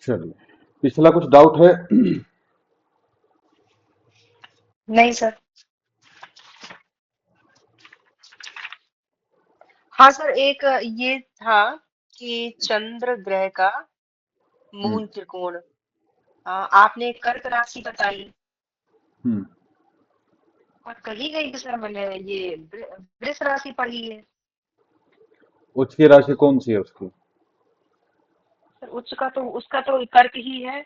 चलिए, पिछला कुछ डाउट है? नहीं सर। हाँ सर, एक ये था कि चंद्र ग्रह का हम्म। मूल त्रिकोण। आपने कर्क राशि बताई हम्म। और कही गई कि सर मैंने ये वृष राशि पढ़ी है। उच्च की राशि कौन सी है उसकी? सर उच्च का तो उसका तो कर्क ही है।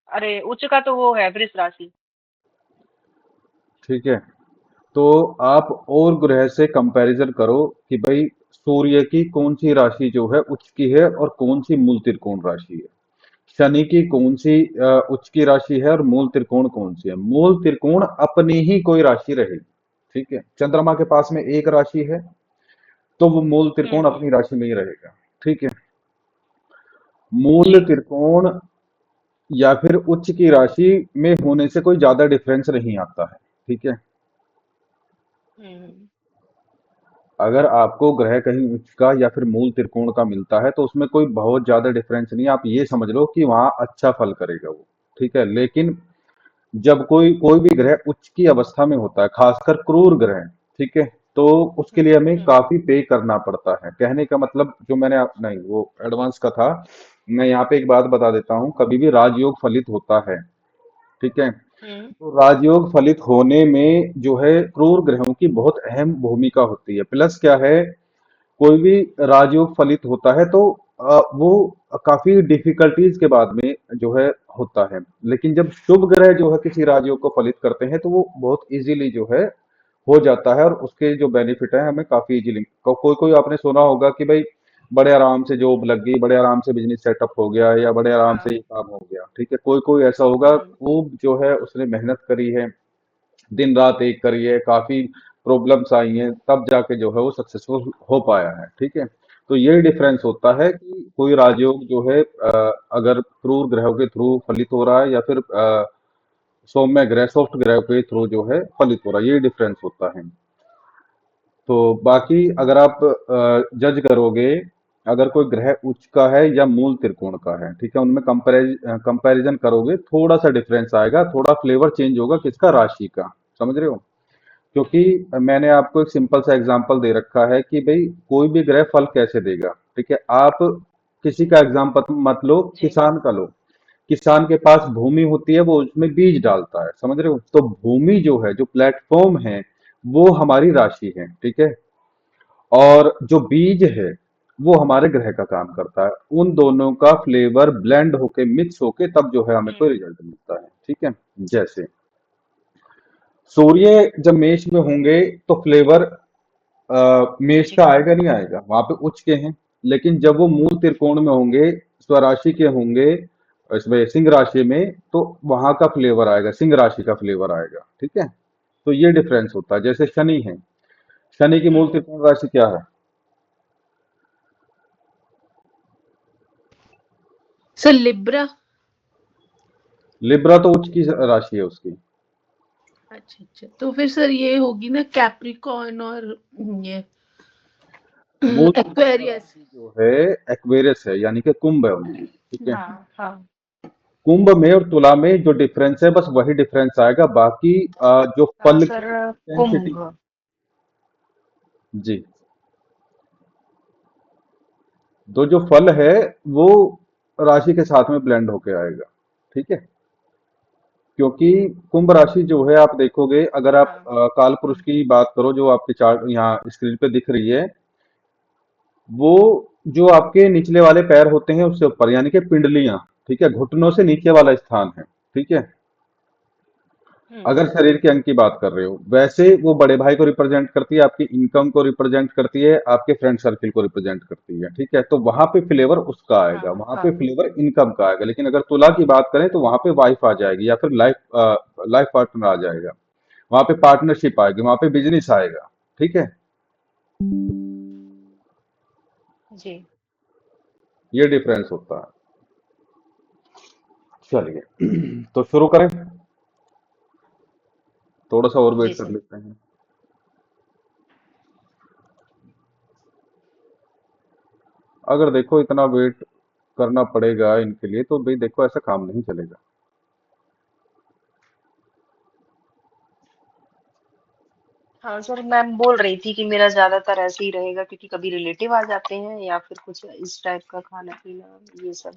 अरे उच्च का तो वो है वृष राशि। ठीक है, तो आप और ग्रह से कंपैरिजन करो कि भाई सूर्य की कौन सी राशि जो है उच्च की है और कौन सी मूल त्रिकोण राशि है। शनि की कौन सी उच्च की राशि है और मूल त्रिकोण कौन सी है। मूल त्रिकोण अपनी ही कोई राशि रहेगी। ठीक है, चंद्रमा के पास में एक राशि है तो वो मूल त्रिकोण हम्म। अपनी राशि में ही रहेगा। ठीक है, मूल जी। त्रिकोण या फिर उच्च की राशि में होने से कोई ज्यादा डिफरेंस नहीं आता है। ठीक है, हम्म। अगर आपको ग्रह कहीं उच्च का या फिर मूल त्रिकोण का मिलता है तो उसमें कोई बहुत ज्यादा डिफरेंस नहीं है, आप ये समझ लो कि वहां अच्छा फल करेगा वो। ठीक है, लेकिन जब कोई कोई भी ग्रह उच्च की अवस्था में होता है, खासकर क्रूर ग्रह, ठीक है, तो उसके लिए हमें हम्म। काफी पे करना पड़ता है। कहने का मतलब जो मैंने नहीं वो एडवांस का था, मैं यहाँ पे एक बात बता देता हूँ, कभी भी राजयोग फलित होता है, ठीक है, हम्म। तो राजयोग फलित होने में जो है क्रूर ग्रहों की बहुत अहम भूमिका होती है। प्लस क्या है, कोई भी राजयोग फलित होता है तो वो काफी डिफिकल्टीज के बाद में जो है होता है। लेकिन जब शुभ ग्रह जो है किसी राजयोग को फलित करते हैं तो वो बहुत इजीली जो है हो जाता है और उसके जो बेनिफिट है हमें काफी इजीली। कोई कोई आपने सुना होगा कि भाई बड़े आराम से जॉब लग गई, बड़े आराम से बिजनेस सेटअप हो गया या बड़े आराम से हाँ। ये काम हो गया। ठीक है, कोई कोई ऐसा होगा हम्म। खूब जो है उसने मेहनत करी है, दिन रात एक करी है, काफी प्रॉब्लम्स आई हैं, तब जाके जो है वो सक्सेसफुल हो पाया है। ठीक है, तो यही डिफरेंस होता है कि कोई राजयोग जो है अगर क्रूर ग्रहों के थ्रू फलित हो रहा है या फिर सौम्य ग्रह सॉफ्ट ग्रह के थ्रू जो है फलित हो रहा है, यही डिफरेंस होता है। तो बाकी अगर आप जज करोगे, अगर कोई ग्रह उच्च का है या मूल त्रिकोण का है, ठीक है, उनमें कंपैरिजन करोगे थोड़ा सा डिफरेंस आएगा, थोड़ा फ्लेवर चेंज होगा किसका, राशि का। समझ रहे हो? क्योंकि मैंने आपको एक सिंपल सा एग्जांपल दे रखा है कि भाई कोई भी ग्रह फल कैसे देगा। ठीक है, आप किसी का एग्जांपल मत लो, जी। किसान का लो। किसान के पास भूमि होती है, वो उसमें बीज डालता है। समझ रहे हो? तो भूमि जो है, जो प्लेटफॉर्म है, वो हमारी राशि है। ठीक है, और जो बीज है वो हमारे ग्रह का काम करता है। उन दोनों का फ्लेवर ब्लेंड होके मिक्स होके तब जो है हमें कोई हम्म। रिजल्ट मिलता है। ठीक है, जैसे सूर्य जब मेष में होंगे तो फ्लेवर मेष जी। का आएगा नहीं आएगा, वहां पे उच्च के हैं। लेकिन जब वो मूल त्रिकोण में होंगे, स्वराशि के होंगे, इसमें सिंह राशि में, तो वहां का फ्लेवर आएगा, सिंह राशि का फ्लेवर आएगा। ठीक है, तो ये डिफरेंस होता है। जैसे शनि है, शनि की मूल हम्म। त्रिकोण राशि क्या है? Sir Libra. लिब्रा तो उच्च की राशि है उसकी। अच्छा अच्छा, तो फिर सर ये होगी ना कैप्रिकॉर्न और ये मूल त्रिकोण एक्वेरियस। राशि जो है एक्वेरियस है, यानी कि कुंभ है उनकी। ठीक है, हाँ हाँ। कुंभ में और तुला में जो डिफरेंस है बस वही डिफरेंस आएगा, बाकी जो फल सर की इंटेंसिटी। कुंभ। जी, तो जो फल है वो राशि के साथ में ब्लेंड होके आएगा। ठीक है, क्योंकि कुंभ राशि जो है आप देखोगे, अगर आप हाँ। काल पुरुष हम्म। की बात करो जो आपके चार्ट यहाँ स्क्रीन पे दिख रही है, वो जो आपके निचले वाले पैर होते हैं उससे ऊपर, यानी कि पिंडलियां, ठीक है, घुटनों से नीचे वाला स्थान है। ठीक है, हम्म। अगर शरीर के अंग की बात कर रहे हो, वैसे वो बड़े भाई को रिप्रेजेंट करती है, आपकी इनकम को रिप्रेजेंट करती है, आपके फ्रेंड सर्किल को रिप्रेजेंट करती है। ठीक है, तो वहां पे फ्लेवर उसका आएगा, हाँ वहां पे हाँ। फ्लेवर इनकम का आएगा। लेकिन अगर तुला की बात करें तो वहां पे वाइफ आ जाएगी या फिर लाइफ लाइफ पार्टनर आ जाएगा, वहां पे पार्टनरशिप आएगी, वहां पे बिजनेस आएगा। ठीक है, जी। ये डिफरेंस होता है। चलिए तो शुरू करें, थोड़ा सा और जी वेट कर सर। लेते हैं। अगर देखो इतना वेट करना पड़ेगा इनके लिए, तो भाई देखो ऐसा काम नहीं चलेगा। हाँ सर, मैम बोल रही थी कि मेरा ज्यादातर ऐसे ही रहेगा क्योंकि कभी रिलेटिव आ जाते हैं या फिर कुछ इस टाइप का खाना पीना ये सब।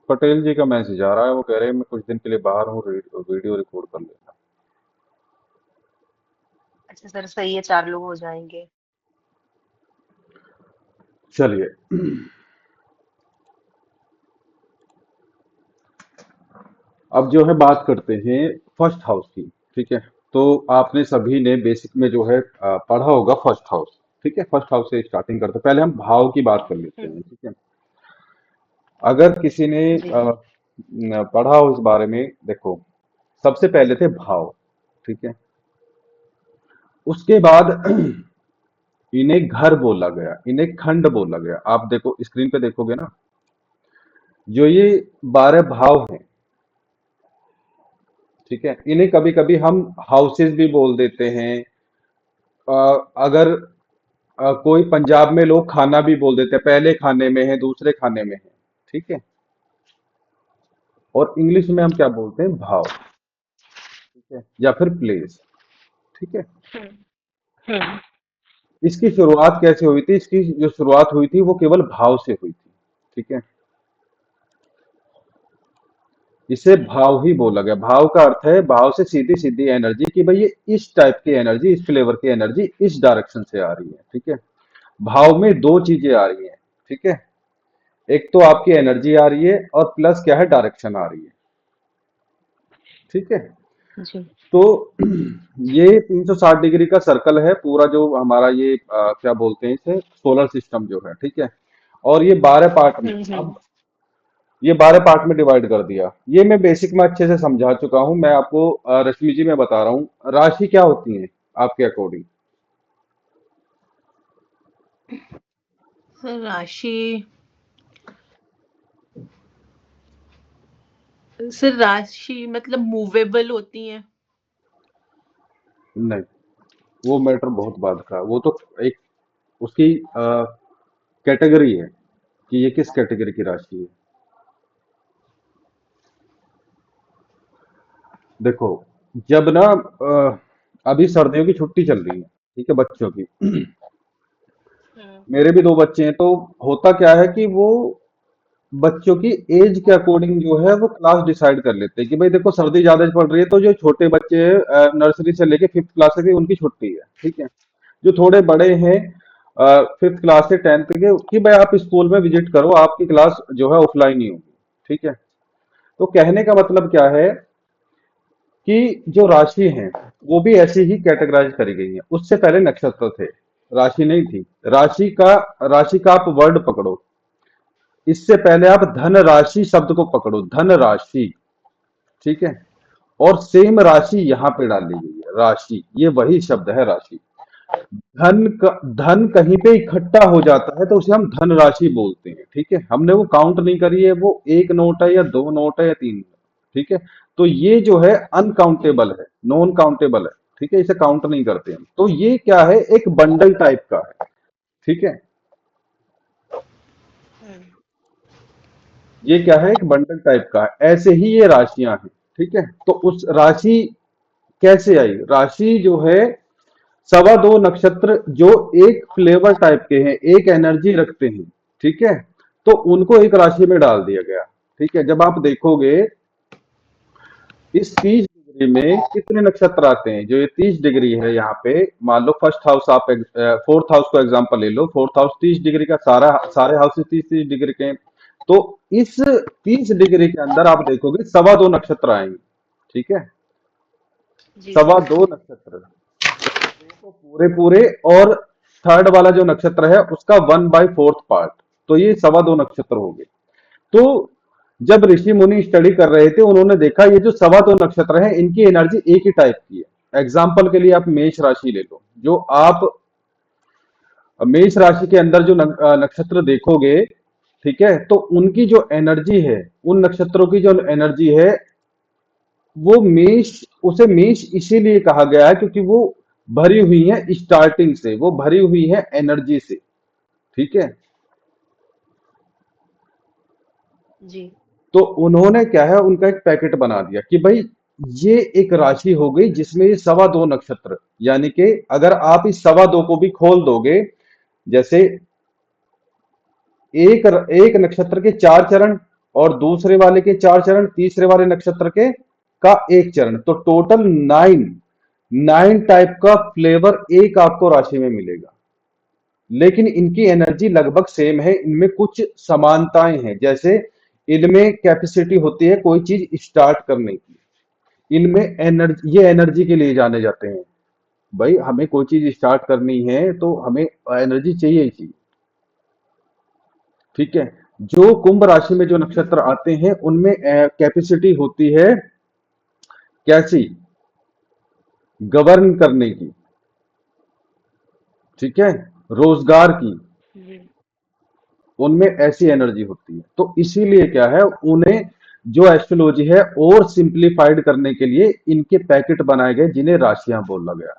पटेल जी का मैसेज आ रहा है, वो कह रहे हैं मैं कुछ दिन के लिए बाहर हूँ, वीडियो रिकॉर्ड कर लेना। अच्छा सर, सही है, 4 लोग हो जाएंगे। चलिए, अब जो है बात करते हैं फर्स्ट हाउस की। ठीक है, तो आपने सभी ने बेसिक में जो है पढ़ा होगा फर्स्ट हाउस। ठीक है, फर्स्ट हाउस से स्टार्टिंग करते हैं, पहले हम भाव की बात कर लेते हम्म। हैं। ठीक है, अगर किसी ने जी। पढ़ा हो इस बारे में, देखो सबसे पहले थे भाव। ठीक है, उसके बाद इन्हें घर बोला गया, इन्हें खंड बोला गया। आप देखो स्क्रीन पे देखोगे ना, जो ये 12 भाव हैं, ठीक है, इन्हें कभी कभी हम हाउसेस भी बोल देते हैं। अगर कोई पंजाब में लोग खाना भी बोल देते हैं, पहले खाने में है, दूसरे खाने में है। ठीक है, और इंग्लिश में हम क्या बोलते हैं, भाव। ठीक है, या फिर प्लेस। ठीक है, हम्म। हम्म। इसकी शुरुआत कैसे हुई थी, इसकी जो शुरुआत हुई थी वो केवल भाव से हुई थी। ठीक है, इसे जी। भाव ही बोला गया। भाव का अर्थ है भाव से सीधी सीधी एनर्जी, कि भाई ये इस टाइप की एनर्जी, इस फ्लेवर की एनर्जी इस डायरेक्शन से आ रही है। ठीक है, भाव में दो चीजें आ रही हैं। ठीक है, एक तो आपकी एनर्जी आ रही है और प्लस क्या है, डायरेक्शन आ रही है। ठीक है, जी। तो ये 360 डिग्री का सर्कल है पूरा, जो हमारा ये क्या बोलते हैं इसे, सोलर सिस्टम जो है। ठीक है, और ये 12 पार्ट में, हम्म। अब ये 12 पार्ट में डिवाइड कर दिया। ये मैं बेसिक में अच्छे से समझा चुका हूं। मैं आपको रश्मि जी मैं बता रहा हूँ राशि क्या होती है आपके अकॉर्डिंग। सर राशि, सर राशि मतलब मूवेबल होती है। नहीं, वो मैटर बहुत बाद का, वो तो एक उसकी कैटेगरी है कि ये किस कैटेगरी की राशि है। देखो, जब ना अभी सर्दियों की छुट्टी चल रही है, ठीक है, बच्चों की, हम्म। मेरे भी दो बच्चे हैं, तो होता क्या है कि वो बच्चों की एज के अकॉर्डिंग जो है वो क्लास डिसाइड कर लेते हैं कि भाई देखो सर्दी ज्यादा पड़ रही है, तो जो छोटे बच्चे हैं नर्सरी से लेके 5th क्लास तक की, उनकी छुट्टी है। ठीक है, जो थोड़े बड़े हैं 5th क्लास से 10th के, कि भाई आप स्कूल में विजिट करो, आपकी क्लास जो है ऑफलाइन ही होगी। ठीक है, तो कहने का मतलब क्या है कि जो राशि है वो भी ऐसे ही कैटेगराइज करी गई है। उससे पहले नक्षत्र थे, राशि नहीं थी। राशि का आप वर्ड पकड़ो, इससे पहले आप धन राशि शब्द को पकड़ो, धन राशि। ठीक है, और सेम राशि यहाँ पे डाली गई है, राशि ये वही शब्द है, राशि। धन कहीं पे इकट्ठा हो जाता है तो उसे हम धन राशि बोलते हैं। ठीक है, हमने वो काउंट नहीं करी है, वो एक नोट है या दो नोट है या तीन है। ठीक है, तो ये जो है अनकाउंटेबल है, नॉन काउंटेबल है। ठीक है, इसे काउंट नहीं करते हम। तो ये क्या है, एक बंडल टाइप का है। ठीक है, हम्म। ये क्या है, एक बंडल टाइप का है। ऐसे ही ये राशियां हैं। ठीक है, तो उस राशि कैसे आई, राशि जो है सवा दो नक्षत्र जो एक फ्लेवर टाइप के हैं, एक एनर्जी रखते हैं। ठीक है, तो उनको एक राशि में डाल दिया गया। ठीक है, जब आप देखोगे इस 30 डिग्री में कितने नक्षत्र आते हैं, जो ये 30 डिग्री है यहाँ पे, मान लो फर्स्ट हाउस, आप फोर्थ हाउस को एग्जांपल ले लो, फोर्थ हाउस 30 डिग्री का, सारे हाउसेस 30-30 डिग्री के हैं। तो इस 30 डिग्री के अंदर आप देखोगे सवा दो नक्षत्र आएंगे। ठीक है, जी सवा सर। दो नक्षत्र, दो तो पूरे पूरे, और थर्ड वाला जो नक्षत्र है उसका 1/4 पार्ट, तो ये सवा दो नक्षत्र हो गए। तो जब ऋषि मुनि स्टडी कर रहे थे, उन्होंने देखा ये जो सवा दो नक्षत्र है इनकी एनर्जी एक ही टाइप की है। एग्जाम्पल के लिए आप मेष राशि ले लो, जो आप मेष राशि के अंदर जो नक्षत्र देखोगे, ठीक है, तो उनकी जो एनर्जी है, उन नक्षत्रों की जो एनर्जी है वो मेष, उसे मेष इसीलिए कहा गया है क्योंकि वो भरी हुई है स्टार्टिंग से, वो भरी हुई है एनर्जी से। ठीक है। जी। तो उन्होंने क्या है, उनका एक पैकेट बना दिया कि भाई ये एक राशि हो गई जिसमें ये 2.25 नक्षत्र, यानी कि अगर आप इस 2.25 को भी खोल दोगे, जैसे एक नक्षत्र के 4 चरण और दूसरे वाले के 4 चरण, तीसरे वाले नक्षत्र के का 1 चरण, तो टोटल 9 टाइप का फ्लेवर एक आपको राशि में मिलेगा। लेकिन इनकी एनर्जी लगभग सेम है, इनमें कुछ समानताएं हैं। जैसे इनमें कैपेसिटी होती है कोई चीज स्टार्ट करने की, इनमें एनर्जी, ये एनर्जी के लिए जाने जाते हैं। भाई हमें कोई चीज स्टार्ट करनी है तो हमें एनर्जी चाहिए ही चाहिए। ठीक है। जो कुंभ राशि में जो नक्षत्र आते हैं उनमें कैपेसिटी होती है कैसी, गवर्न करने की, ठीक है, रोजगार की, जी। उनमें ऐसी एनर्जी होती है। तो इसीलिए क्या है, उन्हें जो एस्ट्रोलॉजी है और सिंप्लीफाइड करने के लिए इनके पैकेट बनाए गए जिन्हें राशियां बोला गया।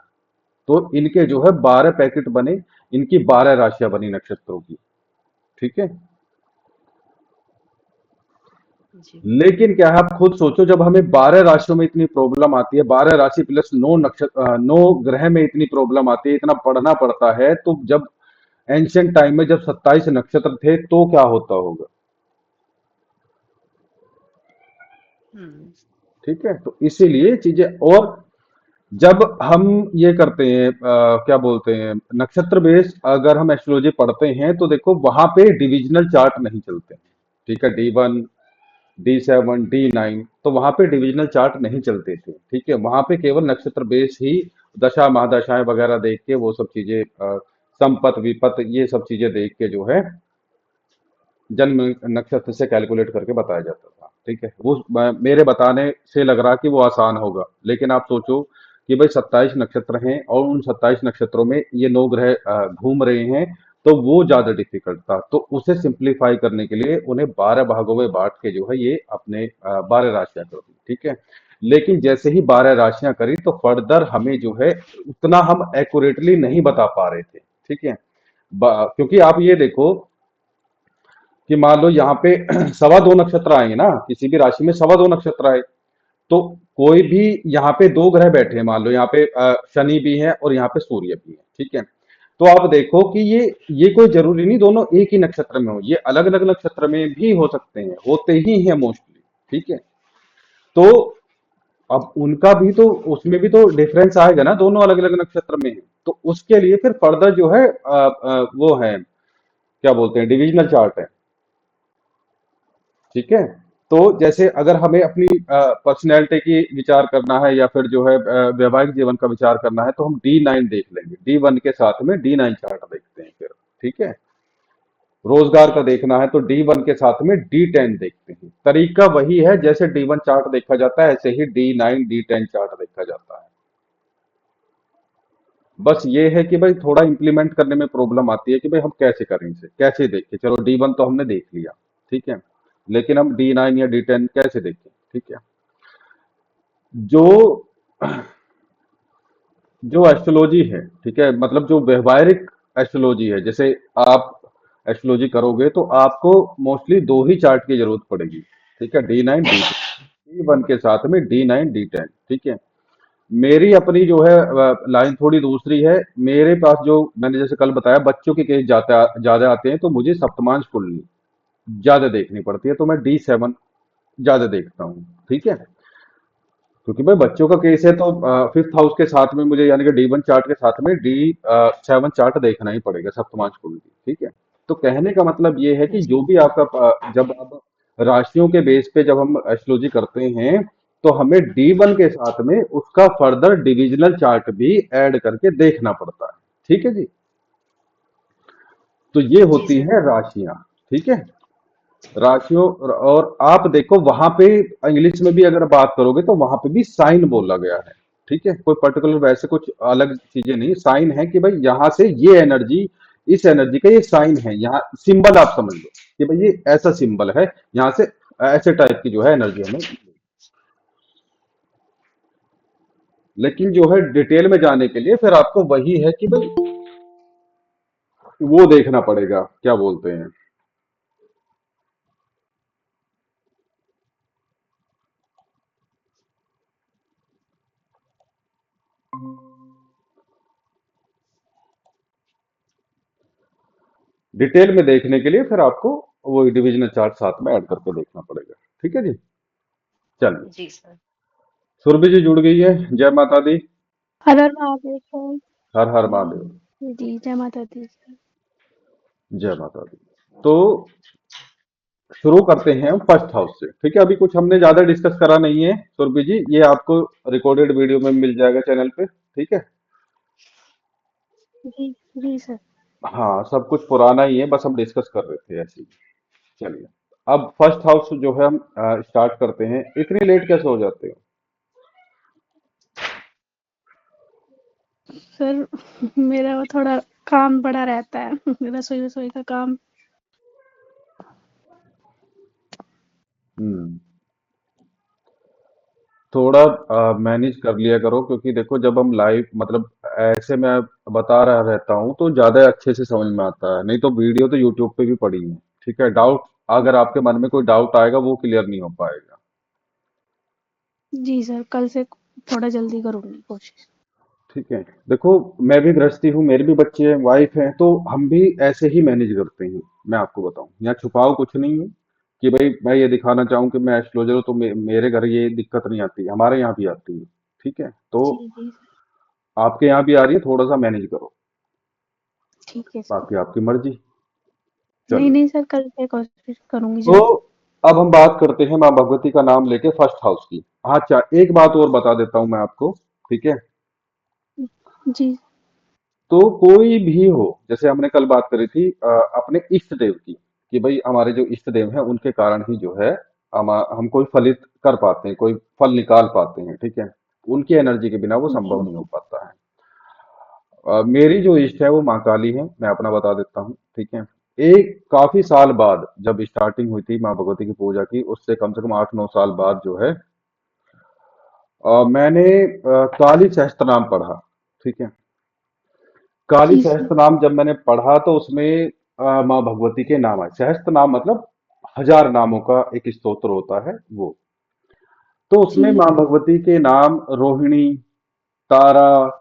तो इनके जो है 12 पैकेट बने, इनकी 12 राशियां बनी नक्षत्रों की। ठीक है। जी। लेकिन क्या है, आप खुद सोचो, जब हमें 12 राशियों में इतनी प्रॉब्लम आती है, 12 राशि प्लस 9 नक्षत्र, 9 ग्रह में इतनी प्रॉब्लम आती है, इतना पढ़ना पड़ता है, तो जब एंशियंट टाइम में जब 27 नक्षत्र थे तो क्या होता होगा। हम्म। ठीक है। तो इसीलिए चीजें, और जब हम ये करते हैं क्या बोलते हैं, नक्षत्र बेस अगर हम एस्ट्रोलॉजी पढ़ते हैं तो देखो वहां पे डिविजनल चार्ट नहीं चलते हैं। ठीक है। D1, D7, D9, तो वहां पे डिविजनल चार्ट नहीं चलते थे। ठीक है। वहां पे केवल नक्षत्र बेस ही, दशा महादशाएं वगैरह देख के वो सब चीजें, संपत विपत ये सब चीजें देख के जो है जन्म नक्षत्र से कैलकुलेट करके बताया जाता था। ठीक है। वो मेरे बताने से लग रहा कि वो आसान होगा, लेकिन आप सोचो कि भाई 27 नक्षत्र हैं और उन 27 नक्षत्रों में ये 9 ग्रह घूम रहे हैं, तो वो ज्यादा डिफिकल्ट था। तो उसे सिंप्लीफाई करने के लिए उन्हें 12 भागों में बांट के जो है ये अपने 12 राशियां कर दी। ठीक है। लेकिन जैसे ही 12 राशियां करी तो फर्दर हमें जो है उतना हम एक्यूरेटली नहीं बता पा रहे थे। ठीक है। क्योंकि आप ये देखो कि मान लो यहाँ पे 2.25 नक्षत्र आएंगे ना, किसी भी राशि में 2.25 नक्षत्र आए, तो कोई भी यहाँ पे 2 ग्रह बैठे हैं, मान लो यहाँ पे शनि भी है और यहाँ पे सूर्य भी है। ठीक है। तो आप देखो कि ये कोई जरूरी नहीं दोनों एक ही नक्षत्र में हो, ये अलग अलग नक्षत्र में भी हो सकते हैं, होते ही हैं मोस्टली। ठीक है। तो अब उनका भी तो, उसमें भी तो डिफरेंस आएगा ना, दोनों अलग अलग नक्षत्र में है। तो उसके लिए फिर फर्दर जो है वो है, क्या बोलते हैं, डिविजनल चार्ट है। ठीक है। तो जैसे अगर हमें अपनी पर्सनैलिटी की विचार करना है या फिर जो है वैवाहिक जीवन का विचार करना है, तो हम D9 देख लेंगे, D1 के साथ में D9 चार्ट देखते हैं फिर। ठीक है। रोजगार का जी। देखना है तो D1 के साथ में D10 देखते हैं। तरीका वही है, जैसे D1 चार्ट देखा जाता है ऐसे ही D9 D10 चार्ट देखा जाता है। बस ये है कि भाई थोड़ा इंप्लीमेंट करने में प्रॉब्लम आती है कि भाई हम कैसे करें, इसे कैसे देखें। चलो D1 तो हमने देख लिया, ठीक है, लेकिन हम D9 या D10 कैसे देखें। ठीक है। जो जो एस्ट्रोलॉजी है, ठीक है, मतलब जो व्यवहारिक एस्ट्रोलॉजी है, जैसे आप एस्ट्रोलॉजी करोगे तो आपको मोस्टली दो ही चार्ट की जरूरत पड़ेगी। ठीक है। D9 D10, D1 के साथ में D9 D10। ठीक है। मेरी अपनी जो है लाइन थोड़ी दूसरी है। मेरे पास जो मैंने जैसे कल बताया, बच्चों के केस ज्यादा आते हैं, तो मुझे सप्तमांश कुंडली ज्यादा देखनी पड़ती है, तो मैं D7 ज्यादा देखता हूँ। ठीक है। क्योंकि भाई बच्चों का केस है तो 5th हाउस के साथ में मुझे, यानी कि D1 चार्ट के साथ में D7 चार्ट देखना ही पड़ेगा, सप्तमांश कुंडली। ठीक है। तो कहने का मतलब ये है कि जी। जो भी आपका जब आप राशियों के बेस पे जब हम एस्ट्रोलॉजी करते हैं, तो हमें D1 के साथ में उसका फर्दर डिविजनल चार्ट भी ऐड करके देखना पड़ता है। ठीक है जी। तो ये जी होती सर। है राशियां। ठीक है। राशियों, और आप देखो वहां पे इंग्लिश में भी अगर बात करोगे तो वहां पे भी साइन बोला गया है। ठीक है। कोई पर्टिकुलर वैसे कुछ अलग चीजें नहीं, साइन है कि भाई यहाँ से ये एनर्जी, इस एनर्जी का ये साइन है, यहाँ सिंबल आप समझ लो कि भाई ये ऐसा सिंबल है, यहाँ से ऐसे टाइप की जो है एनर्जी हमें। लेकिन जो है डिटेल में जाने के लिए फिर आपको वही है कि भाई वो देखना पड़ेगा, क्या बोलते हैं। डिटेल में देखने के लिए फिर आपको वो डिविजनल चार्ट साथ में ऐड करके देखना पड़ेगा। ठीक है जी। चलिए, जी सर। सुरभि जी जुड़ गई है। जय माता दी। हर हर महादेव सर। हर हर महादेव। जी जय माता दी सर। जय माता दी। तो शुरू करते हैं हम फर्स्ट हाउस से। ठीक है, अभी कुछ हमने ज्यादा डिस्कस करा नहीं है सुरभि जी, ये आपको रिकॉर्डेड वीडियो में मिल जाएगा चैनल पे। ठीक है। जी जी सर। हाँ, सब कुछ पुराना ही है, बस हम डिस्कस कर रहे थे ऐसे ही। चलिए, अब फर्स्ट हाउस जो है हम स्टार्ट करते हैं। इतनी लेट कैसे हो जाते हो? सर मेरा वो थोड़ा काम बड़ा रहता है रसोई रसोई का काम। हम्म। थोड़ा मैनेज कर लिया करो, क्योंकि देखो जब हम लाइव मतलब ऐसे मैं बता रहा रहता हूँ तो ज्यादा अच्छे से समझ में आता है, नहीं तो वीडियो तो यूट्यूब पे भी पड़ी है। ठीक है, डाउट अगर आपके मन में कोई डाउट आएगा वो क्लियर नहीं हो पाएगा। जी सर कल से थोड़ा जल्दी करूंगी कोशिश। ठीक है, देखो मैं भी गृहस्थी हूँ, मेरे भी बच्चे हैं, वाइफ है, तो हम भी ऐसे ही मैनेज करते हैं। मैं आपको बताऊं, यहाँ छुपाव कुछ नहीं है कि भाई मैं ये दिखाना चाहूँ कि मैं एस्ट्रोलॉजर हूँ तो मेरे घर ये दिक्कत नहीं आती, हमारे यहाँ भी आती है। ठीक है, तो जी जी सर। आपके यहाँ भी आ रही है, थोड़ा सा मैनेज करो, ठीक है सर। बाकी आपकी मर्जी। नहीं चलिए, नहीं सर कल से कोशिश करूंगी तो जल्दी। अब हम बात करते हैं माँ भगवती का नाम लेके फर्स्ट हाउस की। हाँ, एक बात और बता देता हूँ मैं आपको। ठीक है, जी तो कोई भी हो, जैसे हमने कल बात करी थी अपने इष्ट देव की, कि भाई हमारे जो इष्ट देव हैं उनके कारण ही जो है हम कोई फलित कर पाते हैं, कोई फल निकाल पाते हैं। ठीक है, उनकी एनर्जी के बिना वो जी संभव नहीं हो पाता है। मेरी जो इष्ट है वो माँ काली है, मैं अपना बता देता हूँ। ठीक है, एक काफी साल बाद जब स्टार्टिंग हुई थी माँ भगवती की पूजा की, उससे कम से कम 8-9 साल बाद जो है मैंने काली सहस्त्र नाम पढ़ा। ठीक है, काली जी सर। सहस्त्र नाम जब मैंने पढ़ा तो उसमें माँ भगवती के नाम आए। सहस्त्र नाम मतलब 1000 नामों का एक स्तोत्र होता है वो। तो उसमें जी माँ भगवती के नाम रोहिणी, तारा,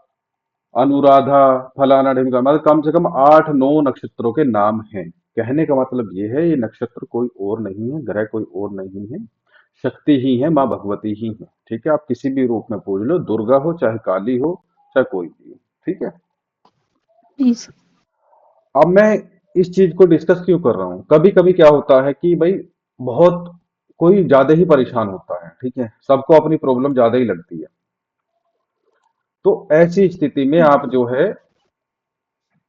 अनुराधा, फलाना ढिमका, मतलब कम से कम 8-9 नक्षत्रों के नाम हैं। कहने का मतलब ये है, ये नक्षत्र कोई और नहीं है, ग्रह कोई और नहीं है, शक्ति ही है, माँ भगवती ही है। ठीक है, आप किसी भी रूप में पूज लो, दुर्गा हो चाहे काली हो चाहे कोई भी हो। ठीक है, जी सर। अब मैं इस चीज को डिस्कस क्यों कर रहा हूँ, कभी कभी क्या होता है कि भाई बहुत कोई ज्यादा ही परेशान होता है। ठीक है, सबको अपनी प्रॉब्लम ज्यादा ही लगती है। तो ऐसी स्थिति में आप जो है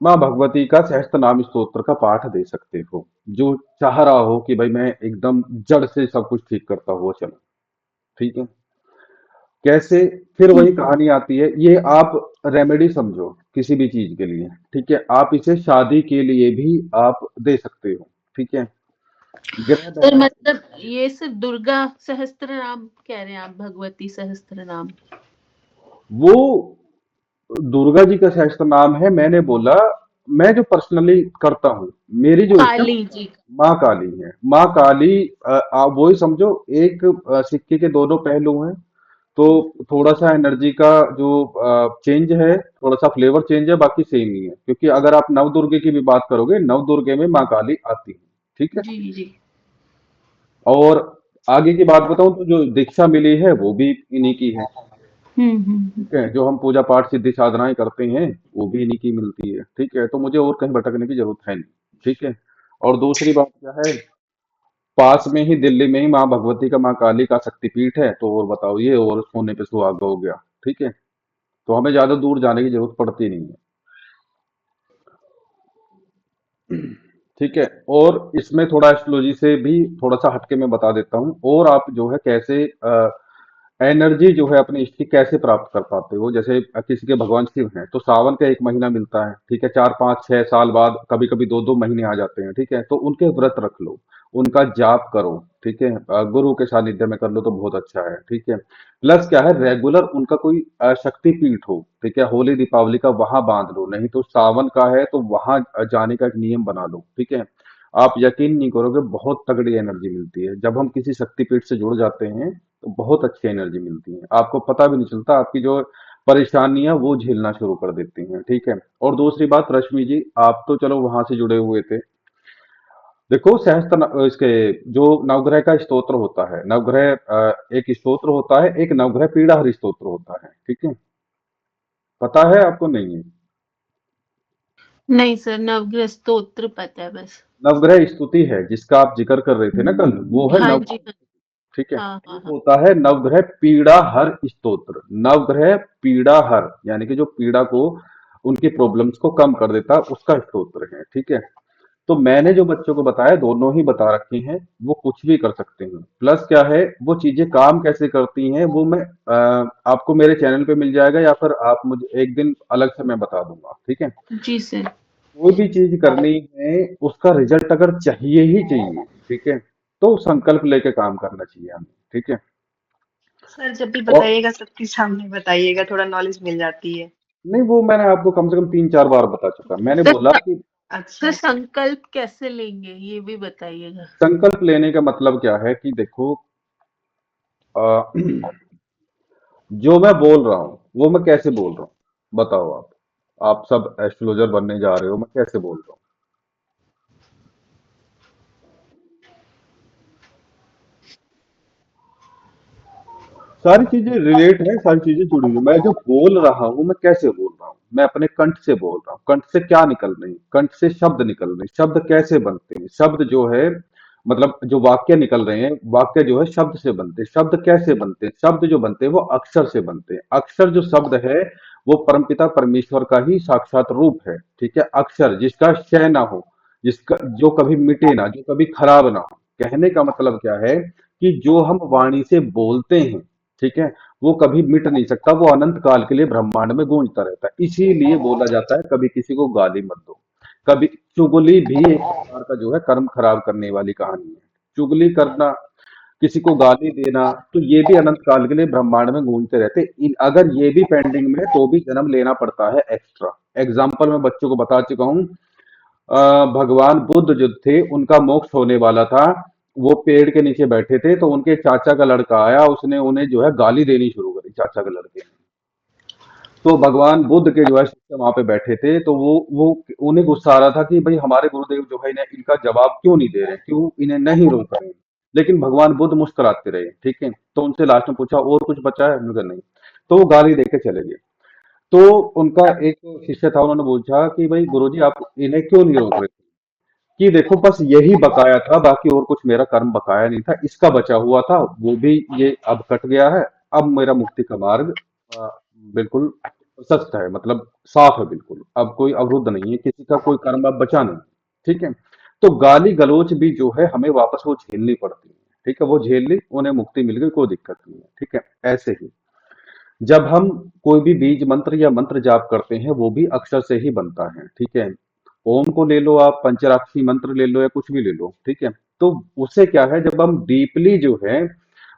माँ भगवती का सहस्त्र नाम स्तोत्र का पाठ दे सकते हो। जो चाह रहा हो कि भाई मैं एकदम जड़ से सब कुछ ठीक करता हुआ चलो। ठीक है, कैसे? फिर जी वही कहानी आती है, ये आप रेमेडी समझो किसी भी चीज के लिए। ठीक है, आप इसे शादी के लिए भी आप दे सकते हो। ठीक है, ग्रह सर बैलेंस, मतलब ये सिर्फ दुर्गा सहस्त्र नाम कह रहे हैं आप, भगवती सहस्त्र नाम? वो दुर्गा जी का सहस्त्र नाम है। मैंने बोला मैं जो पर्सनली करता हूँ, मेरी जो इच्छा काली जी का। माँ काली है। माँ काली आप वही समझो, एक सिक्के के दोनों पहलू हैं। तो थोड़ा सा एनर्जी का जो चेंज है, थोड़ा सा फ्लेवर चेंज है, बाकी सेम ही है। क्योंकि अगर आप नव दुर्गे की भी बात करोगे, नव दुर्गे में माँ काली आती है। ठीक है, जी जी। और आगे की बात बताऊं तो जो दीक्षा मिली है वो भी इन्हीं की है। हम्म। ठीक है, जो हम पूजा पाठ सिद्धि साधनाएं करते हैं वो भी इन्हीं की मिलती है। ठीक है, तो मुझे और कहीं भटकने की जरूरत है नहीं। ठीक है, और दूसरी बात क्या है, पास में ही दिल्ली में ही माँ भगवती का, माँ काली का शक्तिपीठ है, तो और बताओ, ये और सोने पे सुहागा हो गया। ठीक है, तो हमें ज्यादा दूर जाने की जरूरत पड़ती नहीं है। ठीक है, और इसमें थोड़ा एस्ट्रोलॉजी से भी थोड़ा सा हटके मैं बता देता हूँ, और आप जो है कैसे एनर्जी जो है अपनी इसकी कैसे प्राप्त कर पाते हो? जैसे किसी के भगवान शिव हैं तो सावन का 1 महीना मिलता है, ठीक है, 4 5 6 साल बाद कभी कभी 2 2 महीने आ जाते हैं, ठीक है, तो उनके व्रत रख लो, उनका जाप करो, ठीक है, गुरु के सानिध्य में कर लो तो बहुत अच्छा है, ठीक है। प्लस क्या है, रेगुलर उनका कोई शक्ति पीठ हो, ठीक है, होली दीपावली का वहां बांध लो, नहीं तो सावन का है तो वहां जाने का एक नियम बना लो, ठीक है। आप यकीन नहीं करोगे, बहुत तगड़ी एनर्जी मिलती है जब हम किसी शक्तिपीठ से जुड़ जाते हैं, तो बहुत अच्छी एनर्जी मिलती है, आपको पता भी नहीं चलता, आपकी जो परेशानियां वो झेलना शुरू कर देती हैं, ठीक है। और दूसरी बात रश्मि जी, आप तो चलो वहां से जुड़े हुए थे, देखो इसके जो नवग्रह का स्तोत्र होता है, नवग्रह एक स्तोत्र होता है, एक नवग्रह पीड़ाहर स्तोत्र होता है, ठीक है, पता है आपको? नहीं है? नहीं सर, नवग्रह स्तोत्र पता है बस। नवग्रह स्तुति है जिसका आप जिक्र कर रहे थे ना कल, वो है हाँ नव, जी, हाँ। ठीक है। हाँ हाँ एक हाँ। होता है नवग्रह पीड़ा हर स्तोत्र, नवग्रह पीड़ा हर यानी कि जो पीड़ा को, उनकी प्रॉब्लम्स को कम कर देता है, उसका स्तोत्र है, ठीक है। तो मैंने जो बच्चों को बताया दोनों ही बता रखे हैं, वो कुछ भी कर सकते हैं। प्लस क्या है, वो चीजें काम कैसे करती हैं वो मैं आपको मेरे चैनल पे मिल जाएगा, या फिर आप मुझे एक दिन अलग से मैं बता दूंगा, ठीक है। जी सर। कोई भी चीज करनी है, उसका रिजल्ट अगर चाहिए ही चाहिए, ठीक है, तो संकल्प लेके काम करना चाहिए हमें, ठीक है। सर जब भी और बताइएगा सबके सामने बताइएगा, थोड़ा नॉलेज मिल जाती है। नहीं, वो मैंने आपको कम से कम 3 4 बार बता चुका, मैंने सर बोला कि सर अच्छा। संकल्प कैसे लेंगे ये भी बताइएगा। संकल्प लेने का मतलब क्या है कि देखो, अ, जो मैं बोल रहा हूँ वो मैं कैसे बोल रहा हूँ, बताओ आप सब एस्ट्रोलॉजर बनने जा रहे हो, मैं कैसे बोल रहा हूँ? सारी चीजें रिलेट है, सारी चीजें जुड़ी हुई, मैं जो बोल रहा हूँ मैं कैसे बोल रहा हूँ, मैं अपने कंठ से बोल रहा हूँ, कंठ से क्या निकल रही, कंठ से शब्द निकल रहे, शब्द कैसे बनते हैं, शब्द जो है मतलब जो वाक्य निकल रहे हैं, वाक्य जो है शब्द से बनते हैं, शब्द कैसे बनते हैं, शब्द जो बनते हैं वो अक्षर से बनते हैं, अक्षर जो शब्द है वो परमपिता परमेश्वर का ही साक्षात रूप है, ठीक है। अक्षर जिसका क्षय ना हो, जिसका जो कभी मिटे ना, जो कभी खराब ना हो, कहने का मतलब क्या है कि जो हम वाणी से बोलते हैं, ठीक है, वो कभी मिट नहीं सकता, वो अनंत काल के लिए ब्रह्मांड में गूंजता रहता है, इसीलिए बोला जाता है कभी किसी को गाली मत दो। कभी चुगली भी एक प्रकार का जो है कर्म खराब करने वाली कहानी है, चुगली करना, किसी को गाली देना, तो ये भी अनंत काल के लिए ब्रह्मांड में गूंजते रहते। अगर ये भी पेंडिंग में है तो भी जन्म लेना पड़ता है एक्स्ट्रा। एग्जाम्पल मैं बच्चों को बता चुका हूँ, भगवान बुद्ध जो थे उनका मोक्ष होने वाला था, वो पेड़ के नीचे बैठे थे तो उनके चाचा का लड़का आया, उसने उन्हें जो है गाली देनी शुरू करी, चाचा के लड़के ने। तो भगवान बुद्ध के जो है शिष्य वहां पे बैठे थे, तो वो उन्हें गुस्सा आ रहा था कि भाई हमारे गुरुदेव जो है इन्हें इनका जवाब क्यों नहीं दे रहे, क्यों इन्हें नहीं रोक रहे हैं। लेकिन भगवान बुद्ध मुस्कुराते रहे, ठीक है। तो उनसे लास्ट में पूछा और कुछ बचा है, उन्होंने कहा नहीं। तो वो गाली देके चले गए। तो उनका एक शिष्य था, उन्होंने पूछा कि भाई गुरुजी आप इन्हें क्यों नहीं रोक रहे, कि देखो बस यही बकाया था, बाकी और कुछ मेरा कर्म बकाया नहीं था, इसका बचा हुआ था, वो भी ये अब कट गया है। अब मेरा मुक्ति का मार्ग बिल्कुल प्रशस्त है, मतलब साफ है बिल्कुल, अब कोई अवरुद्ध नहीं है, किसी का कोई कर्म अब बचा नहीं, ठीक है। तो गाली गलौच भी जो है हमें वापस वो झेलनी पड़ती है, ठीक है, वो झेल ली, उन्हें मुक्ति मिल गई, कोई दिक्कत नहीं है, ठीक है। ऐसे ही जब हम कोई भी बीज मंत्र या मंत्र जाप करते हैं, वो भी अक्षर से ही बनता है, ठीक है। ओम को ले लो, आप पंचराक्षरी मंत्र ले लो या कुछ भी ले लो, ठीक है। तो उससे क्या है, जब हम डीपली जो है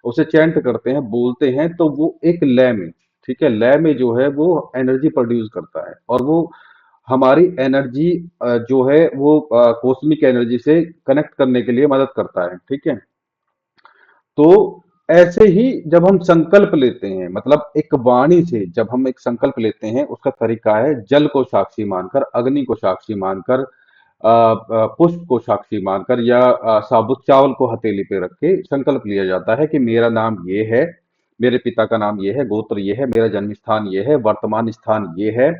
उसे चैंट करते हैं, बोलते हैं, तो वो एक लय में, ठीक है, लय में जो है वो एनर्जी प्रोड्यूस करता है, और वो हमारी एनर्जी जो है वो कॉस्मिक एनर्जी से कनेक्ट करने के लिए मदद करता है, ठीक है। तो ऐसे ही जब हम संकल्प लेते हैं, मतलब एक वाणी से जब हम एक संकल्प लेते हैं, उसका तरीका है जल को साक्षी मानकर, अग्नि को साक्षी मानकर, पुष्प को साक्षी मानकर, या साबुत चावल को हथेली पे रख के संकल्प लिया जाता है कि मेरा नाम ये है, मेरे पिता का नाम ये है, गोत्र ये है, मेरा जन्म स्थान ये है, वर्तमान स्थान ये है,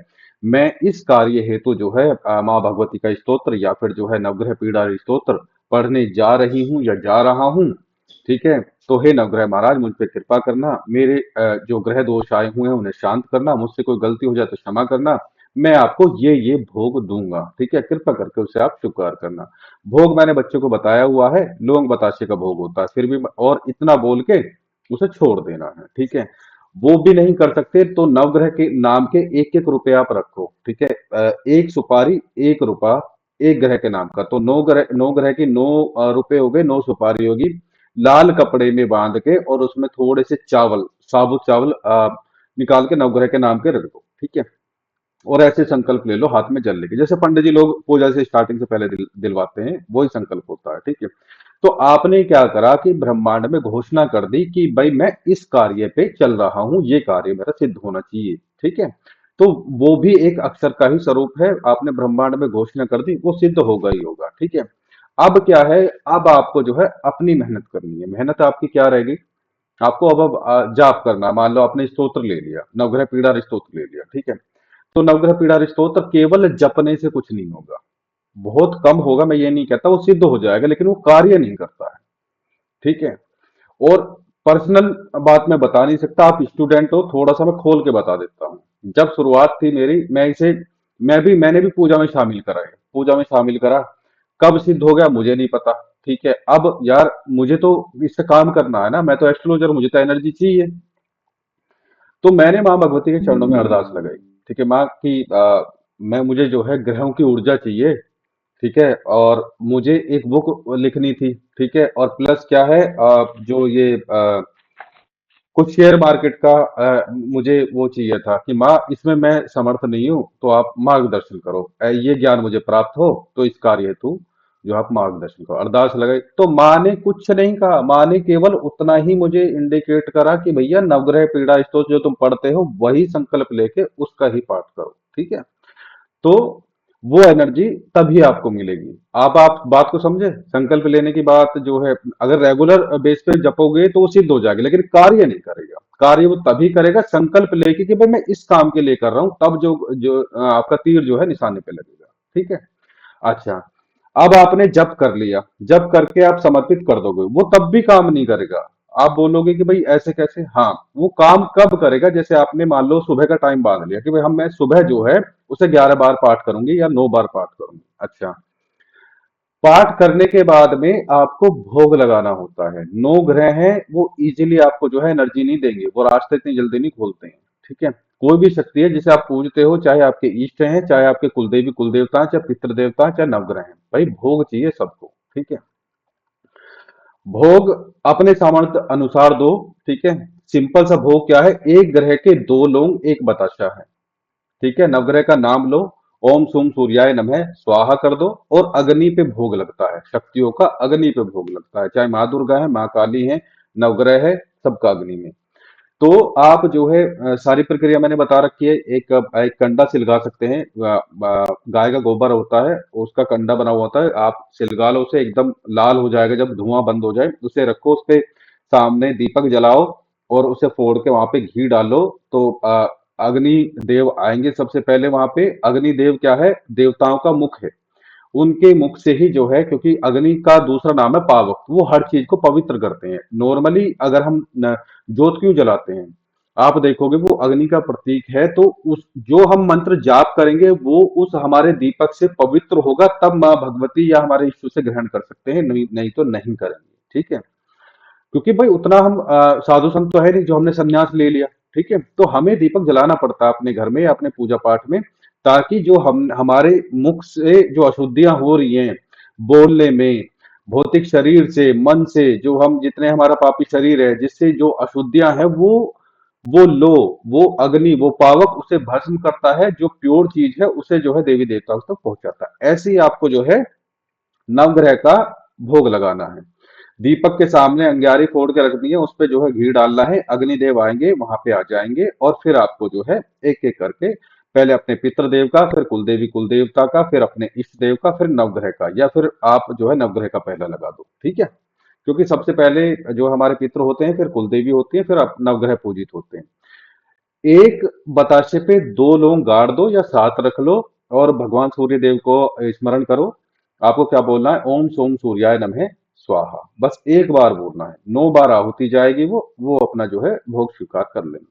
मैं इस कार्य हेतु जो है माँ भगवती का स्तोत्र या फिर जो है नवग्रह पीड़ा स्तोत्र पढ़ने जा रही हूँ या जा रहा हूँ, ठीक है। तो हे नवग्रह महाराज मुझ पे कृपा करना, मेरे जो ग्रह दोष आए हुए हैं उन्हें शांत करना, मुझसे कोई गलती हो जाए तो क्षमा करना, मैं आपको ये भोग दूंगा, ठीक है, कृपा करके उसे आप स्वीकार करना। भोग मैंने बच्चों को बताया हुआ है, लौंग बतासे का भोग होता है, फिर भी और इतना बोल के उसे छोड़ देना है, ठीक है। वो भी नहीं कर सकते तो नवग्रह के नाम के एक एक रुपए आप रखो, ठीक है। एक सुपारी एक रुपया एक ग्रह के नाम का, तो नौ ग्रह की नौ रुपए हो गए, नौ सुपारी होगी। लाल कपड़े में बांध के और उसमें थोड़े से चावल, साबुत चावल निकाल के नवग्रह के नाम के रख दो, ठीक है। और ऐसे संकल्प ले लो हाथ में जल लेके, जैसे पंडित जी लोग पूजा से स्टार्टिंग से पहले दिलवाते हैं, वही संकल्प होता है, ठीक है। तो आपने क्या करा कि ब्रह्मांड में घोषणा कर दी कि भाई मैं इस कार्य पे चल रहा हूं, ये कार्य मेरा सिद्ध होना चाहिए, ठीक है। तो वो भी एक अक्षर का ही स्वरूप है, आपने ब्रह्मांड में घोषणा कर दी, वो सिद्ध होगा ही होगा, ठीक है। अब क्या है, अब आपको जो है अपनी मेहनत करनी है। मेहनत आपकी क्या रहेगी, आपको अब जाप करना। मान लो आपने स्तोत्र ले लिया, नवग्रह पीड़ा स्तोत्र ले लिया, ठीक है। तो नवग्रह पीड़ा स्तोत्र केवल जपने से कुछ नहीं होगा, बहुत कम होगा, मैं ये नहीं कहता वो सिद्ध हो जाएगा, लेकिन वो कार्य नहीं करता है, ठीक है। और पर्सनल बात मैं बता नहीं सकता, आप स्टूडेंट हो, थोड़ा सा मैं खोल के बता देता हूँ। जब शुरुआत थी मेरी, मैंने भी पूजा में शामिल करा है, पूजा में शामिल करा। कब सिद्ध हो गया मुझे नहीं पता, ठीक है। अब यार मुझे तो इससे काम करना है ना, मैं तो एस्ट्रोलॉजर, मुझे तो एनर्जी चाहिए। तो मैंने माँ भगवती के चरणों में अरदास लगाई, ठीक है। माँ की मुझे जो है ग्रहों की ऊर्जा चाहिए, ठीक है। और मुझे एक बुक लिखनी थी, ठीक है। और प्लस क्या है, जो ये कुछ शेयर मार्केट का मुझे वो चाहिए था कि माँ इसमें मैं समर्थ नहीं हूँ, तो आप मार्गदर्शन करो। ये ज्ञान मुझे प्राप्त हो, तो इस कार्य हेतु जो आप मार्गदर्शन करो। अरदास लगाई तो माँ ने कुछ नहीं कहा, माँ ने केवल उतना ही मुझे इंडिकेट करा कि भैया नवग्रह पीड़ा स्तोत्र जो तुम पढ़ते हो वही संकल्प लेके उसका ही पाठ करो, ठीक है। तो वो एनर्जी तभी आपको मिलेगी। आप बात को समझे, संकल्प लेने की बात जो है, अगर रेगुलर बेस पे जपोगे तो वो सिद्ध हो जाएगा, लेकिन कार्य नहीं करेगा। कार्य वो तभी करेगा संकल्प लेके कि भाई मैं इस काम के लिए कर रहा हूं, तब जो जो आपका तीर जो है निशाने पे लगेगा, ठीक है। अच्छा, अब आपने जप कर लिया, जप करके आप समर्पित कर दोगे, वो तब भी काम नहीं करेगा। आप बोलोगे कि भाई ऐसे कैसे, हाँ वो काम कब करेगा, जैसे आपने मान लो सुबह का टाइम बांध लिया कि भाई हम मैं सुबह जो है उसे 11 बार पाठ करूंगी या 9 बार पाठ करूंगी। अच्छा, पाठ करने के बाद में आपको भोग लगाना होता है। 9 ग्रह हैं, वो इजीली आपको जो है एनर्जी नहीं देंगे, वो रास्ते इतनी जल्दी नहीं खोलते हैं, ठीक है। कोई भी शक्ति है जिसे आप पूजते हो, चाहे आपके इष्ट हैं, चाहे आपके कुलदेवी कुलदेवता हैं, चाहे पितृ देवता हैं, चाहे नवग्रह हैं, भाई भोग चाहिए सबको, ठीक है। भोग अपने सामर्थ्य अनुसार दो, ठीक है। सिंपल सा भोग क्या है, एक ग्रह के 2 लौंग एक बताशा है, ठीक है। नवग्रह का नाम लो, ओम सोम सूर्याय नमः स्वाहा कर दो, और अग्नि पे भोग लगता है, शक्तियों का अग्नि पे भोग लगता है, चाहे माँ दुर्गा है, माँ काली है, नवग्रह है, सबका अग्नि में। तो आप जो है सारी प्रक्रिया मैंने बता रखी है। एक कंडा सिलगा सकते हैं, गाय का गोबर होता है, उसका कंडा बना हुआ होता है, आप सिलगा लो उसे, एकदम लाल हो जाएगा जब धुआं बंद हो जाए, उसे रखो, उस पे सामने दीपक जलाओ और उसे फोड़ के वहां पे घी डालो। तो अग्नि देव आएंगे सबसे पहले वहां पे। अग्नि देव क्या है, देवताओं का मुख है, उनके मुख से ही जो है, क्योंकि अग्नि का दूसरा नाम है पावक, वो हर चीज को पवित्र करते हैं। नॉर्मली अगर हम जोत क्यों जलाते हैं, आप देखोगे वो अग्नि का प्रतीक है, तो उस जो हम मंत्र जाप करेंगे वो उस हमारे दीपक से पवित्र होगा, तब माँ भगवती या हमारे ईश्वर से ग्रहण कर सकते हैं, नहीं तो नहीं करेंगे, ठीक है। क्योंकि भाई उतना हम साधु संत तो है नहीं जो हमने संन्यास ले लिया, ठीक है। तो हमें दीपक जलाना पड़ता है अपने घर में या अपने पूजा पाठ में, ताकि जो हम हमारे मुख से जो अशुद्धियां हो रही हैं बोलने में, भौतिक शरीर से, मन से, जो हम जितने हमारा पापी शरीर है जिससे जो अशुद्धियां हैं, वो लो, वो अग्नि, वो पावक उसे भस्म करता है, जो प्योर चीज है उसे जो है देवी देवताओं तक पहुंचाता है। ऐसे ही आपको जो है नवग्रह का भोग लगाना है। दीपक के सामने अंगारी फोड़ के रख दिए, उस पे जो है घी डालना है, अग्निदेव आएंगे, वहां पे आ जाएंगे, और फिर आपको जो है एक एक करके, पहले अपने पितृदेव का, फिर कुलदेवी कुलदेवता का, फिर अपने इष्ट देव का, फिर नवग्रह का, या फिर आप जो है नवग्रह का पहला लगा दो, ठीक है। क्योंकि सबसे पहले जो हमारे पितृ होते हैं, फिर कुलदेवी होती है, फिर नवग्रह पूजित होते हैं। एक बताशे पे 2 लोग गाड़ दो या 7 रख लो, और भगवान सूर्य देव को स्मरण करो। आपको क्या बोलना है, ओम सोम सूर्याय नमः स्वाहा, बस एक बार बोलना है। 9 बार आहुति जाएगी, वो अपना जो है भोग स्वीकार कर लेंगे,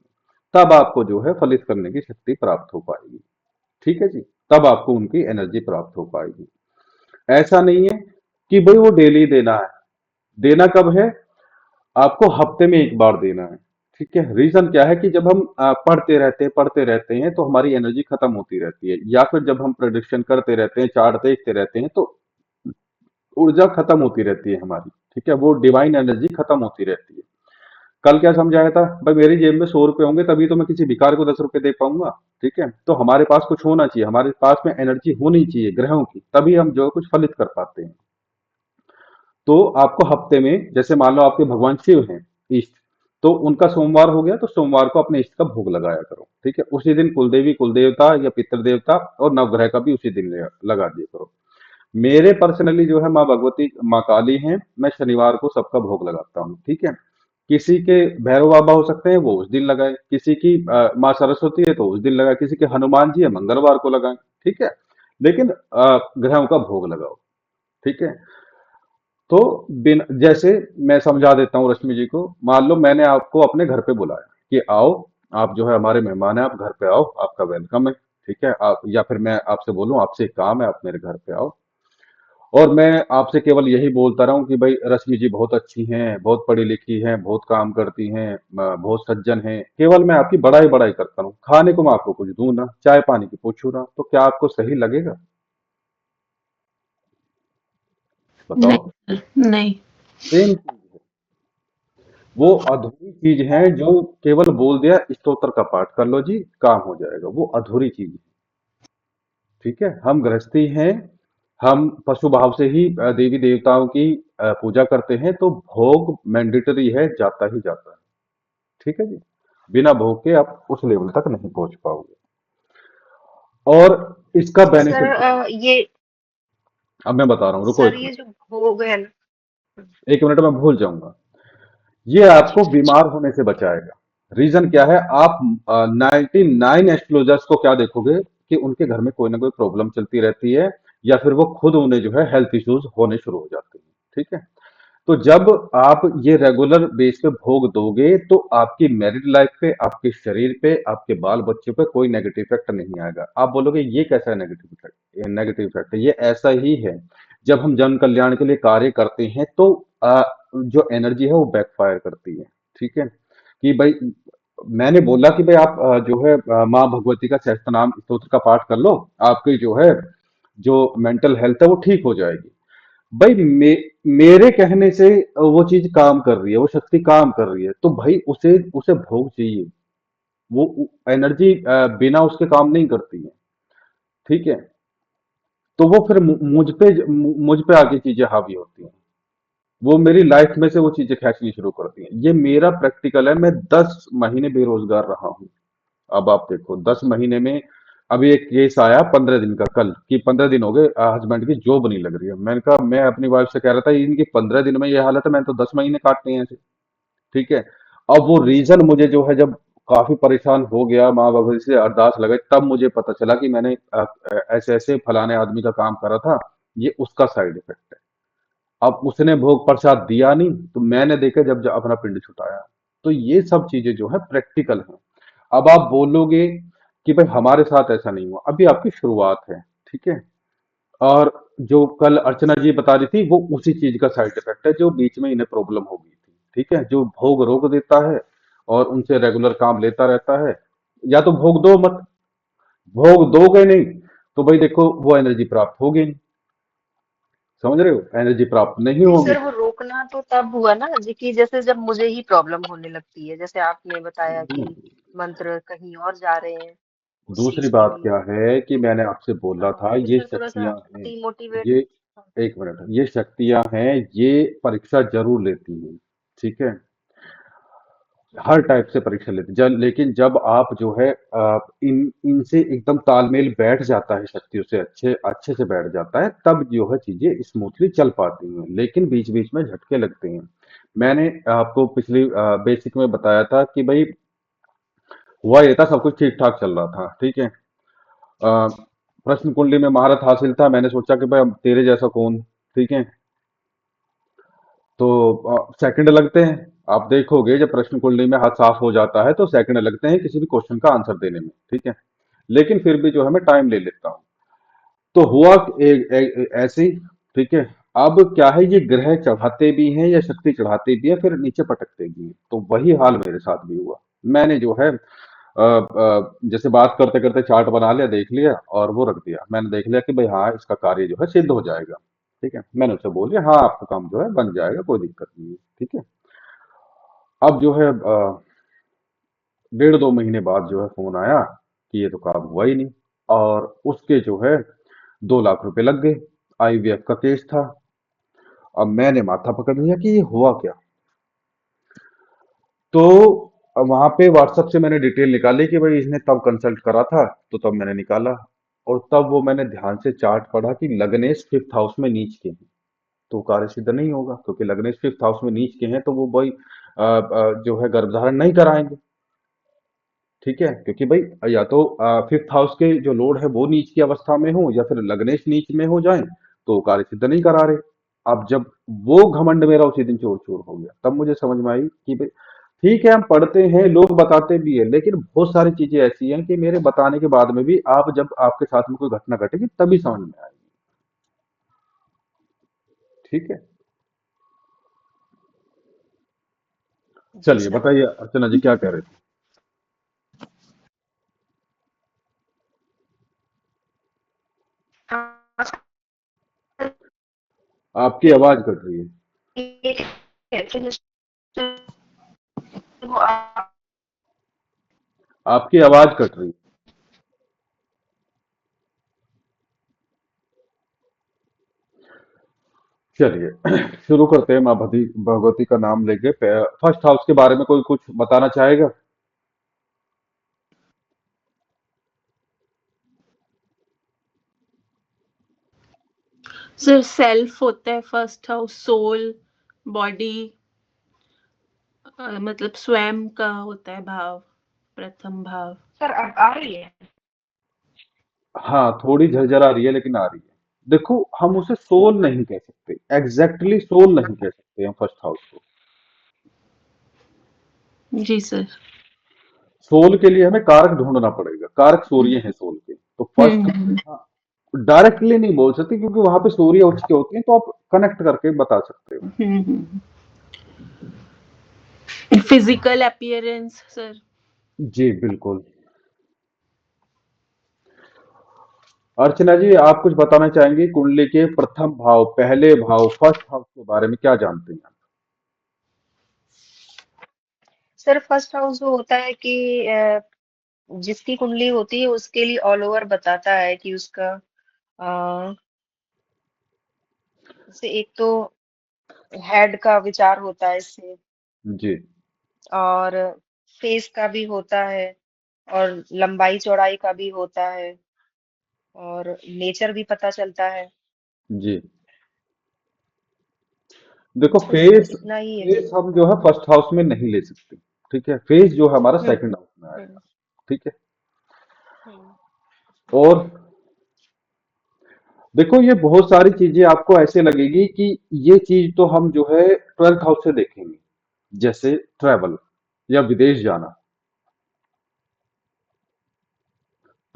तब आपको जो है फलित करने की शक्ति प्राप्त हो पाएगी, ठीक है जी। तब आपको उनकी एनर्जी प्राप्त हो पाएगी। ऐसा नहीं है कि भाई वो डेली देना है। देना कब है, आपको हफ्ते में एक बार देना है। ठीक है, रीजन क्या है कि जब हम पढ़ते रहते हैं तो हमारी एनर्जी खत्म होती रहती है, या फिर जब हम प्रोडिक्शन करते रहते हैं, चार्ट देखते रहते हैं, तो ऊर्जा खत्म होती रहती है हमारी। ठीक है, वो डिवाइन एनर्जी खत्म होती रहती है। कल क्या समझाया था भाई, मेरी जेब में 100 रुपए होंगे तभी तो मैं किसी भिखारी को 10 रुपए दे पाऊंगा। ठीक है, तो हमारे पास कुछ होना चाहिए, हमारे पास में एनर्जी होनी चाहिए ग्रहों की, तभी हम जो है कुछ फलित कर पाते हैं। तो आपको हफ्ते में, जैसे मान लो आपके भगवान शिव हैं, इष्ट, तो उनका सोमवार हो गया तो सोमवार को अपने इष्ट का भोग लगाया करो। ठीक है, उसी दिन कुलदेवी कुलदेवता या पितृ देवता और नवग्रह का भी उसी दिन लगा दिया करो। मेरे पर्सनली जो है माँ भगवती माँ काली हैं, मैं शनिवार को सबका भोग लगाता हूँ। ठीक है, किसी के भैरव बाबा हो सकते हैं, वो उस दिन लगाए, किसी की माँ सरस्वती है तो उस दिन लगाए, किसी के हनुमान जी है मंगलवार को लगाए। ठीक है, लेकिन ग्रहों का भोग लगाओ। ठीक है, तो बिन जैसे मैं समझा देता हूँ रश्मि जी को, मान लो मैंने आपको अपने घर पे बुलाया कि आओ, आप जो है हमारे मेहमान हैं, आप घर पे आओ, आपका वेलकम है। ठीक है, आप या फिर मैं आपसे बोलूं आपसे एक काम है, आप मेरे घर पे आओ, और मैं आपसे केवल यही बोलता रहूं कि भाई रश्मि जी बहुत अच्छी हैं, बहुत पढ़ी लिखी हैं, बहुत काम करती हैं, बहुत सज्जन हैं, केवल मैं आपकी बड़ाई बड़ाई करता रहूं, खाने को मैं आपको कुछ दूं ना, चाय पानी की पूछूं ना, तो क्या आपको सही लगेगा? नहीं बताओ। सर, नहीं। सेम चीज है, वो अधूरी चीज है जो केवल बोल दिया स्तोत्र का पाठ कर लो जी काम हो जाएगा, वो अधूरी चीज है। ठीक है, हम गृहस्थी हैं, हम पशु भाव से ही देवी देवताओं की पूजा करते हैं, तो भोग मैंडेटरी है, जाता ही जाता है। ठीक है जी, बिना भोग के आप उस लेवल तक नहीं पहुंच पाओगे। और इसका सर बेनिफिट क्या है, ये अब मैं बता रहा हूँ, रुको सर एक ये मिनट। जो भोग है ना। एक मिनट में भूल जाऊंगा। ये जी आपको जी जी। बीमार होने से बचाएगा। रीजन क्या है, आप 99 एस्ट्रोलजर्स को क्या देखोगे कि उनके घर में कोई ना कोई प्रॉब्लम चलती रहती है, या फिर वो खुद उन्हें जो है हेल्थ इश्यूज होने शुरू हो जाते हैं। ठीक है, तो जब आप ये रेगुलर बेस पे भोग दोगे तो आपकी मैरिड लाइफ पे, आपके शरीर पे, आपके बाल बच्चे पे कोई नेगेटिव इफेक्ट नहीं आएगा। आप बोलोगे ये कैसा नेगेटिव इफेक्ट? ये नेगेटिव इफेक्ट है, ये ऐसा ही है। जब हम जन कल्याण के लिए कार्य करते हैं तो जो एनर्जी है वो बैकफायर करती है। ठीक है, कि भाई मैंने बोला कि भाई आप जो है माँ भगवती का सहस्त्र नाम स्तोत्र का पाठ कर लो, आपकी जो है जो मेंटल हेल्थ है वो ठीक हो जाएगी। भाई मेरे कहने से वो चीज काम कर रही है, वो शक्ति काम कर रही है, तो भाई उसे उसे भोग चाहिए। वो एनर्जी बिना उसके काम नहीं करती है। ठीक है, तो वो फिर मुझ पे आके चीजें हावी होती हैं, वो मेरी लाइफ में से वो चीजें खींचनी शुरू करती हैं। ये मेरा प्रैक्टिकल है, मैं 10 महीने बेरोजगार रहा हूँ। अब आप देखो 10 महीने में, अभी एक केस आया 15 दिन का कल, कि 15 दिन हो गए हस्बैंड की जॉब नहीं लग रही है। मैंने कहा, मैं अपनी वाइफ से कह रहा था इनकी 15 दिन में ये हालत है, मैंने तो 10 महीने काटने हैं ऐसे। ठीक है, अब वो रीजन मुझे जो है, जब काफी परेशान हो गया, माँ बाबा से अरदास लगाई, तब मुझे पता चला कि मैंने ऐसे ऐसे फलाने आदमी का काम करा था, ये उसका साइड इफेक्ट है। अब उसने भोग प्रसाद दिया नहीं तो मैंने देखा जब अपना पिंड छुटाया। तो ये सब चीजें जो है प्रैक्टिकल हैं। अब आप बोलोगे कि भाई हमारे साथ ऐसा नहीं हुआ, अभी आपकी शुरुआत है। ठीक है, और जो कल अर्चना जी बता रही थी वो उसी चीज का साइड इफेक्ट है, जो बीच में इन्हें प्रॉब्लम हो गई थी। ठीक है, जो भोग रोक देता है और उनसे रेगुलर काम लेता रहता है, या तो भोग दो मत, भोग दोगे नहीं तो भाई देखो वो एनर्जी प्राप्त होगी नहीं। समझ रहे हो, एनर्जी प्राप्त नहीं नहीं होगी। सर, वो रोकना तो तब हुआ ना जी कि जैसे जब मुझे ही प्रॉब्लम होने लगती है, जैसे आपने बताया कि मंत्र कहीं और जा रहे हैं उस दूसरी चीज के बात लिए। क्या है कि तो मैंने आपसे बोला हाँ, था तो ये फिर थोड़ा सा शक्तियां हैं, डिमोटिवेट। ये एक मिनट, ये शक्तियां हैं, ये परीक्षा जरूर लेती हैं। ठीक है, हर टाइप से परीक्षा लेती हैं, लेकिन जब आप जो है इन इनसे एकदम तालमेल बैठ जाता है, शक्तियों से अच्छे अच्छे से बैठ जाता है, तब जो है चीजें स्मूथली चल पाती हैं, लेकिन बीच बीच में झटके लगते हैं। मैंने आपको पिछली बेसिक में बताया था कि भाई हुआ ये था, सब कुछ ठीक ठाक चल रहा था। ठीक है, अ, प्रश्न कुंडली में महारत हासिल था, मैंने सोचा कि भाई अब तेरे जैसा कौन। ठीक है, तो सेकंड लगते हैं। आप देखोगे जब प्रश्न कुंडली में हाथ साफ हो जाता है तो सेकंड लगते हैं किसी भी क्वेश्चन का आंसर देने में। ठीक है, लेकिन फिर भी जो है मैं टाइम ले लेता हूँ। तो हुआ ऐसे ही। ठीक है, अब क्या है, ये ग्रह चढ़ाते भी हैं या शक्ति चढ़ाते भी हैं, फिर नीचे पटकते भी हैं। तो वही हाल मेरे साथ भी हुआ। मैंने जो है जैसे बात करते करते चार्ट बना लिया, देख लिया और वो रख दिया। मैंने देख लिया कि भाई हाँ, इसका कार्य जो है सिद्ध हो जाएगा। ठीक है, मैंने उससे बोल दिया हाँ, आपका काम जो है बन जाएगा, कोई दिक्कत नहीं है। ठीक है। अब जो है 1.5-2 महीने बाद जो है फोन आया कि ये तो काम हुआ ही नहीं, और उसके जो है 2 लाख रुपए लग गए। आईवीएफ का केस था। अब मैंने माथा पकड़ लिया कि ये हुआ क्या। तो वहां पे व्हाट्सएप से मैंने डिटेल निकाली कि भाई इसने तब कंसल्ट करा था, तो तब मैंने निकाला। और तब वो मैंने ध्यान से चार्ट पढ़ा कि लग्नेश 5th हाउस में नीच के हैं, तो कार्य सिद्ध नहीं होगा, क्योंकि लग्नेश 5th हाउस में नीच के हैं तो वो भाई जो है गर्भधारण नहीं कराएंगे। ठीक है, क्योंकि भाई या तो 5th हाउस के जो लॉर्ड है वो नीच की अवस्था में हो, या फिर लग्नेश नीच में हो जाए, तो कार्य सिद्ध नहीं करा रहे। अब जब वो घमंड मेरा उसी दिन चूर चूर हो गया, तब मुझे समझ में आई कि भाई ठीक है, हम पढ़ते हैं, लोग बताते भी है, लेकिन बहुत सारी चीजें ऐसी हैं कि मेरे बताने के बाद में भी आप जब आपके साथ में कोई घटना घटेगी तभी समझ में आएगी। ठीक है। जी चलिए सर। बताइए अर्चना जी, क्या कह रहे थे? हाँ सर, आपकी आवाज कट रही है। ये कहते हैं वो आप आपकी आवाज कट रही है। चलिए शुरू करते हैं। माँ भगवती का नाम लेके 1st हाउस के बारे में कोई कुछ बताना चाहेगा? सर सेल्फ होता है फर्स्ट हाउस, सोल, बॉडी, मतलब स्वयं का होता है भाव, प्रथम भाव। सर अब आ रही है। हाँ, थोड़ी झरझर आ रही है, लेकिन आ रही है। देखो, हम उसे सोल नहीं कह सकते, एग्जैक्टली सोल नहीं कह सकते हम 1st हाउस को। जी सर। सोल के लिए हमें कारक ढूंढना पड़ेगा। कारक सूर्य है सोल के, तो फर्स्ट हम्म। डायरेक्टली नहीं बोल सकते, क्योंकि वहां पे सूर्य उच्च के होते हैं, तो आप कनेक्ट करके बता सकते हो। Physical appearance sir. जी बिल्कुल। अर्चना जी, आप कुछ बताना चाहेंगे कुंडली के प्रथम भाव, पहले भाव, 1st हाउस के बारे में क्या जानते हैं? सर फर्स्ट हाउस जो होता है कि जिसकी कुंडली होती है उसके लिए ऑल ओवर बताता है कि उसका अ, जैसे एक तो हेड का विचार होता है इससे, जी। और फेस का भी होता है, और लंबाई चौड़ाई का भी होता है, और नेचर भी पता चलता है। जी। देखो, बस फेस इतना ही है। फेस हम जो है 1st हाउस में नहीं ले सकते। ठीक है, फेस जो है हमारा हम्म 2nd हाउस में हम्म आएगा। ठीक है। हम्म और देखो, ये बहुत सारी चीजें आपको ऐसे लगेगी कि ये चीज तो हम जो है 12th हाउस से देखेंगे, जैसे ट्रैवल या विदेश जाना।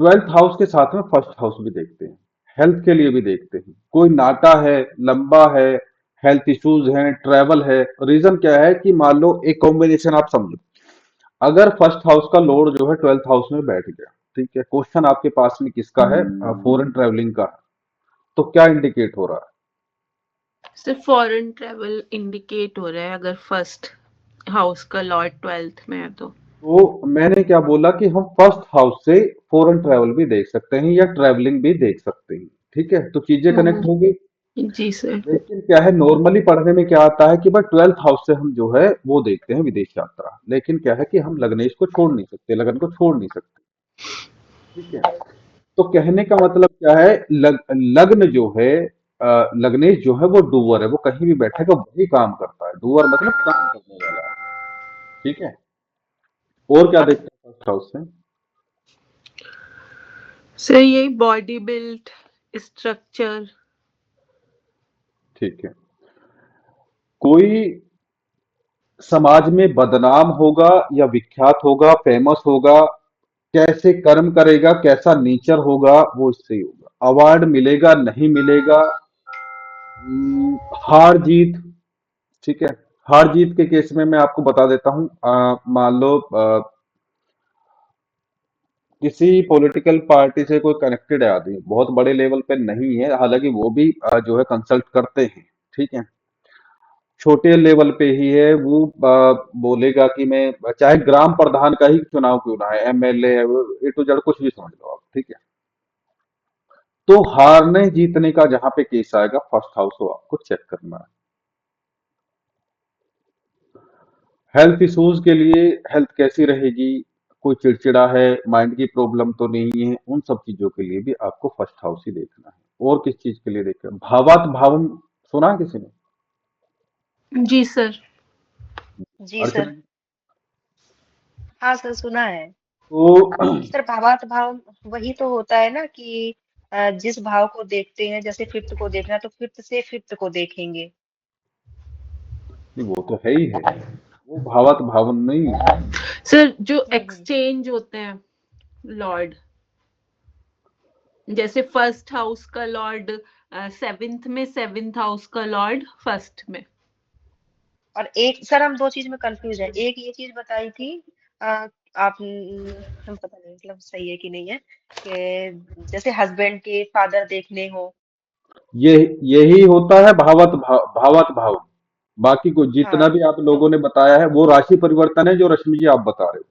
12th हाउस के साथ में 1st हाउस भी देखते हैं, हेल्थ के लिए भी देखते हैं। कोई नाटा है, लंबा है, हेल्थ इश्यूज हैं, ट्रैवल है। रीजन क्या है कि मान लो एक कॉम्बिनेशन आप समझो, अगर 1st हाउस का लॉर्ड जो है 12th हाउस में बैठ गया, ठीक है, क्वेश्चन आपके पास में किसका है? फॉरेन ट्रैवलिंग का है। तो क्या इंडिकेट हो रहा है? सर फॉरेन ट्रेवल इंडिकेट हो रहा है अगर फर्स्ट हाउस का लॉर्ड 12th में है तो। तो मैंने क्या बोला कि हम 1st हाउस से फॉरेन ट्रैवल भी देख सकते हैं या ट्रैवलिंग भी देख सकते हैं। ठीक है, तो चीजें कनेक्ट हो गई। जी सर। लेकिन क्या है, नॉर्मली पढ़ने में क्या आता है कि भाई 12th हाउस से हम जो है वो देखते हैं विदेश यात्रा। लेकिन क्या है कि हम लग्नेश को छोड़ नहीं सकते, लगन को छोड़ नहीं सकते। ठीक है। तो कहने का मतलब क्या है, लग्न जो है, लग्नेश जो है वो डूअर है, वो कहीं भी बैठेगा वही काम करता है। डूअर मतलब काम करने वाला है। ठीक है। और क्या देखते हैं 1st हाउस से? सर यही बॉडी बिल्ड, स्ट्रक्चर। ठीक है। कोई समाज में बदनाम होगा या विख्यात होगा, फेमस होगा, कैसे कर्म करेगा, कैसा नेचर होगा, वो इससे ही होगा। अवार्ड मिलेगा नहीं मिलेगा, हार जीत, ठीक है। हार जीत के केस में मैं आपको बता देता हूँ, मान लो किसी पॉलिटिकल पार्टी से कोई कनेक्टेड है आदमी, बहुत बड़े लेवल पे नहीं है, हालांकि वो भी जो है कंसल्ट करते हैं, ठीक है। छोटे लेवल पे ही है वो, बोलेगा कि मैं चाहे ग्राम प्रधान का ही चुनाव क्यों ना है, एमएलए ए टू जेड कुछ भी समझ लो आप, ठीक है। तो हारने जीतने का जहां पे केस आएगा, फर्स्ट हाउस को आपको चेक करना है। हेल्थ इश्यूज के लिए, हेल्थ कैसी रहेगी, कोई चिड़चिड़ा है, माइंड की प्रॉब्लम तो नहीं है, उन सब चीजों के लिए भी आपको फर्स्ट हाउस ही देखना है। और किस चीज के लिए देखना है? भावात भावम सुना है किसी ने? जी सर। जी अर्चना सर। जी? हाँ सर, सुना है। तो सर, भावार्थ भाव वही तो होता है ना कि जिस भाव को देखते हैं, जैसे फिफ्थ को देखना है तो फिफ्थ से फिफ्थ को देखेंगे। नहीं, वो तो है ही है, वो भावात भावन नहीं है। सर जो हम्म। एक्सचेंज होते हैं लॉर्ड, जैसे फर्स्ट हाउस का लॉर्ड सेवेंथ में, सेवेंथ हाउस का लॉर्ड फर्स्ट में। और एक सर, हम दो चीज में कंफ्यूज है। एक ये चीज बताई थी आप, हम पता नहीं मतलब सही है कि नहीं है, कि जैसे हस्बैंड के फादर देखने हो। ये यही होता है भावात भाव। बाकी को जितना हाँ। भी आप तो लोगों ने बताया है वो राशि परिवर्तन है, जो रश्मि जी आप बता रहे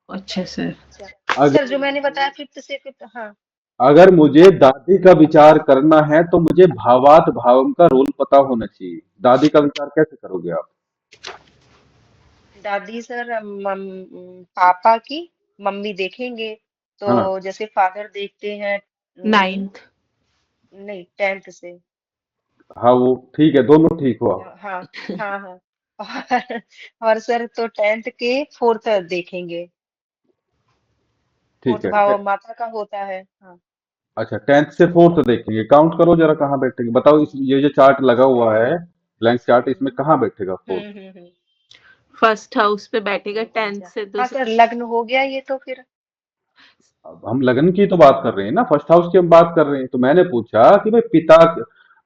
अच्छा सर। अच्छा हो। सर, अगर जो मैंने बताया फिफ्थ से फिफ्थ, हाँ। अगर मुझे दादी का विचार करना है तो मुझे भावात भावम का रोल पता होना चाहिए। दादी का विचार कैसे करोगे आप? दादी सर, पापा की मम्मी देखेंगे। तो हाँ, जैसे फादर देखते हैं, नाइन्थ। नहीं, टेंथ से। हाँ, वो ठीक है, दोनों ठीक हुआ। हाँ हाँ हाँ। और सर तो टेंथ के फोर्थ देखेंगे। ठीक फोर्थ है, भाव माता का होता है, हाँ। अच्छा, टेंथ से फोर्थ देखेंगे, काउंट करो जरा कहाँ बैठेंगे, बताओ। इस ये जो चार्ट लगा हुआ है, ब्लैंक चार्ट, इसमें कहाँ बैठेगा फोर्थ? हम्म। फर्स्ट हाउस पे बैठेगा दो तीन टेंथ चार, से तो हाँ सर, लग्न हो गया ये तो फिर। अब हम लगन की तो बात कर रहे हैं ना, फर्स्ट हाउस की हम बात कर रहे हैं। तो मैंने पूछा कि भाई पिता,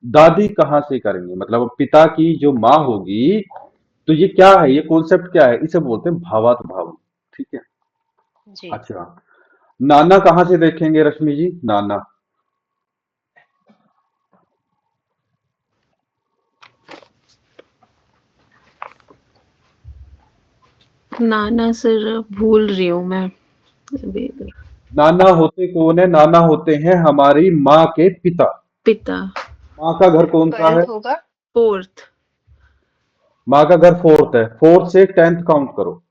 दादी कहाँ से करेंगे, मतलब पिता की जो माँ होगी, तो ये क्या है, ये कॉन्सेप्ट क्या है, इसे बोलते हैं भावात्म भाव, ठीक है। जी। अच्छा, नाना कहाँ से देखेंगे रश्मि जी, नाना? नाना सर भूल रही हूँ मैं अभी। नाना होते कौन है? नाना होते हैं हमारी माँ के पिता। पिता। माँ का घर कौन सा है? ट्वेल्थ होगा। फोर्थ। माँ का घर फोर्थ है, फोर्थ से टेंथ काउंट करो।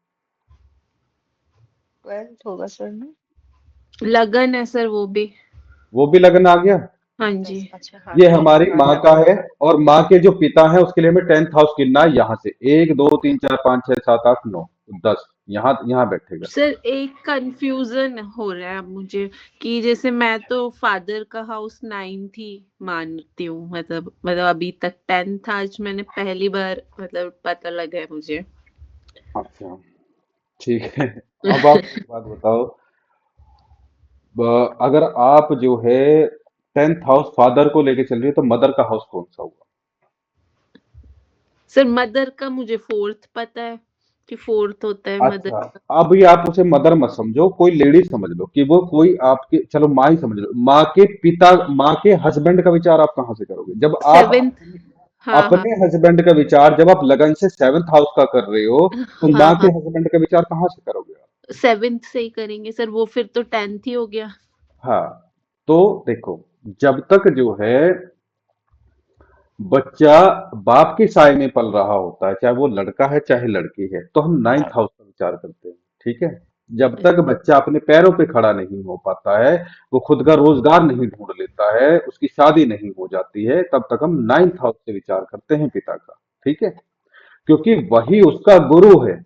ट्वेल्थ होगा सर ना। लगन है सर वो भी। वो भी लगन आ गया। हाँ जी। 10, अच्छा, हाँ ये ठीक है, हमारी हाँ माँ का लगन। है, और माँ के जो पिता है उसके लिए हमें टेंथ हाउस गिनना है, यहाँ से 1 2 3 4 5 6 7 8 9 10, यहाँ यहाँ बैठेगा। सर एक कंफ्यूजन हो रहा है अब मुझे, कि जैसे मैं तो फादर का हाउस नाइन्थ ही मानती हूँ, मतलब अभी तक टेंथ आज मैंने पहली बार मतलब पता लगा है मुझे। अच्छा, ठीक है। अब आप एक बात बताओ, अगर आप जो है टेंथ हाउस फादर को लेके चल रही है, तो मदर का हाउस कौन सा होगा? सर मदर का मुझे फोर्थ पता है, कि फोर्थ होता है मदर अच्छा, का। अब ये आप उसे मदर मत समझो, कोई लेडी समझ लो, कि वो कोई आपके, चलो माँ ही समझ लो, माँ के पिता, माँ के हस्बैंड का विचार आप कहाँ से करोगे, जब आप सेवेंथ। हाँ हाँ। अपने हस्बैंड का विचार, जब आप लगन से सेवंथ हाउस का कर रहे हो, तो हाँ माँ हाँ। के हस्बैंड का विचार कहाँ से करोगे आप? सेवेंथ से ही करेंगे सर, वो फिर तो टेंथ ही हो गया। हाँ, तो देखो, जब तक जो है बच्चा बाप के साय में पल रहा होता है, चाहे वो लड़का है चाहे लड़की है, तो हम नाइन्थ हाउस का विचार करते हैं, ठीक है। जब तक बच्चा अपने पैरों पे खड़ा नहीं हो पाता है, वो खुद का रोजगार नहीं ढूंढ लेता है, उसकी शादी नहीं हो जाती है, तब तक हम नाइन्थ हाउस से विचार करते हैं पिता का, ठीक है। क्योंकि वही उसका गुरु है,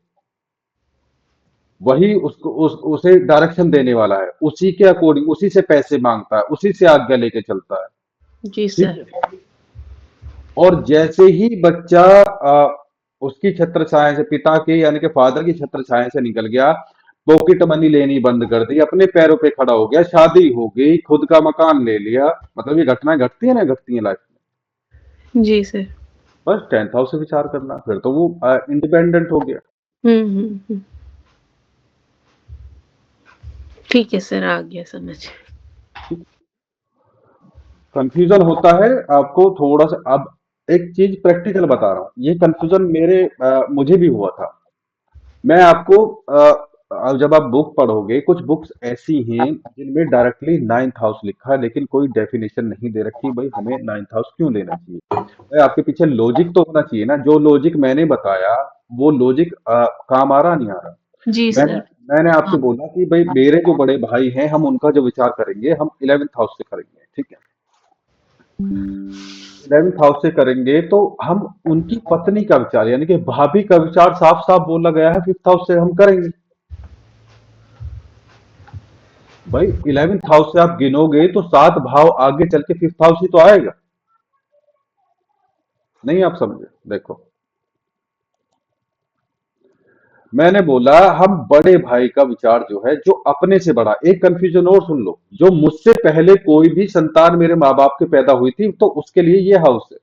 वही उसको उसे डायरेक्शन देने वाला है, उसी के अकॉर्डिंग, उसी से पैसे मांगता है, उसी से आज्ञा लेके चलता है, जी ठीक सर। है। और जैसे ही बच्चा उसकी छत्र छाया से, पिता के यानी कि फादर की छत्र छाया से निकल गया, पॉकेट मनी लेनी बंद कर दी, अपने पैरों पे खड़ा हो गया, शादी हो गई, खुद का मकान ले लिया, मतलब ये घटनाएं घटती है ना, घटती है लाइफ में, जी सर। बस 10th हाउस से विचार करना, फिर तो वो इंडिपेंडेंट हो गया। हम्म। ठीक है सर, आ गया समझ। कंफ्यूजन होता है आपको थोड़ा सा। अब एक चीज प्रैक्टिकल बता रहा हूँ, ये कंफ्यूजन मुझे भी हुआ था। मैं आपको अब जब आप बुक पढ़ोगे, कुछ बुक्स ऐसी हैं जिनमें डायरेक्टली 9th हाउस लिखा है, लेकिन कोई डेफिनेशन नहीं दे रखी भाई हमें 9th हाउस क्यों लेना चाहिए। भाई आपके पीछे लॉजिक तो होना चाहिए ना। जो लॉजिक मैंने बताया वो लॉजिक काम आ रहा नहीं आ रहा। जी मैंने सर। मैंने आपसे बोला कि भाई मेरे जो बड़े भाई हैं हम उनका जो विचार करेंगे हम 11th हाउस से करेंगे, ठीक है। 11th हाउस से करेंगे तो हम उनकी पत्नी का विचार यानी कि भाभी का विचार साफ साफ बोला गया है 5th हाउस से हम करेंगे। भाई 11th हाउस से आप गिनोगे तो 7 भाव आगे चल के 5th हाउस ही तो आएगा। नहीं आप समझे, देखो मैंने बोला हम बड़े भाई का विचार जो है, जो अपने से बड़ा। एक कंफ्यूजन और सुन लो, जो मुझसे पहले कोई भी संतान मेरे माँ बाप के पैदा हुई थी तो उसके लिए ये हाउस है।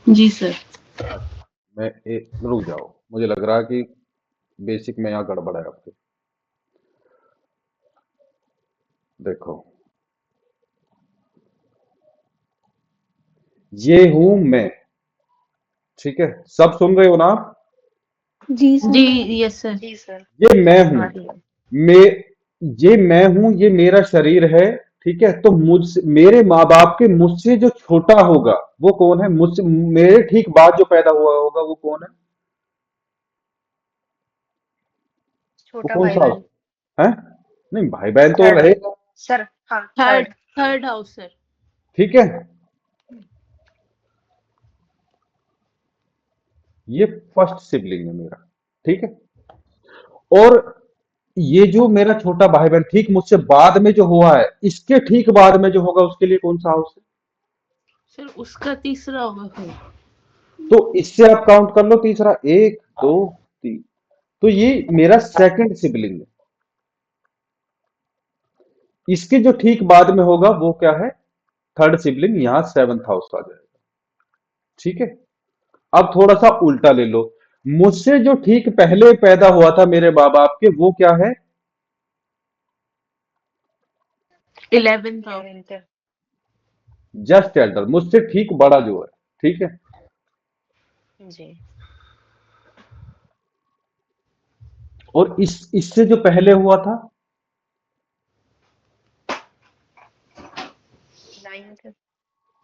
जी सर। रुक जाओ, मुझे लग रहा है कि बेसिक में यहाँ गड़बड़ है आपके। देखो ये हूं मैं, ठीक है, सब सुन रहे हो ना आप। जी जी। सर। Yes sir. जी सर। ये मैं हूं, आ रही है। मैं ये मैं हूं, ये मेरा शरीर है, ठीक है। तो मुझसे मेरे माँ बाप के मुझसे जो छोटा होगा वो कौन है, मुझसे मेरे ठीक बाद जो पैदा हुआ होगा वो कौन है, वो छोटा कौन भाई सा बहन। है। नहीं भाई बहन तो थर्ड। रहेगा, सर हाँ, third third. Third house sir. ठीक है। ये फर्स्ट सिबलिंग है मेरा, ठीक है। और ये जो मेरा छोटा भाई बहन ठीक मुझसे बाद में जो हुआ है, इसके ठीक बाद में जो होगा उसके लिए कौन सा हाउस है। सर उसका तीसरा होगा फिर। तो इससे आप काउंट कर लो तीसरा, 1 2 3। तो ये मेरा सेकंड सिबलिंग है। इसके जो ठीक बाद में होगा वो क्या है, थर्ड सिबलिंग। यहां 7th हाउस आ जाएगा, ठीक है। अब थोड़ा सा उल्टा ले लो, मुझसे जो ठीक पहले पैदा हुआ था मेरे माँ बाप के वो क्या है, 11th house. 11th। Just Elder, मुझसे ठीक बड़ा जो है, ठीक है। जी। और इससे जो पहले हुआ था, 9th।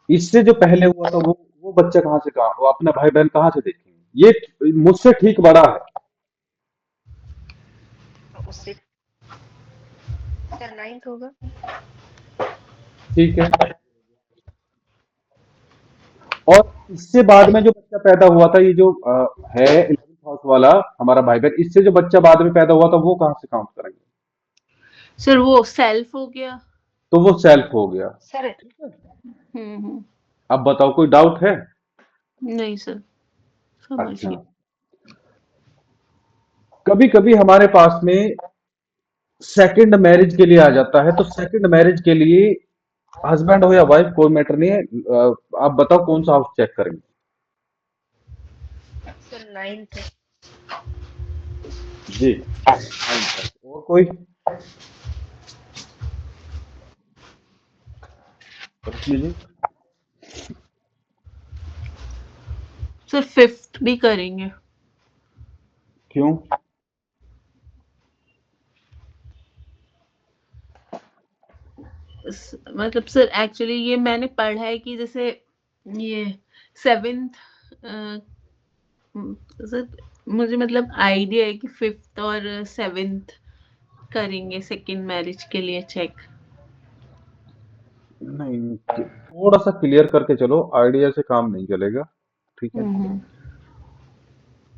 इससे जो पहले हुआ था वो बच्चा कहां से, कहां वो अपना भाई बहन कहां से देखेंगे। ये मुझसे ठीक बड़ा है, उससे सर 9th होगा। ठीक है। और इससे बाद में जो बच्चा पैदा हुआ था, ये जो है 11th हाउस वाला हमारा भाई बहन, इससे जो बच्चा बाद में पैदा हुआ था वो कहां से काउंट करेंगे। सर वो सेल्फ हो गया। तो वो सेल्फ हो गया। सर हम्म। अब बताओ कोई डाउट है। नहीं सर, समझ अच्छा, गई। कभी कभी हमारे पास में सेकंड मैरिज के लिए आ जाता है, तो सेकंड मैरिज के लिए हस्बैंड हो या वाइफ कोई मैटर नहीं है। आप बताओ कौन सा हाउस चेक करेंगे। Sir 9th। जी, और कोई रश्मि जी। सर 5th भी करेंगे। क्यों। मतलब सर एक्चुअली ये मैंने पढ़ा है कि जैसे ये 7th सर मुझे मतलब आइडिया है कि 5th और 7th करेंगे सेकंड मैरिज के लिए चेक। नहीं, थोड़ा सा क्लियर करके चलो, आइडिया से काम नहीं चलेगा, ठीक है। हम्म।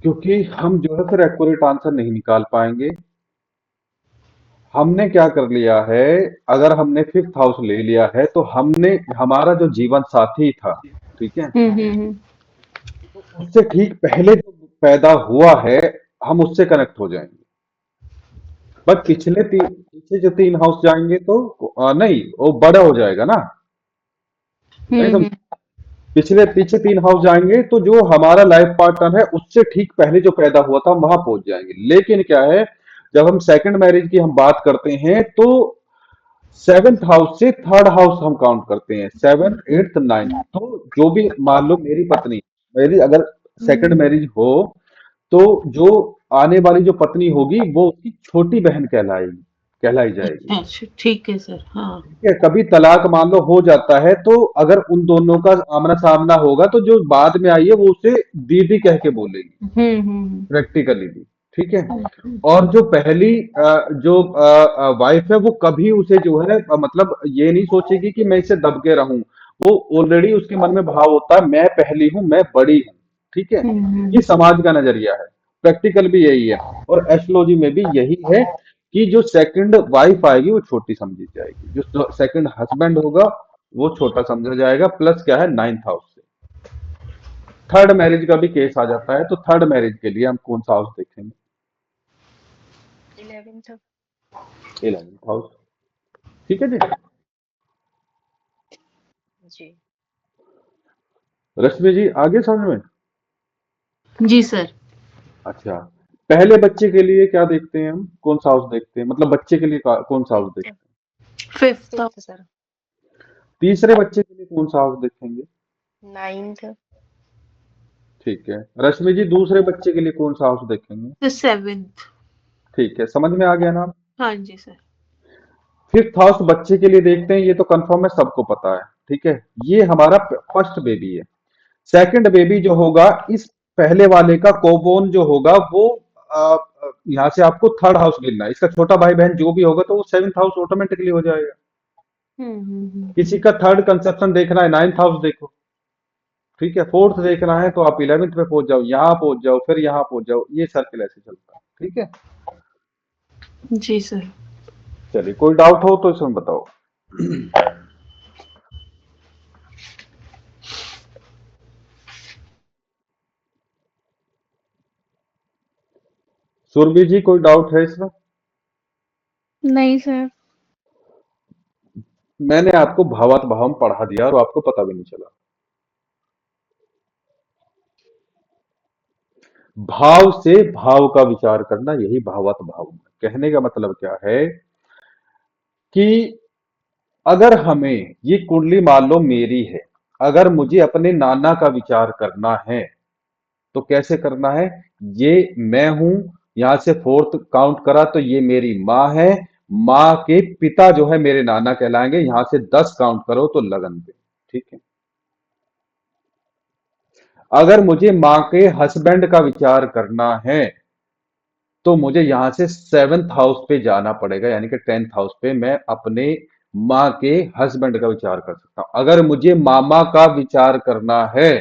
क्योंकि हम जो है फिर एक्यूरेट आंसर नहीं निकाल पाएंगे। हमने क्या कर लिया है, अगर हमने 5th हाउस ले लिया है तो हमने हमारा जो जीवन साथी था, ठीक है, हम्म। तो उससे ठीक पहले जो पैदा हुआ है हम उससे कनेक्ट हो जाएंगे। बट पीछे जो 3 हाउस जाएंगे तो नहीं, वो बड़ा हो जाएगा ना। नहीं समझ। हम्म। पिछले पीछे 3 हाउस जाएंगे तो जो हमारा लाइफ पार्टनर है उससे ठीक पहले जो पैदा हुआ था वहां पहुंच जाएंगे। लेकिन क्या है, जब हम सेकंड मैरिज की हम बात करते हैं तो 7th हाउस से 3rd हाउस हम काउंट करते हैं, 7th 8th 9th। तो जो भी मान लो मेरी पत्नी, मेरी अगर सेकंड हम्म। मैरिज हो तो जो आने वाली जो पत्नी होगी वो उसकी छोटी बहन कहलाई जाएगी। अच्छा अच्छा, ठीक है सर, हाँ। ठीक है, कभी तलाक मान लो हो जाता है तो अगर उन दोनों का आमना सामना होगा तो जो बाद में आई है वो उसे दीदी कह के बोलेगी, हम्म। प्रैक्टिकली भी। ठीक है। अच्छा। और जो पहली जो वाइफ है वो कभी उसे जो है मतलब ये नहीं सोचेगी कि मैं इसे दब के रहूं। वो ऑलरेडी उसके मन में भाव होता है मैं पहली हूं, मैं बड़ी हूं। ठीक है। ये हम्म। समाज का नजरिया है। प्रैक्टिकल भी यही है। और एस्ट्रोलॉजी में भी यही है कि जो सेकंड वाइफ आएगी वो छोटी समझी जाएगी, जो सेकंड हस्बैंड होगा वो छोटा समझा जाएगा। प्लस क्या है, 9th हाउस से थर्ड मैरिज का भी केस आ जाता है। तो थर्ड मैरिज के लिए हम कौन सा हाउस देखेंगे? 11th। 11th house. ठीक है जी। जी। रश्मि जी आगे समझ में? जी सर। अच्छा, पहले बच्चे के लिए क्या देखते हैं हम, कौन सा हाउस देखते हैं, मतलब बच्चे के लिए कौन सा हाउस फिफ्थ। देखते हैं? फिफ्थ। Fifth sir. तीसरे बच्चे के लिए कौन सा हाउस देखेंगे? 9th। ठीक है। रश्मि जी दूसरे बच्चे के लिए कौन सा हाउस देखेंगे? तो सेवेंथ। ठीक है, समझ में आ गया ना? हाँ जी सर। 5th हाउस बच्चे के लिए देखते हैं, ये तो कंफर्म है, सबको पता है। ठीक है। ये हमारा फर्स्ट बेबी है। सेकंड बेबी जो होगा, इस पहले वाले का कोबोन जो होगा वो यहाँ से आपको 3rd हाउस गिनना है। इसका छोटा भाई बहन जो भी होगा तो वो 7th हाउस ऑटोमेटिकली हो जाएगा। किसी का थर्ड कंसेप्शन देखना है, 9th हाउस देखो। ठीक है। फोर्थ देखना है तो आप 11th पे पहुंच जाओ, यहाँ पहुंच जाओ, फिर यहाँ पहुंच जाओ। ये सर्किल ऐसे चलता है। ठीक है। जी सर। चलिए, कोई डाउट हो तो इसमें बताओ। सुरभि जी कोई डाउट है इसमें? नहीं सर। मैंने आपको भावात्म भाव में पढ़ा दिया और आपको पता भी नहीं चला। भाव से भाव का विचार करना, यही भावात्म भाव है। कहने का मतलब क्या है कि अगर हमें ये कुंडली मान लो मेरी है, अगर मुझे अपने नाना का विचार करना है तो कैसे करना है? ये मैं हूं, यहां से फोर्थ काउंट करा तो ये मेरी माँ है। माँ के पिता जो है मेरे नाना कहलाएंगे। यहां से 10 काउंट करो तो लगन पे। ठीक है। अगर मुझे माँ के हस्बैंड का विचार करना है तो मुझे यहां से 7th हाउस पे जाना पड़ेगा, यानी कि 10th हाउस पे मैं अपने माँ के हस्बैंड का विचार कर सकता हूं। अगर मुझे मामा का विचार करना है